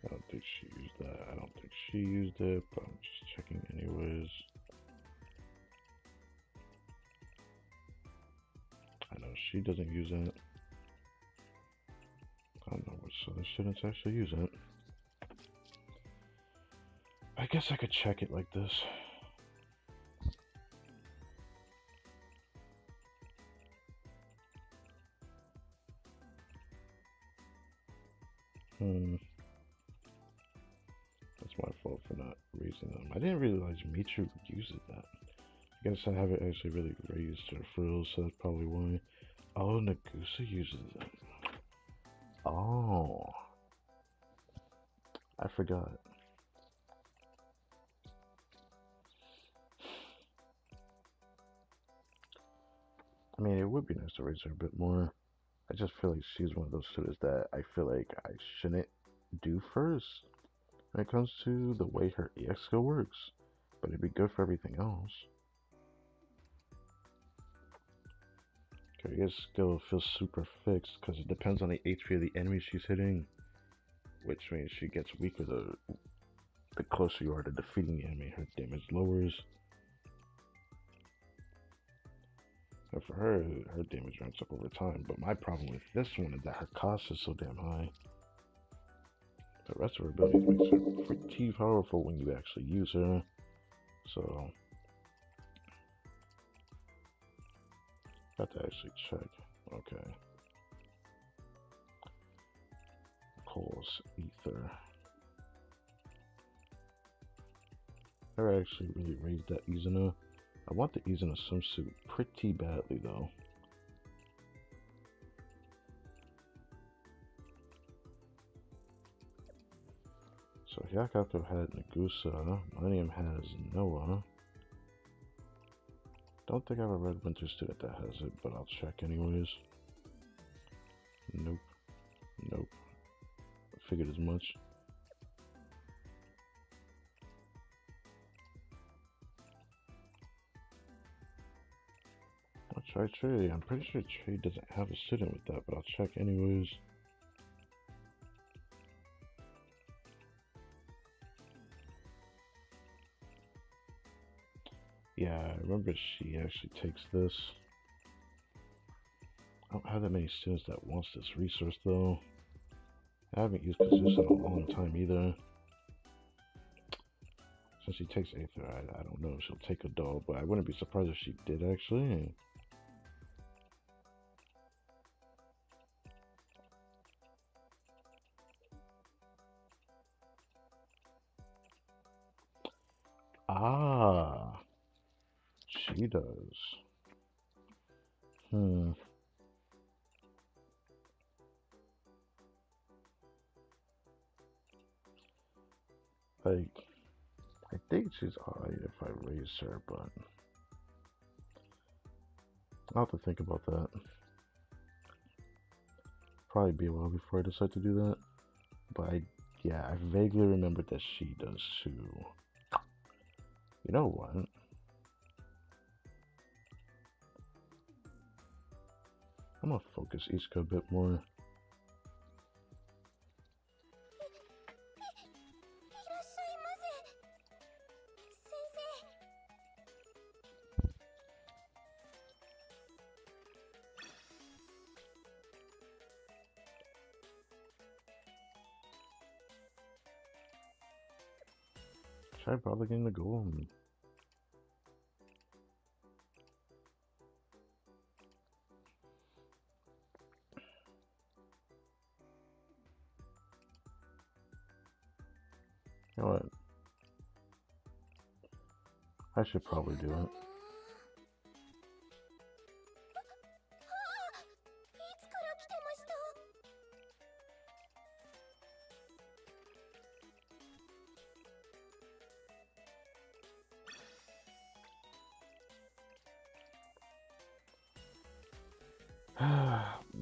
I don't think she used that. I don't think she used it, but I'm just checking anyways. I know she doesn't use it. I don't know which other students actually use it. I guess I could check it like this. That's my fault for not raising them. I didn't realize Michu uses that. I guess I haven't actually really raised her frills, so that's probably why. Oh, Nagusa uses them. Oh, I forgot. I mean, it would be nice to raise her a bit more. I just feel like she's one of those students that I feel like I shouldn't do first when it comes to the way her EX skill works, but it'd be good for everything else. Her EX skill feels super fixed because it depends on the HP of the enemy she's hitting, which means she gets weaker the closer you are to defeating the enemy. Her damage lowers. And for her damage ramps up over time. But my problem with this one is that her cost is so damn high. The rest of her abilities makes her pretty powerful when you actually use her. So, got to actually check. Okay. Pulse Ether. I actually really raised that Izuna. I want the Izuna swimsuit pretty badly though. So Hyakato had Nagusa, Millennium has Noah. Don't think I have a Red Winter student that has it, but I'll check anyways. Nope. Nope. Figured as much. I'll try Trey. I'm pretty sure Trey doesn't have a student with that, but I'll check anyways. Yeah, I remember she actually takes this. I don't have that many students that wants this resource though. I haven't used Kazusa in a long time either. Since she takes Aether, I don't know if she'll take a doll, but I wouldn't be surprised if she did actually. Ah, she does. Like, I think she's alright if I raise her, but I'll have to think about that. Probably be a while before I decide to do that. But yeah, I vaguely remembered that she does too. You know what? I'm gonna focus Iska a bit more. Should I bother getting the goal? You know what? I should probably do it.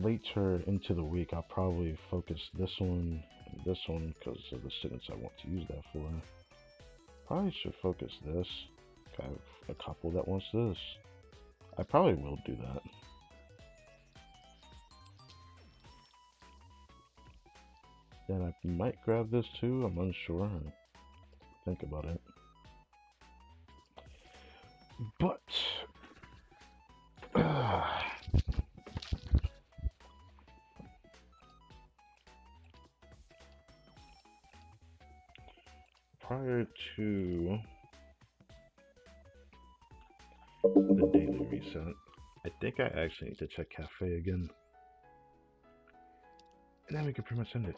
Later into the week, I'll probably focus this one and this one because of the students I want to use that for. Probably should focus this. I have a couple that wants this. I probably will do that. Then I might grab this too. I'm unsure. Think about it. But prior to the daily reset, I think I actually need to check cafe again. And then we can pretty much end it.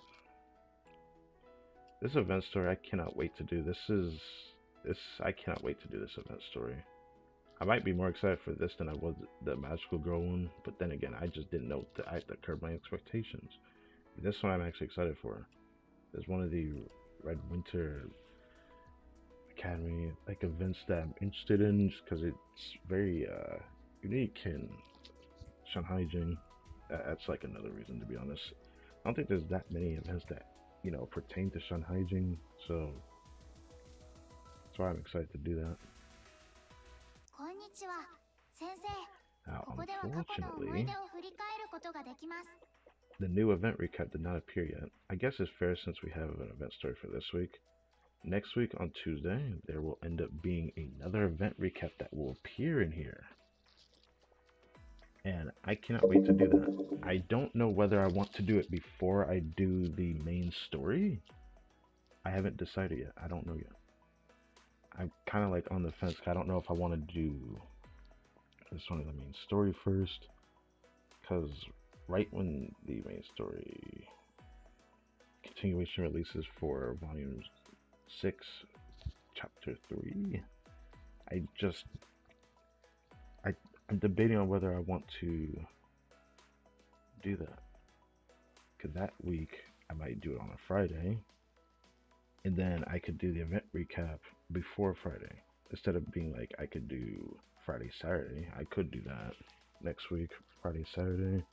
This event story, I cannot wait to do. I cannot wait to do this event story. I might be more excited for this than I was the magical girl one, but then again, I just didn't know I had to curb my expectations. This one I'm actually excited for. There's one of the Red Winter Academy like events that I'm interested in, just because it's very unique in Shanghai Jing. That's like another reason, to be honest. I don't think there's that many events that pertain to Shanghai Jing, so that's why I'm excited to do that. Now, unfortunately, the new event recap did not appear yet. I guess it's fair since we have an event story for this week. Next week on Tuesday, there will end up being another event recap that will appear in here. And I cannot wait to do that. I don't know whether I want to do it before I do the main story. I haven't decided yet. I don't know yet. I'm kind of like on the fence. I don't know if I want to do this one of the main story first. Because right when the main story continuation releases for volume 6, chapter 3, I'm debating on whether I want to do that. Because that week, I might do it on a Friday. And then I could do the event recap before Friday. Instead of being like, I could do Friday, Saturday. I could do that next week, Friday, Saturday.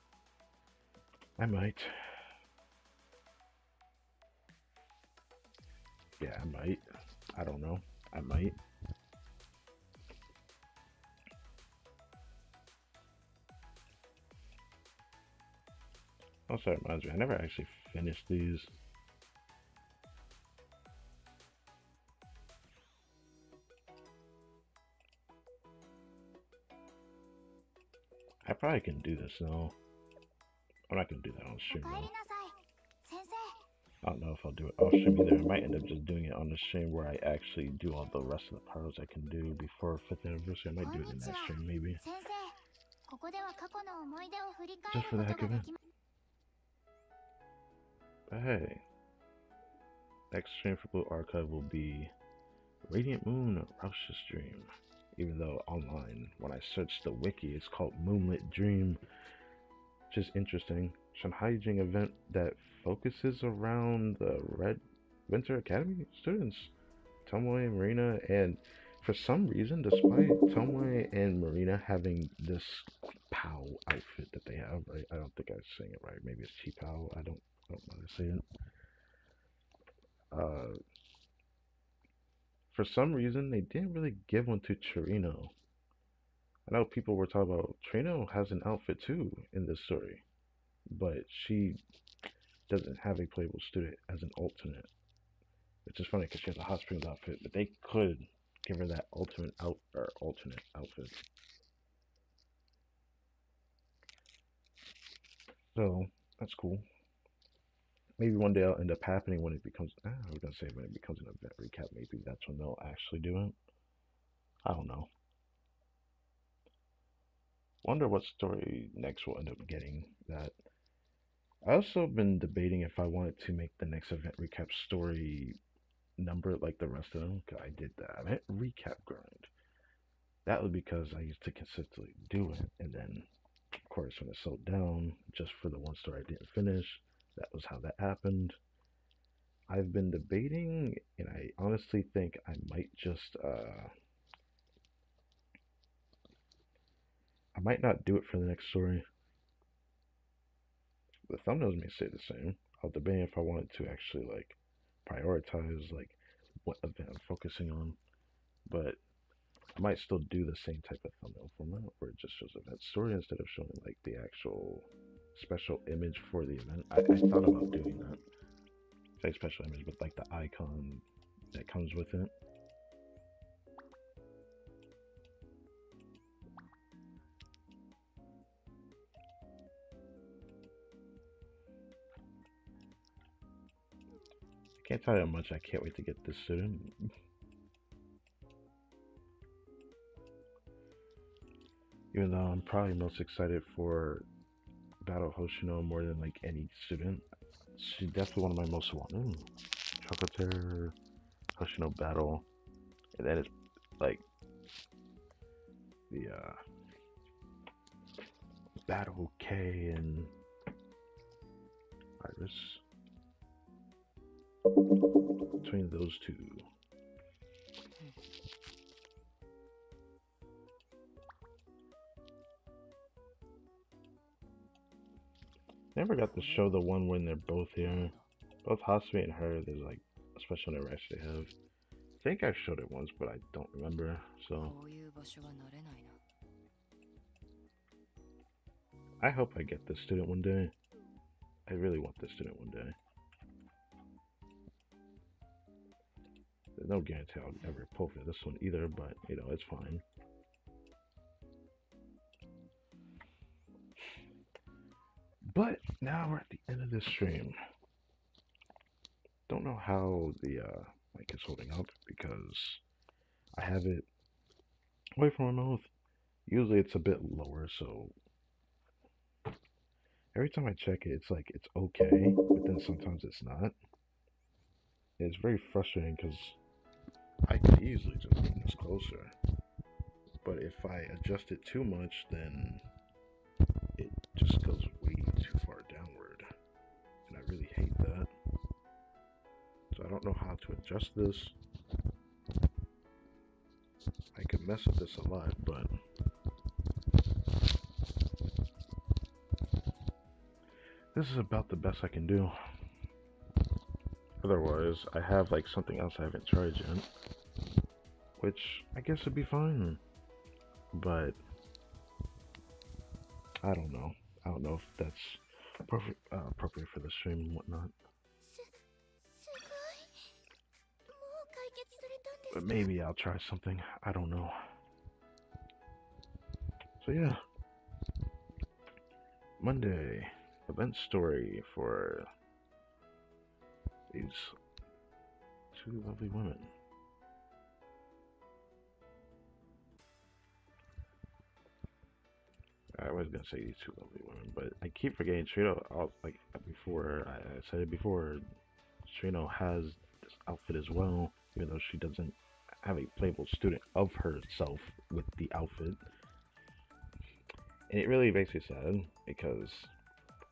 I might. Yeah, I might. I don't know. I might. Also, it reminds me, I never actually finished these. I probably can do this now. I'm not gonna do that on stream though. I don't know if I'll do it off stream either. I might end up just doing it on the stream where I actually do all the rest of the powers I can do before 5th anniversary. I might do it in that stream maybe. Just for the heck of it. But hey, next stream for Blue Archive will be Radiant Moon Roush's Dream. Even though online, when I search the wiki, it's called Moonlit Dream. Which is interesting. Shanghai Jing event that focuses around the Red Winter Academy students, Tomoe and Marina, and for some reason, despite Tomoe and Marina having this POW outfit that they have, right? I don't think I'm saying it right. Maybe it's Chi POW. I don't know how to say it. For some reason, they didn't really give one to Chirino. I know people were talking about Trino has an outfit too in this story, but she doesn't have a playable student as an alternate. Which is funny because she has a hot springs outfit, but they could give her that alternate outfit. So that's cool. Maybe one day I'll end up happening when it becomes. I was gonna say when it becomes an event recap. Maybe that's when they'll actually do it. I don't know. Wonder what story next we'll end up getting. That I also been debating if I wanted to make the next event recap story number like the rest of them. Cause I did that event recap grind. That was because I used to consistently do it, and then of course when it slowed down just for the one story I didn't finish, that was how that happened. I've been debating, and I honestly think I might just I might not do it for the next story. The thumbnails may stay the same. I'll debate if I wanted to actually like prioritize like what event I'm focusing on, but I might still do the same type of thumbnail format where it just shows event story instead of showing like the actual special image for the event. I thought about doing that. say special image, but like the icon that comes with it. I can't tell you how much I can't wait to get this student. Even though I'm probably most excited for Battle Hoshino more than like any student. She's definitely one of my most wanted. Chocolate Hoshino Battle. And then it's like the Battle K and Iris. Between those two. Never got to show the one when they're both here. Both Hasumi and her, there's like a special interaction they have. I think I've showed it once, but I don't remember, so. I hope I get this student one day. I really want this student one day. There's no guarantee I'll ever pull for this one either, but you know, it's fine. But now we're at the end of this stream. Don't know how the mic is holding up because I have it away from my mouth. Usually it's a bit lower, so every time I check it, it's like it's okay, but then sometimes it's not. It's very frustrating because I could easily just bring this closer, but if I adjust it too much, then it just goes way too far downward, and I really hate that. So I don't know how to adjust this. I could mess with this a lot, but this is about the best I can do. Otherwise, I have like something else I haven't tried yet, which I guess would be fine, but I don't know. I don't know if that's appropriate for the stream and whatnot. But maybe I'll try something. I don't know. So yeah. Monday. Event story for these two lovely women. I was gonna say these two lovely women, but I keep forgetting Trino. Like before, I said it before. Trino has this outfit as well, even though she doesn't have a playable student of herself with the outfit. And it really makes me sad because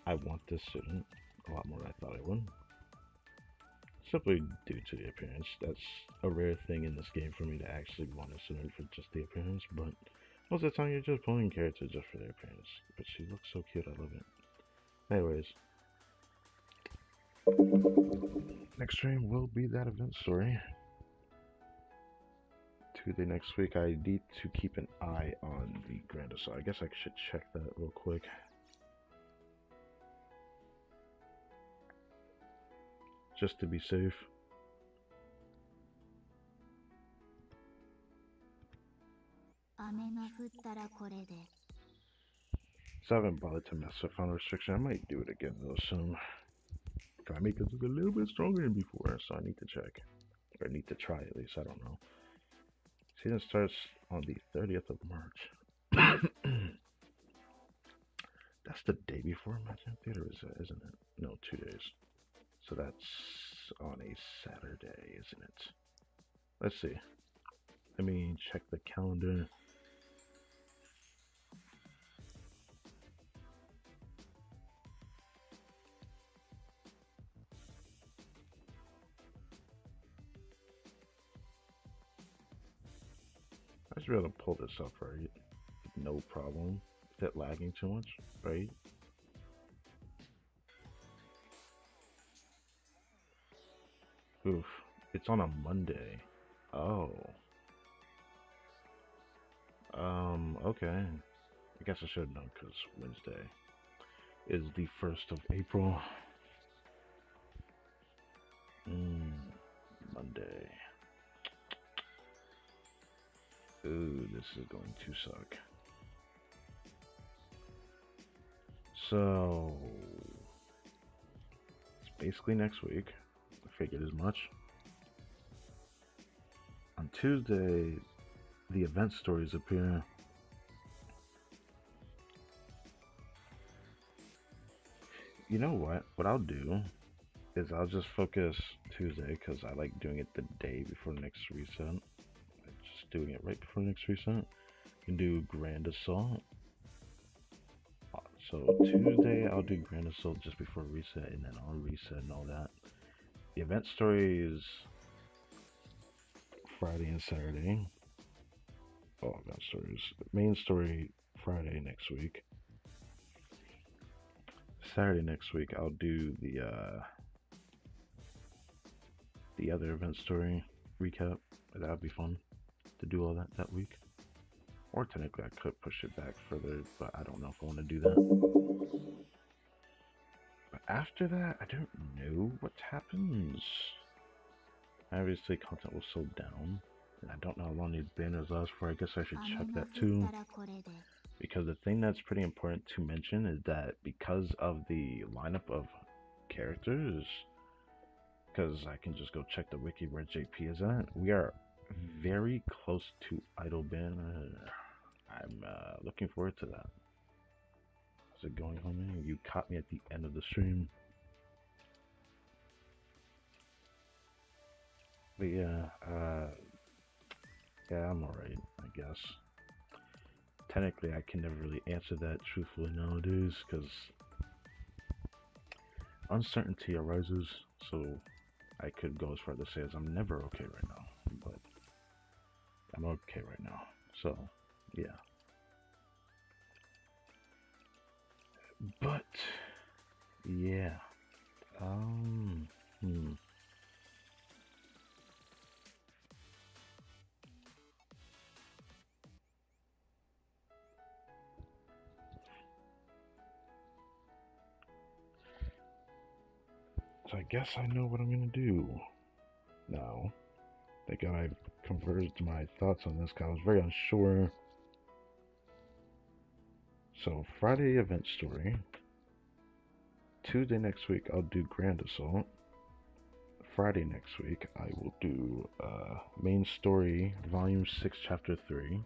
I want this student a lot more than I thought I would. Simply due to the appearance. That's a rare thing in this game for me to actually want a student for just the appearance, but most of the time you're just pulling characters just for their appearance. But she looks so cute, I love it. Anyways. Next stream will be that event story. Tuesday next week, I need to keep an eye on the Grand Assault. I guess I should check that real quick. Just to be safe. So I haven't bothered to mess with final restriction. I might do it again though soon. Try to make it look a little bit stronger than before, so I need to check. Or I need to try at least, I don't know. Season starts on the 30th of March. That's the day before Imagine Theater, isn't it? No, 2 days. So that's on a Saturday, isn't it? Let's see. Let me check the calendar. I should be able to pull this up, right? No problem. Is it lagging too much, right? Oof. It's on a Monday. Oh. Okay. I guess I should know because Wednesday is the 1st of April. Monday. Ooh, this is going to suck. So, it's basically next week. I figured as much. On Tuesday, the event stories appear. You know what? What I'll do is I'll just focus Tuesday because I like doing it the day before next reset. Just doing it right before next reset. You can do Grand Assault. So Tuesday I'll do Grand Assault just before reset, and then I'll reset and all that. The event story is Friday and Saturday. Oh, event stories. Main story Friday next week. Saturday next week I'll do the other event story recap. That'd be fun to do all that week. Or technically I could push it back further, but I don't know if I want to do that. But after that, I don't know what happens. Obviously content will slow down, and I don't know how long these banners last for. I guess I should check that too. Because the thing that's pretty important to mention is that because of the lineup of characters, because I can just go check the wiki where JP is at, we are very close to idle banner. I'm looking forward to that. How's it going, homie? You caught me at the end of the stream. But yeah, yeah, I'm alright, I guess. Technically, I can never really answer that truthfully nowadays, because uncertainty arises, so I could go as far to say as I'm never okay right now, but I'm okay right now, so, yeah. But, yeah, So I guess I know what I'm gonna do now. Thank God I've converged my thoughts on this because I was very unsure. So Friday event story. Tuesday next week I'll do Grand Assault. Friday next week I will do main story volume 6 chapter 3.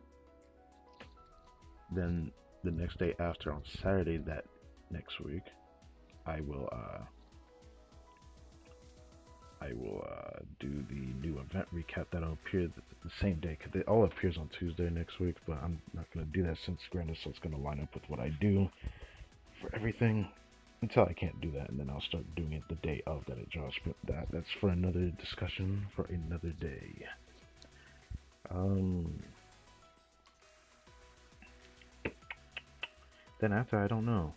Then the next day after, on Saturday that next week, I will do the new event recap that'll appear the same day, because it all appears on Tuesday next week, but I'm not going to do that since Grand Assault's going to line up with what I do for everything until I can't do that, and then I'll start doing it the day of that it drops, but that's for another discussion for another day. Then after, I don't know.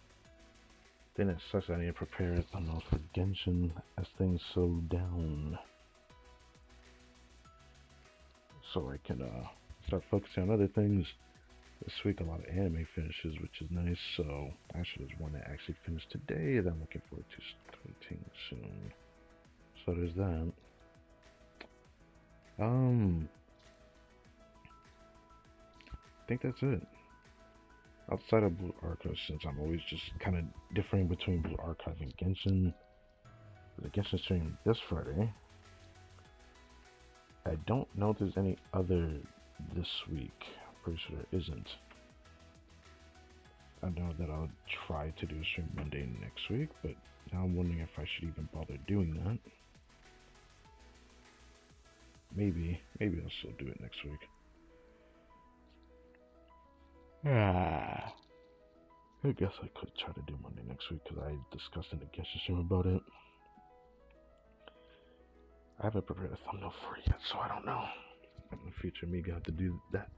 Then it sucks I need to prepare, I don't know, for Genshin as things slow down. So I can start focusing on other things. This week a lot of anime finishes, which is nice. So actually there's one that actually finished today that I'm looking forward to starting soon. So there's that. I think that's it. Outside of Blue Archive, since I'm always just kind of differing between Blue Archive and Genshin. The Genshin stream this Friday. I don't know if there's any other this week. Pretty sure there isn't. I know that I'll try to do a stream Monday next week, but now I'm wondering if I should even bother doing that. Maybe I'll still do it next week. I guess I could try to do Monday next week because I discussed in the Genshin stream about it. I haven't prepared a thumbnail for it yet, so I don't know. In the future, maybe I have to do that.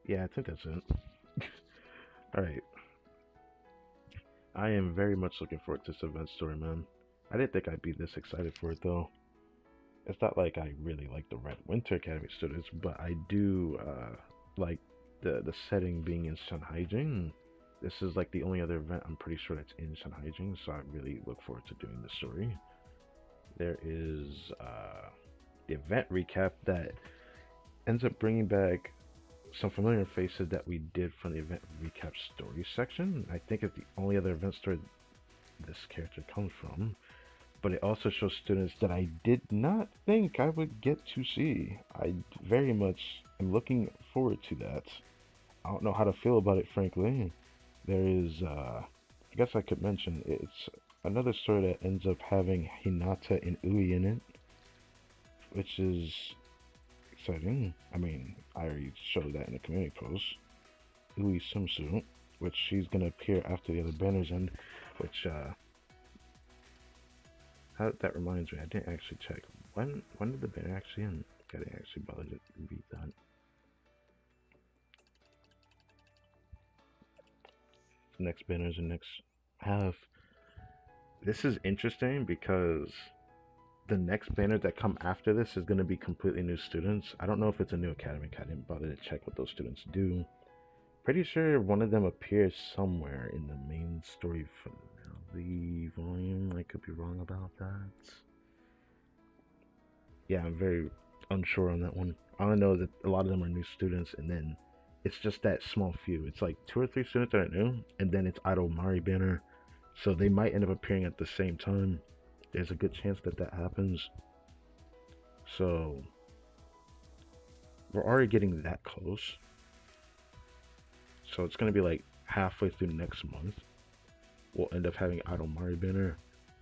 Yeah, I think that's it. Alright. I am very much looking forward to this event story, man. I didn't think I'd be this excited for it, though. It's not like I really like the Red Winter Academy students, but I do like the setting being in Shanhaijing. This is like the only other event I'm pretty sure that's in Shanhaijing, so I really look forward to doing the story. There is the event recap that ends up bringing back some familiar faces that we did from the event recap story section. I think it's the only other event story this character comes from. But it also shows students that I did not think I would get to see. I very much am looking forward to that. I don't know how to feel about it, frankly. There is, I guess I could mention, it's another story that ends up having Hinata and Ui in it, which is exciting. I mean, I already showed that in the community post. Ui swimsuit, which she's gonna appear after the other banners end, which, that reminds me, I didn't actually check. When did the banner actually end? I didn't actually bother to read that. Next banners and next half. This is interesting because the next banner that come after this is going to be completely new students. I don't know if it's a new academy. I didn't bother to check what those students do. Pretty sure one of them appears somewhere in the main story finale volume. I could be wrong about that. Yeah, I'm very unsure on that one. I only know that a lot of them are new students, and then it's just that small few. It's like 2 or 3 students that are new, and then it's Idol Mari banner. So they might end up appearing at the same time. There's a good chance that that happens. So we're already getting that close. So it's gonna be like halfway through next month. We'll end up having Idol Mari banner,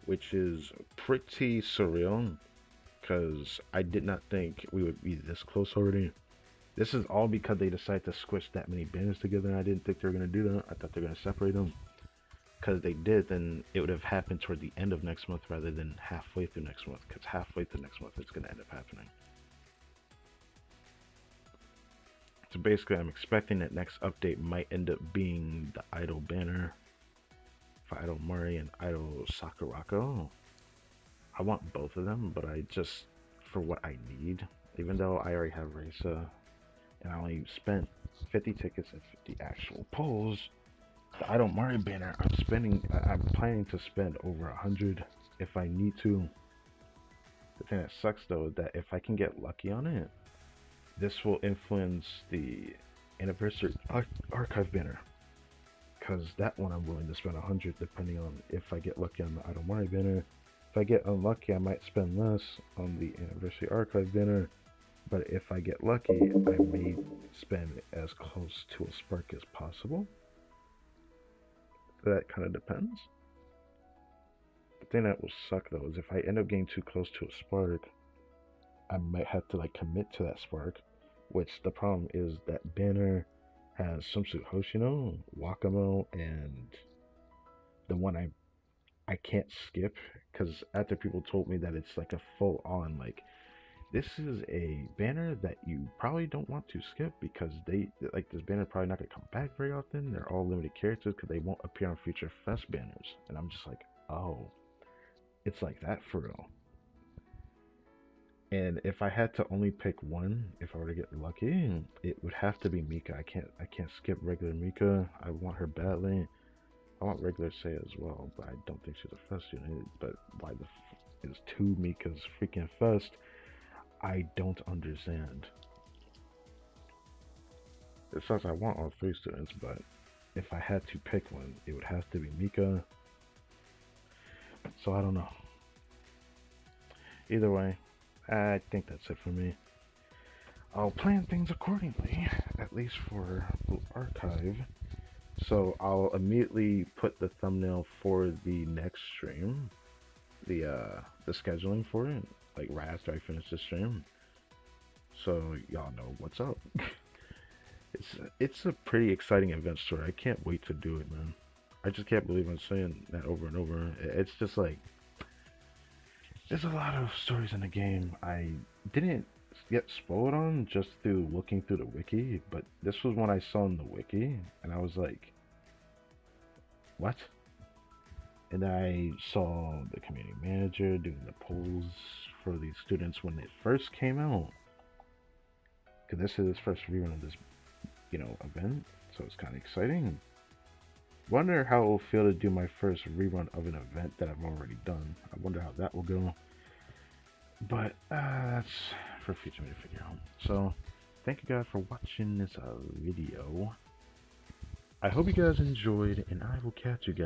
which is pretty surreal because I did not think we would be this close already. This is all because they decided to squish that many banners together, and I didn't think they were going to do that. I thought they were going to separate them. Because they did, then it would have happened toward the end of next month rather than halfway through next month, because halfway through next month it's going to end up happening. So basically, I'm expecting that next update might end up being the Idol banner for Idol Mari and Idol Sakurako. I want both of them, but I just, for what I need, even though I already have Risa, and I only spent 50 tickets and 50 actual pulls, the Idol Mari banner, I'm planning to spend over 100 if I need to. The thing that sucks though is that if I can get lucky on it, this will influence the anniversary archive banner. Because that one I'm willing to spend 100 depending on if I get lucky on the Idol Mari banner. If I get unlucky, I might spend less on the anniversary archive banner. But if I get lucky, I may spend as close to a spark as possible. That kind of depends. The thing that will suck though is if I end up getting too close to a spark, I might have to like commit to that spark. Which the problem is that banner has Swimsuit Hoshino, Wakamo, and the one I can't skip because after people told me that it's like a full on like this is a banner that you probably don't want to skip because they like this banner probably not gonna come back very often. They're all limited characters because they won't appear on future fest banners, and I'm just like, oh, it's like that for real. And if I had to only pick one, if I were to get lucky, it would have to be Mika. I can't skip regular Mika. I want her badly. I want regular Say as well, but I don't think she's a fest unit. But why the is 2 Mikas freaking fest? I don't understand. It says I want all 3 students, but if I had to pick one, it would have to be Mika. So I don't know. Either way, I think that's it for me. I'll plan things accordingly, at least for the archive. So I'll immediately put the thumbnail for the next stream, the scheduling for it, like right after I finish the stream, so y'all know what's up. It's a pretty exciting event story. I can't wait to do it, man. I just can't believe I'm saying that over and over. It's just like there's a lot of stories in the game I didn't get spoiled on just through looking through the wiki, but this was one I saw in the wiki, and I was like, what? And I saw the community manager doing the polls for these students when it first came out. Because this is his first rerun of this event, so it's kind of exciting. Wonder how it will feel to do my first rerun of an event that I've already done. I wonder how that will go. But that's for future me to figure out. So, thank you guys for watching this video. I hope you guys enjoyed, and I will catch you guys